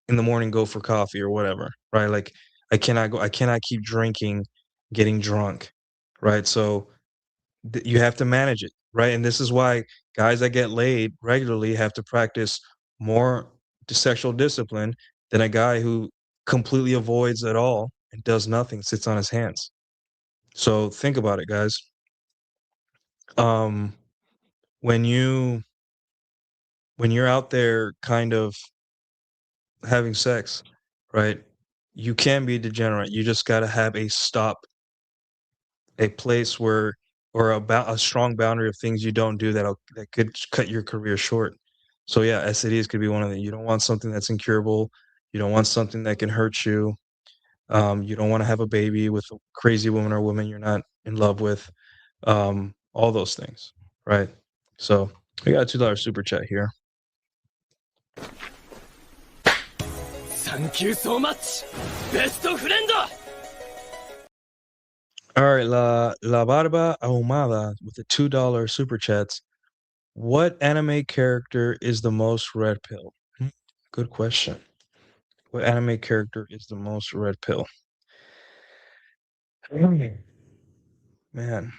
in the morning go for coffee or whatever, right? Like I cannot keep drinking, getting drunk, right? So you have to manage it, right? And this is why guys that get laid regularly have to practice more sexual discipline than a guy who completely avoids it all and does nothing, sits on his hands. So think about it, guys. Um, when you're out there kind of having sex, right? You can be degenerate. You just got to have a stop, a place where, or about a strong boundary of things you don't do that could cut your career short. So yeah, STDs could be one of them. You don't want something that's incurable. You don't want something that can hurt you. You don't want to have a baby with a crazy woman or woman you're not in love with. All those things, right? So we got a $2 super chat here. Thank you so much, best friend. All right, La Barba Ahumada with the $2 super chats. What anime character is the most red pill? Good question. What anime character is the most red pill? Man,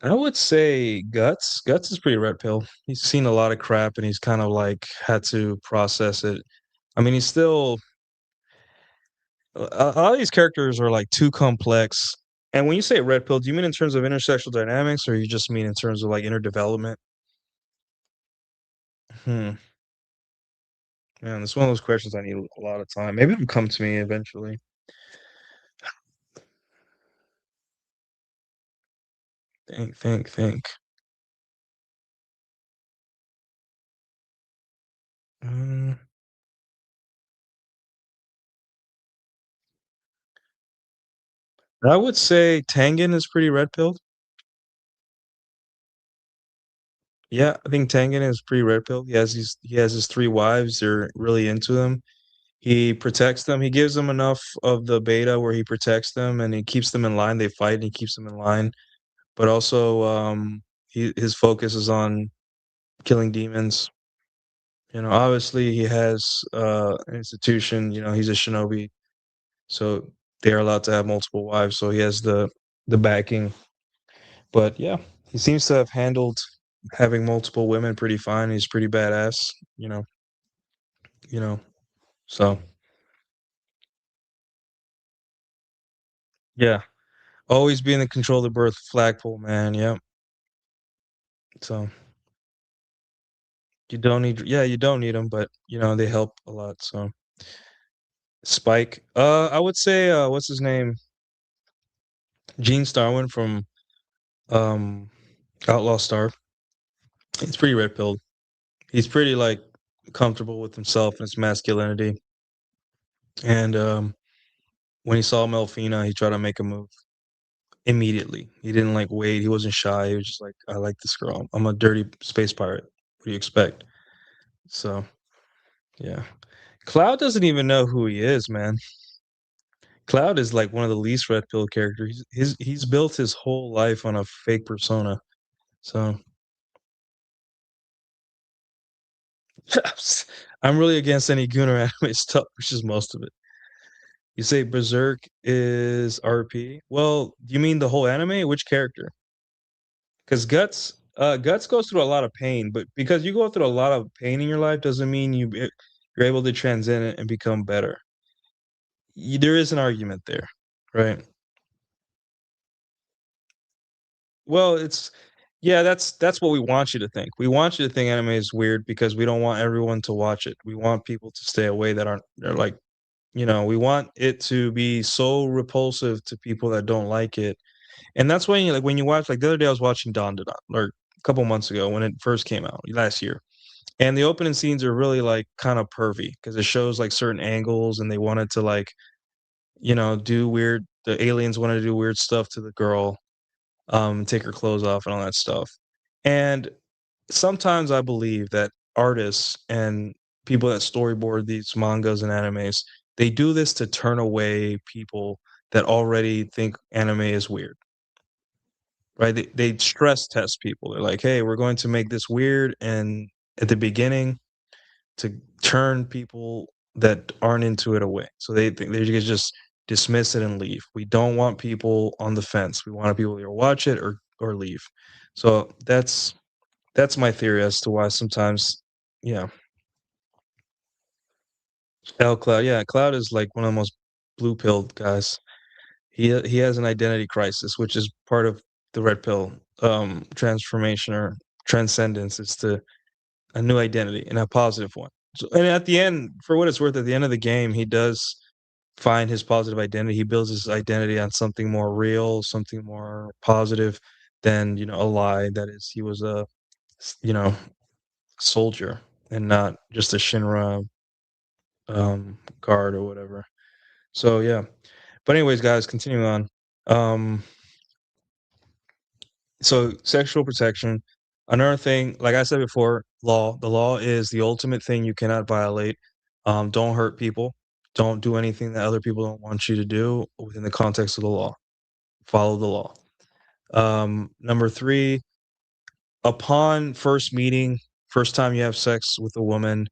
I would say Guts. Guts is pretty red pill. He's seen a lot of crap and he's kind of like had to process it. I mean, he's still a lot of these characters are like too complex. And when you say red pill, do you mean in terms of intersexual dynamics or you just mean in terms of like inner development? Hmm. Man, it's one of those questions I need a lot of time. Maybe it'll come to me eventually. Think. Um, I would say Tangen is pretty red pilled. Yeah, I think Tangen is pretty red pilled. He has his three wives. They're really into him. He protects them. He gives them enough of the beta where he protects them and he keeps them in line. They fight and he keeps them in line. But also, his focus is on killing demons. Obviously he has an institution. He's a shinobi, so they are allowed to have multiple wives. So he has the backing. But yeah, he seems to have handled having multiple women pretty fine. He's pretty badass. You know, you know. So yeah, always be in the control of the birth flagpole, man. Yep. So you don't need them, but they help a lot. So Spike, I would say, what's his name? Gene Starwin from um Outlaw Star. He's pretty red pilled. He's pretty like comfortable with himself and his masculinity. And when he saw Melfina, he tried to make a move immediately. He didn't like wait. He wasn't shy. He was just like, I like this girl. I'm a dirty space pirate. What do you expect? So yeah. Cloud doesn't even know who he is, man. Cloud is like one of the least red pill characters. He's built his whole life on a fake persona. So I'm really against any Gunnar anime stuff, which is most of it. You say Berserk is RP? Well, do you mean the whole anime? Which character? Because Guts goes through a lot of pain, but because you go through a lot of pain in your life doesn't mean you're able to transcend it and become better. There is an argument there, right? Well, yeah, that's what we want you to think. We want you to think anime is weird because we don't want everyone to watch it. We want people to stay away that aren't they're like, we want it to be so repulsive to people that don't like it. And that's when you watch like the other day I was watching Don or a couple months ago when it first came out last year. And the opening scenes are really like kind of pervy because it shows like certain angles and they wanted to like, do weird the aliens wanted to do weird stuff to the girl, take her clothes off and all that stuff. And sometimes I believe that artists and people that storyboard these mangas and animes, they do this to turn away people that already think anime is weird. Right? They stress test people. They're like, "Hey, we're going to make this weird and at the beginning to turn people that aren't into it away." So they think they just dismiss it and leave. We don't want people on the fence. We want people to either watch it or leave. So that's my theory as to why sometimes, yeah. L Cloud, yeah, Cloud is like one of the most blue pilled guys. He has an identity crisis, which is part of the red pill transformation or transcendence. It's to a new identity and a positive one. So, and at the end, for what it's worth, at the end of the game, he does find his positive identity. He builds his identity on something more real, something more positive than a lie. That is, he was a you know soldier and not just a Shinra guard or whatever. So yeah. But anyways, guys, continuing on. Um, so sexual protection. Another thing, like I said before, law. The law is the ultimate thing you cannot violate. Don't hurt people. Don't do anything that other people don't want you to do within the context of the law. Follow the law. Number 3, upon first meeting, first time you have sex with a woman,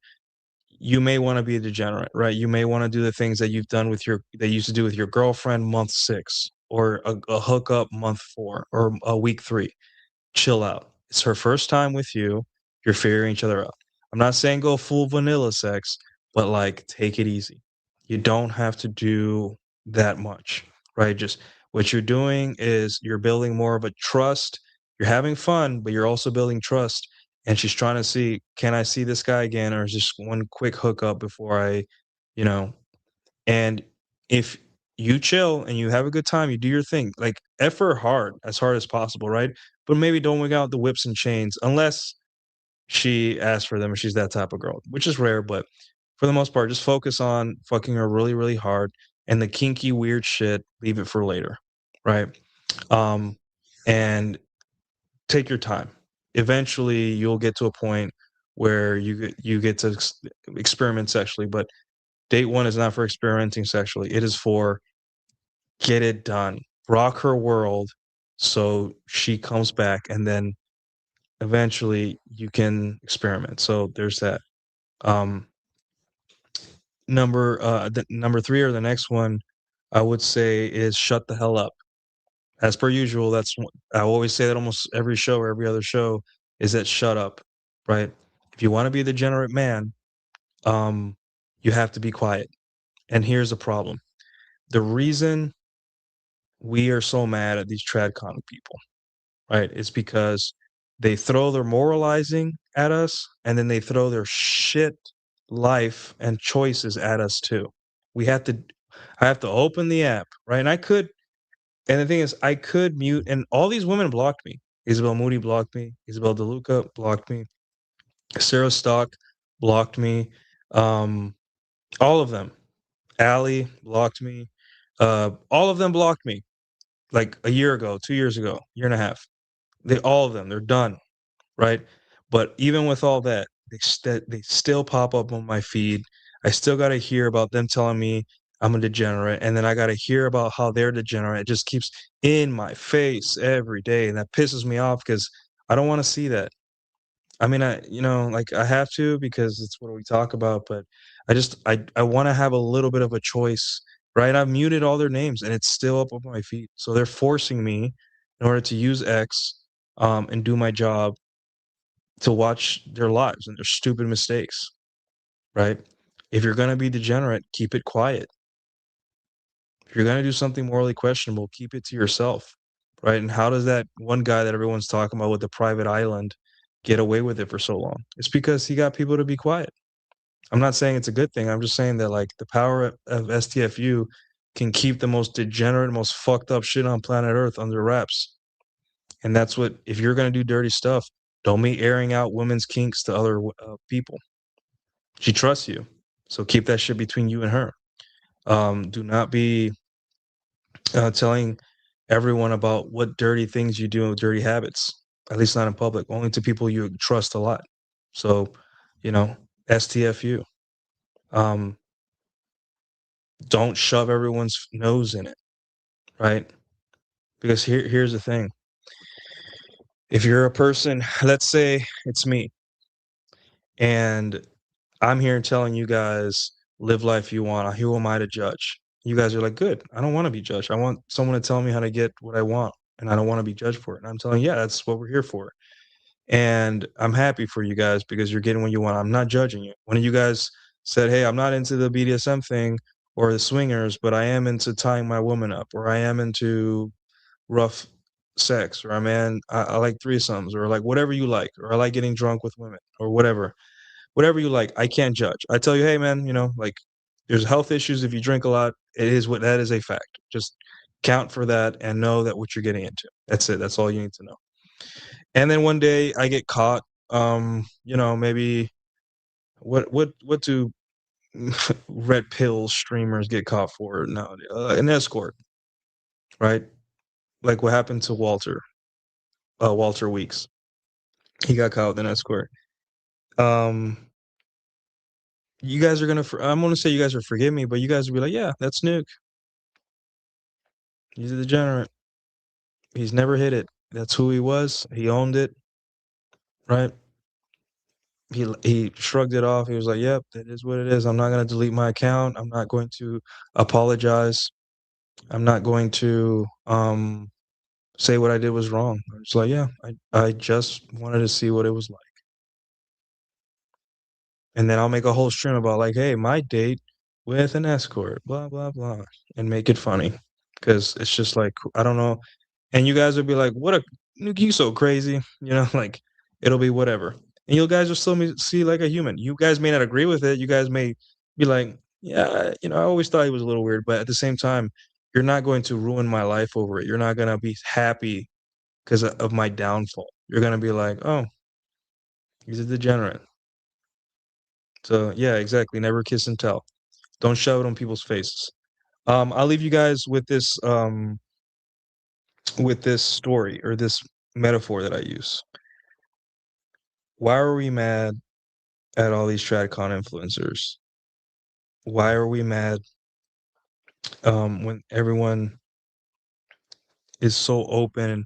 you may want to be a degenerate, right? You may want to do the things that you've done with your that you used to do with your girlfriend month 6, or a hookup month 4, or a week 3. Chill out. It's her first time with you. You're figuring each other out. I'm not saying go full vanilla sex, but like take it easy. You don't have to do that much, right? Just what you're doing is you're building more of a trust. You're having fun, but you're also building trust. And she's trying to see, can I see this guy again, or is just one quick hookup before I, you know, and if you chill and you have a good time, you do your thing, like effort hard as possible, right? But maybe don't wig out the whips and chains unless she asks for them or she's that type of girl, which is rare. But for the most part, just focus on fucking her really, really hard, and the kinky, weird shit, leave it for later, right? Um, and take your time. Eventually, you'll get to a point where you get to experiment sexually, but date 1 is not for experimenting sexually. It is for get it done. Rock her world so she comes back, and then eventually you can experiment. So there's that. Um number 3, or the next one, I would say, is shut the hell up. As per usual, I always say that almost every show or every other show, is that shut up, right? If you want to be the degenerate man, um you have to be quiet. And here's the problem. The reason we are so mad at these tradcon people, right? It's because they throw their moralizing at us, and then they throw their shit life and choices at us too. We have to I have to open the app, right? And the thing is, I could mute, and all these women blocked me. Isabel Moody blocked me, Isabel DeLuca blocked me, Sarah Stock blocked me, um, all of them. Allie blocked me. All of them blocked me like a year ago, 2 years ago, year and a half. All of them, they're done, right? But even with all that, they still pop up on my feed. I still got to hear about them telling me I'm a degenerate, and then I got to hear about how they're degenerate. It just keeps in my face every day, and that pisses me off because I don't want to see that. I mean, like I have to because it's what we talk about, but I want to have a little bit of a choice, right? I've muted all their names, and it's still up on my feed. So they're forcing me in order to use X, and do my job, to watch their lives and their stupid mistakes, right? If you're going to be degenerate, keep it quiet. If you're going to do something morally questionable, keep it to yourself, right? And how does that one guy that everyone's talking about with the private island get away with it for so long? It's because he got people to be quiet. I'm not saying it's a good thing. I'm just saying that like the power of STFU can keep the most degenerate, most fucked up shit on planet Earth under wraps. And that's what, if you're going to do dirty stuff, don't be airing out women's kinks to other people. She trusts you. So keep that shit between you and her. Do not be telling everyone about what dirty things you do and dirty habits, at least not in public, only to people you trust a lot. So, STFU. Um, don't shove everyone's nose in it, right? Because here's the thing. If you're a person, let's say it's me, and I'm here telling you guys, live life you want. Who am I to judge? You guys are like, good. I don't want to be judged. I want someone to tell me how to get what I want, and I don't want to be judged for it. And I'm telling you, yeah, that's what we're here for. And I'm happy for you guys because you're getting what you want. I'm not judging you. One of you guys said, hey, I'm not into the BDSM thing or the swingers, but I am into tying my woman up, or I am into rough sex, or I like threesomes, or like whatever you like, or I like getting drunk with women, or whatever you like. I can't judge. I tell you, hey man, like there's health issues if you drink a lot. It is what that is, a fact. Just count for that and know that what you're getting into. That's it. That's all you need to know. And then one day I get caught. Maybe what do red pill streamers get caught for nowadays? An escort, right? Like what happened to Walter Weeks. He got caught with an escort. Um, You guys are gonna. I'm gonna say you guys will forgive me, but you guys will be like, yeah, that's Nuke. He's a degenerate. He's never hit it. That's who he was. He owned it, right? He shrugged it off. He was like, "Yep, that is what it is. I'm not gonna delete my account. I'm not going to apologize. I'm not going to say what I did was wrong." It's like, yeah, I just wanted to see what it was like, and then I'll make a whole stream about like, hey, my date with an escort, blah blah blah, and make it funny because it's just like I don't know. And you guys will be like, "What a you so crazy," like it'll be whatever, and you guys will still see like a human. You guys may not agree with it. You guys may be like, "Yeah, I always thought he was a little weird," but at the same time, you're not going to ruin my life over it. You're not gonna be happy because of my downfall. You're gonna be like, "Oh, he's a degenerate." So yeah, exactly. Never kiss and tell. Don't shove it on people's faces. I'll leave you guys with this story or this metaphor that I use. Why are we mad at all these TradCon influencers? Why are we mad when everyone is so open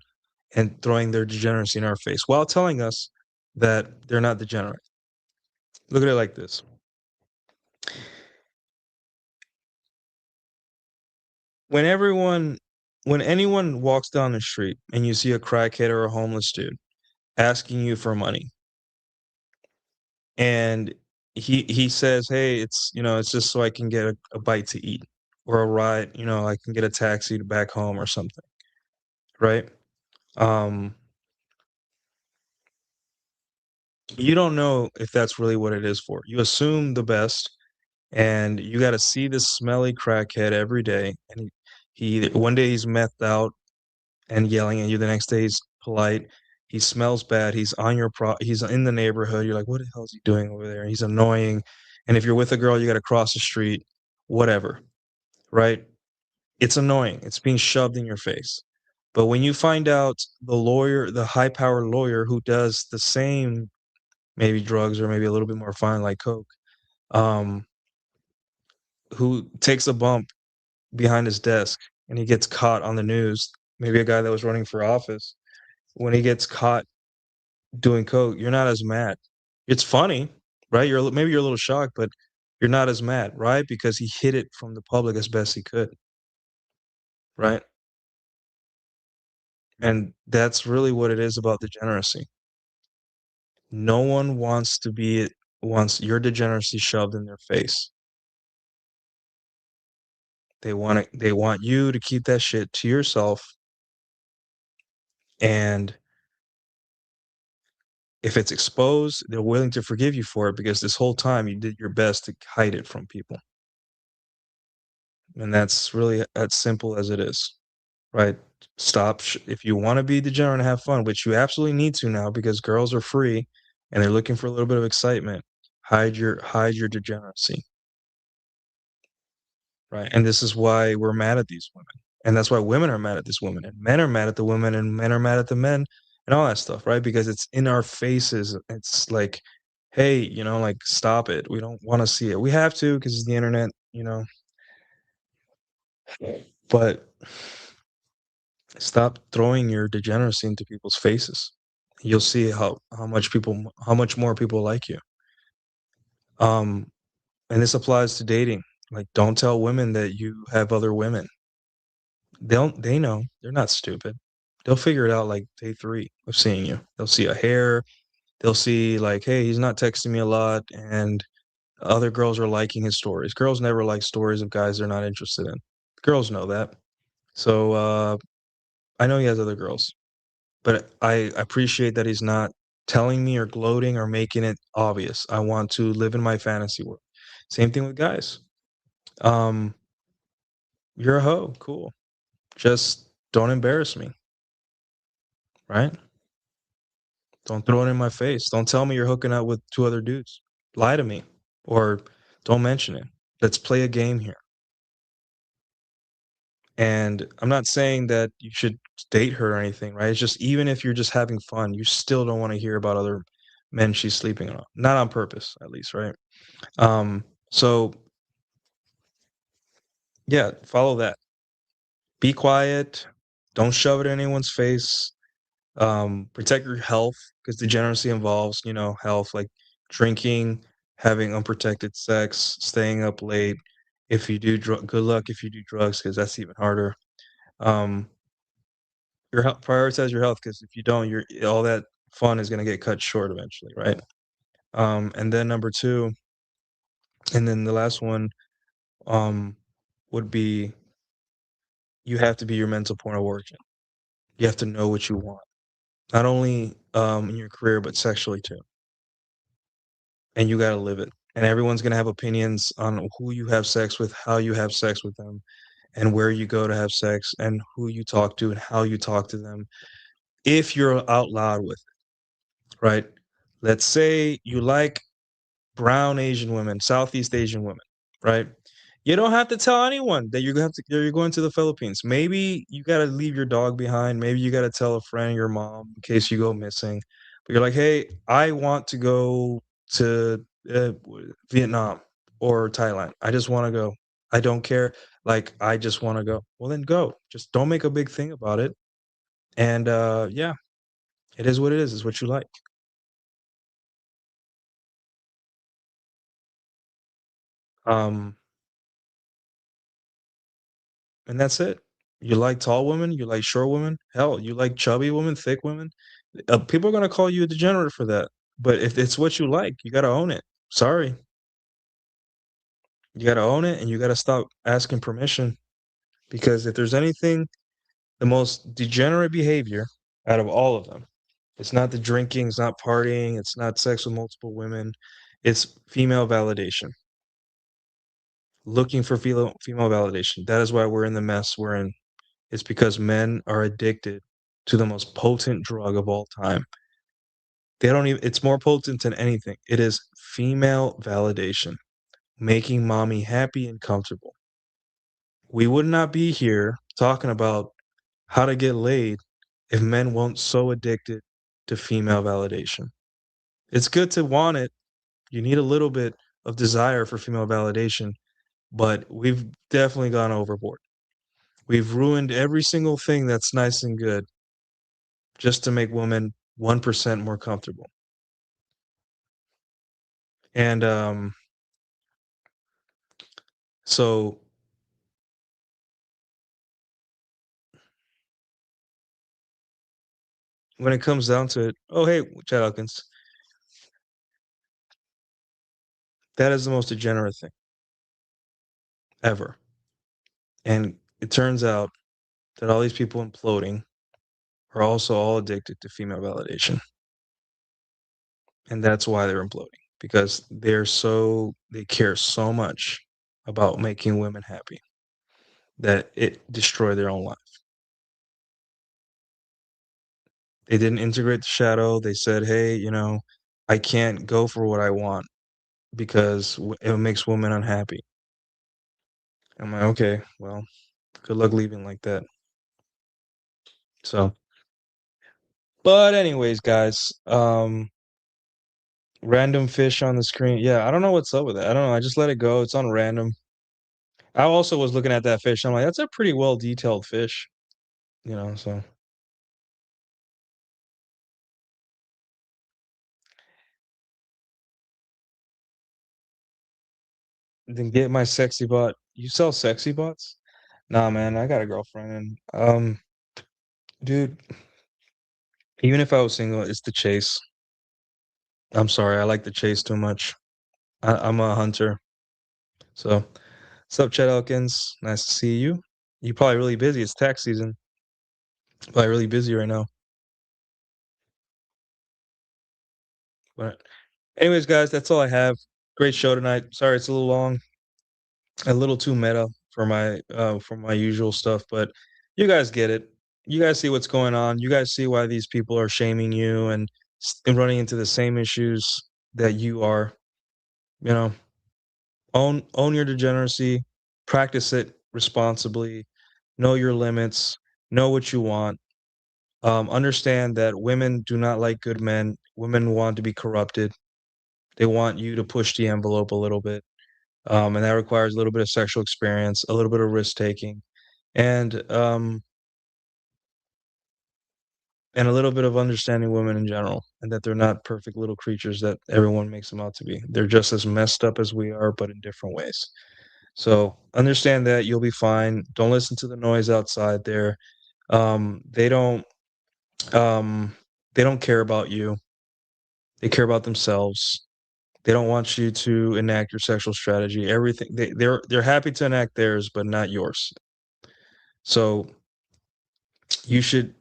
and throwing their degeneracy in our face while telling us that they're not degenerate? Look at it like this. When anyone walks down the street and you see a crackhead or a homeless dude asking you for money, and he says, "Hey, it's just so I can get a bite to eat or a ride, I can get a taxi to back home or something," right? Um, you don't know if that's really what it is for. You assume the best, and you got to see this smelly crackhead every day, and one day he's methed out and yelling at you, the next day he's polite. He smells bad. He's in the neighborhood. You're like, what the hell is he doing over there? He's annoying. And if you're with a girl, you got to cross the street, whatever, right? It's annoying. It's being shoved in your face. But when you find out the high powered lawyer who does the same, maybe drugs or maybe a little bit more fine like coke, um, who takes a bump behind his desk and he gets caught on the news, maybe a guy that was running for office, when he gets caught doing coke, you're not as mad. It's funny, right? Maybe you're a little shocked, but you're not as mad, right? Because he hid it from the public as best he could, right? And that's really what it is about degeneracy. No one wants your degeneracy shoved in their face. They want you to keep that shit to yourself, and if it's exposed, they're willing to forgive you for it because this whole time you did your best to hide it from people. And that's really as simple as it is, right? If you want to be degenerate and have fun, which you absolutely need to now because girls are free and they're looking for a little bit of excitement. Hide your degeneracy, right? And this is why we're mad at these women. And that's why women are mad at these women, and men are mad at the women, and men are mad at the men, and all that stuff, right? Because it's in our faces. It's like, hey, like stop it. We don't want to see it. We have to because it's the internet. But stop throwing your degeneracy into people's faces. You'll see how much more people like you. Um, and this applies to dating. Like, don't tell women that you have other women. They know. They're not stupid. They'll figure it out like day 3 of seeing you. They'll see a hair. They'll see like, hey, he's not texting me a lot, and other girls are liking his stories. Girls never like stories of guys they're not interested in. Girls know that. So I know he has other girls, but I appreciate that he's not telling me or gloating or making it obvious. I want to live in my fantasy world. Same thing with guys. Um, you're a hoe, cool. Just don't embarrass me, right? Don't throw it in my face. Don't tell me you're hooking up with 2 other dudes. Lie to me or don't mention it. Let's play a game here. And I'm not saying that you should date her or anything, right? It's just even if you're just having fun, you still don't want to hear about other men she's sleeping on, not on purpose, at least, right? So yeah, follow that. Be quiet. Don't shove it in anyone's face. Protect your health because degeneracy involves, health, like drinking, having unprotected sex, staying up late. If you do good luck if you do drugs because that's even harder. Um, your health, prioritize your health because if you don't, you're all that fun is going to get cut short eventually, right? And then number two, and then the last one, um, would be you have to be your mental point of origin. You have to know what you want, not only in your career but sexually too, and you got to live it. And everyone's gonna have opinions on who you have sex with, how you have sex with them, and where you go to have sex, and who you talk to, and how you talk to them. If you're out loud with it, right? Let's say you like brown Asian women, Southeast Asian women, right? You don't have to tell anyone that you're going to the Philippines. Maybe you got to leave your dog behind. Maybe you got to tell a friend, your mom, in case you go missing. But you're like, hey, I want to go to Vietnam or Thailand. I just want to go. I don't care. Like, I just want to go. Well, then go. Just don't make a big thing about it. And yeah, it is what it is. It's what you like. Um, and that's it. You like tall women, you like short women, hell, you like chubby women, thick women. People are gonna call you a degenerate for that. But if it's what you like, you gotta own it. Sorry, you gotta own it, and you gotta stop asking permission. Because if there's anything, the most degenerate behavior out of all of them, it's not the drinking, it's not partying, it's not sex with multiple women, it's female validation. Looking for female validation. That is why we're in the mess we're in. It's because men are addicted to the most potent drug of all time. They don't even, it's more potent than anything. It is female validation, making mommy happy and comfortable. We would not be here talking about how to get laid if men weren't so addicted to female validation. It's good to want it. You need a little bit of desire for female validation, but we've definitely gone overboard. We've ruined every single thing that's nice and good just to make women 1% more comfortable. And so when it comes down to it, oh hey, Chad Elkins, that is the most degenerate thing ever. And it turns out that all these people imploding are also all addicted to female validation. And that's why they're imploding. Because they care so much about making women happy that it destroyed their own life. They didn't integrate the shadow. They said, hey, I can't go for what I want because it makes women unhappy. I'm like, okay, well, good luck leaving like that. So, but anyways, guys, random fish on the screen. Yeah, I don't know what's up with it. I don't know. I just let it go. It's on random. I also was looking at that fish. I'm like, that's a pretty well detailed fish, so then get my sexy bot. You sell sexy bots? Nah, man, I got a girlfriend and dude, even if I was single, it's the chase. I'm sorry, I like the chase too much. I'm a hunter. So, what's up, Chet Elkins? Nice to see you. You're probably really busy. It's tax season. Probably really busy right now. But anyways, guys, that's all I have. Great show tonight. Sorry it's a little long, a little too meta for my usual stuff, but you guys get it. You guys see what's going on. You guys see why these people are shaming you and running into the same issues that you are. You know, own your degeneracy, practice it responsibly, know your limits, know what you want, Understand that women do not like good men. Women want to be corrupted. They want you to push the envelope a little bit, and that requires a little bit of sexual experience, a little bit of risk taking, and and a little bit of understanding women in general, and that they're not perfect little creatures that everyone makes them out to be. They're just as messed up as we are, but in different ways. So understand that you'll be fine. Don't listen to the noise outside there. They don't um, they don't care about you. They care about themselves. They don't want you to enact your sexual strategy. Everything they're happy to enact theirs, but not yours. So you should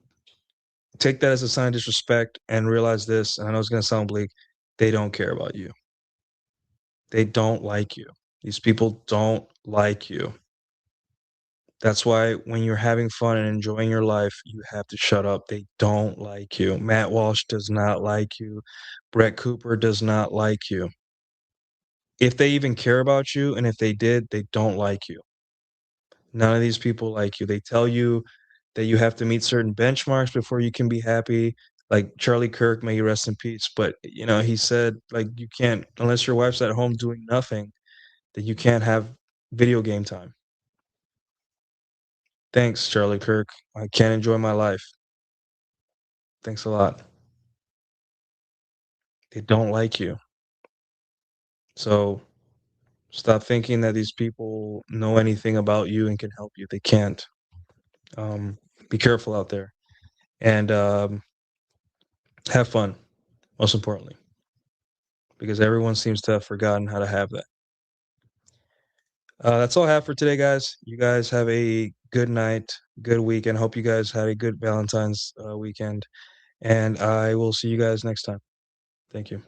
take that as a sign of disrespect and realize this. And I know it's going to sound bleak. They don't care about you. They don't like you. These people don't like you. That's why when you're having fun and enjoying your life, you have to shut up. They don't like you. Matt Walsh does not like you. Brett Cooper does not like you. If they even care about you, and if they did, they don't like you. None of these people like you. They tell you that you have to meet certain benchmarks before you can be happy. Like Charlie Kirk, may he rest in peace. But he said like you can't unless your wife's at home doing nothing, that you can't have video game time. Thanks, Charlie Kirk. I can't enjoy my life. Thanks a lot. They don't like you. So stop thinking that these people know anything about you and can help you. They can't. Be careful out there. And have fun, most importantly, because everyone seems to have forgotten how to have that. That's all I have for today, guys. You guys have a good night, good weekend. Hope you guys had a good Valentine's weekend. And I will see you guys next time. Thank you.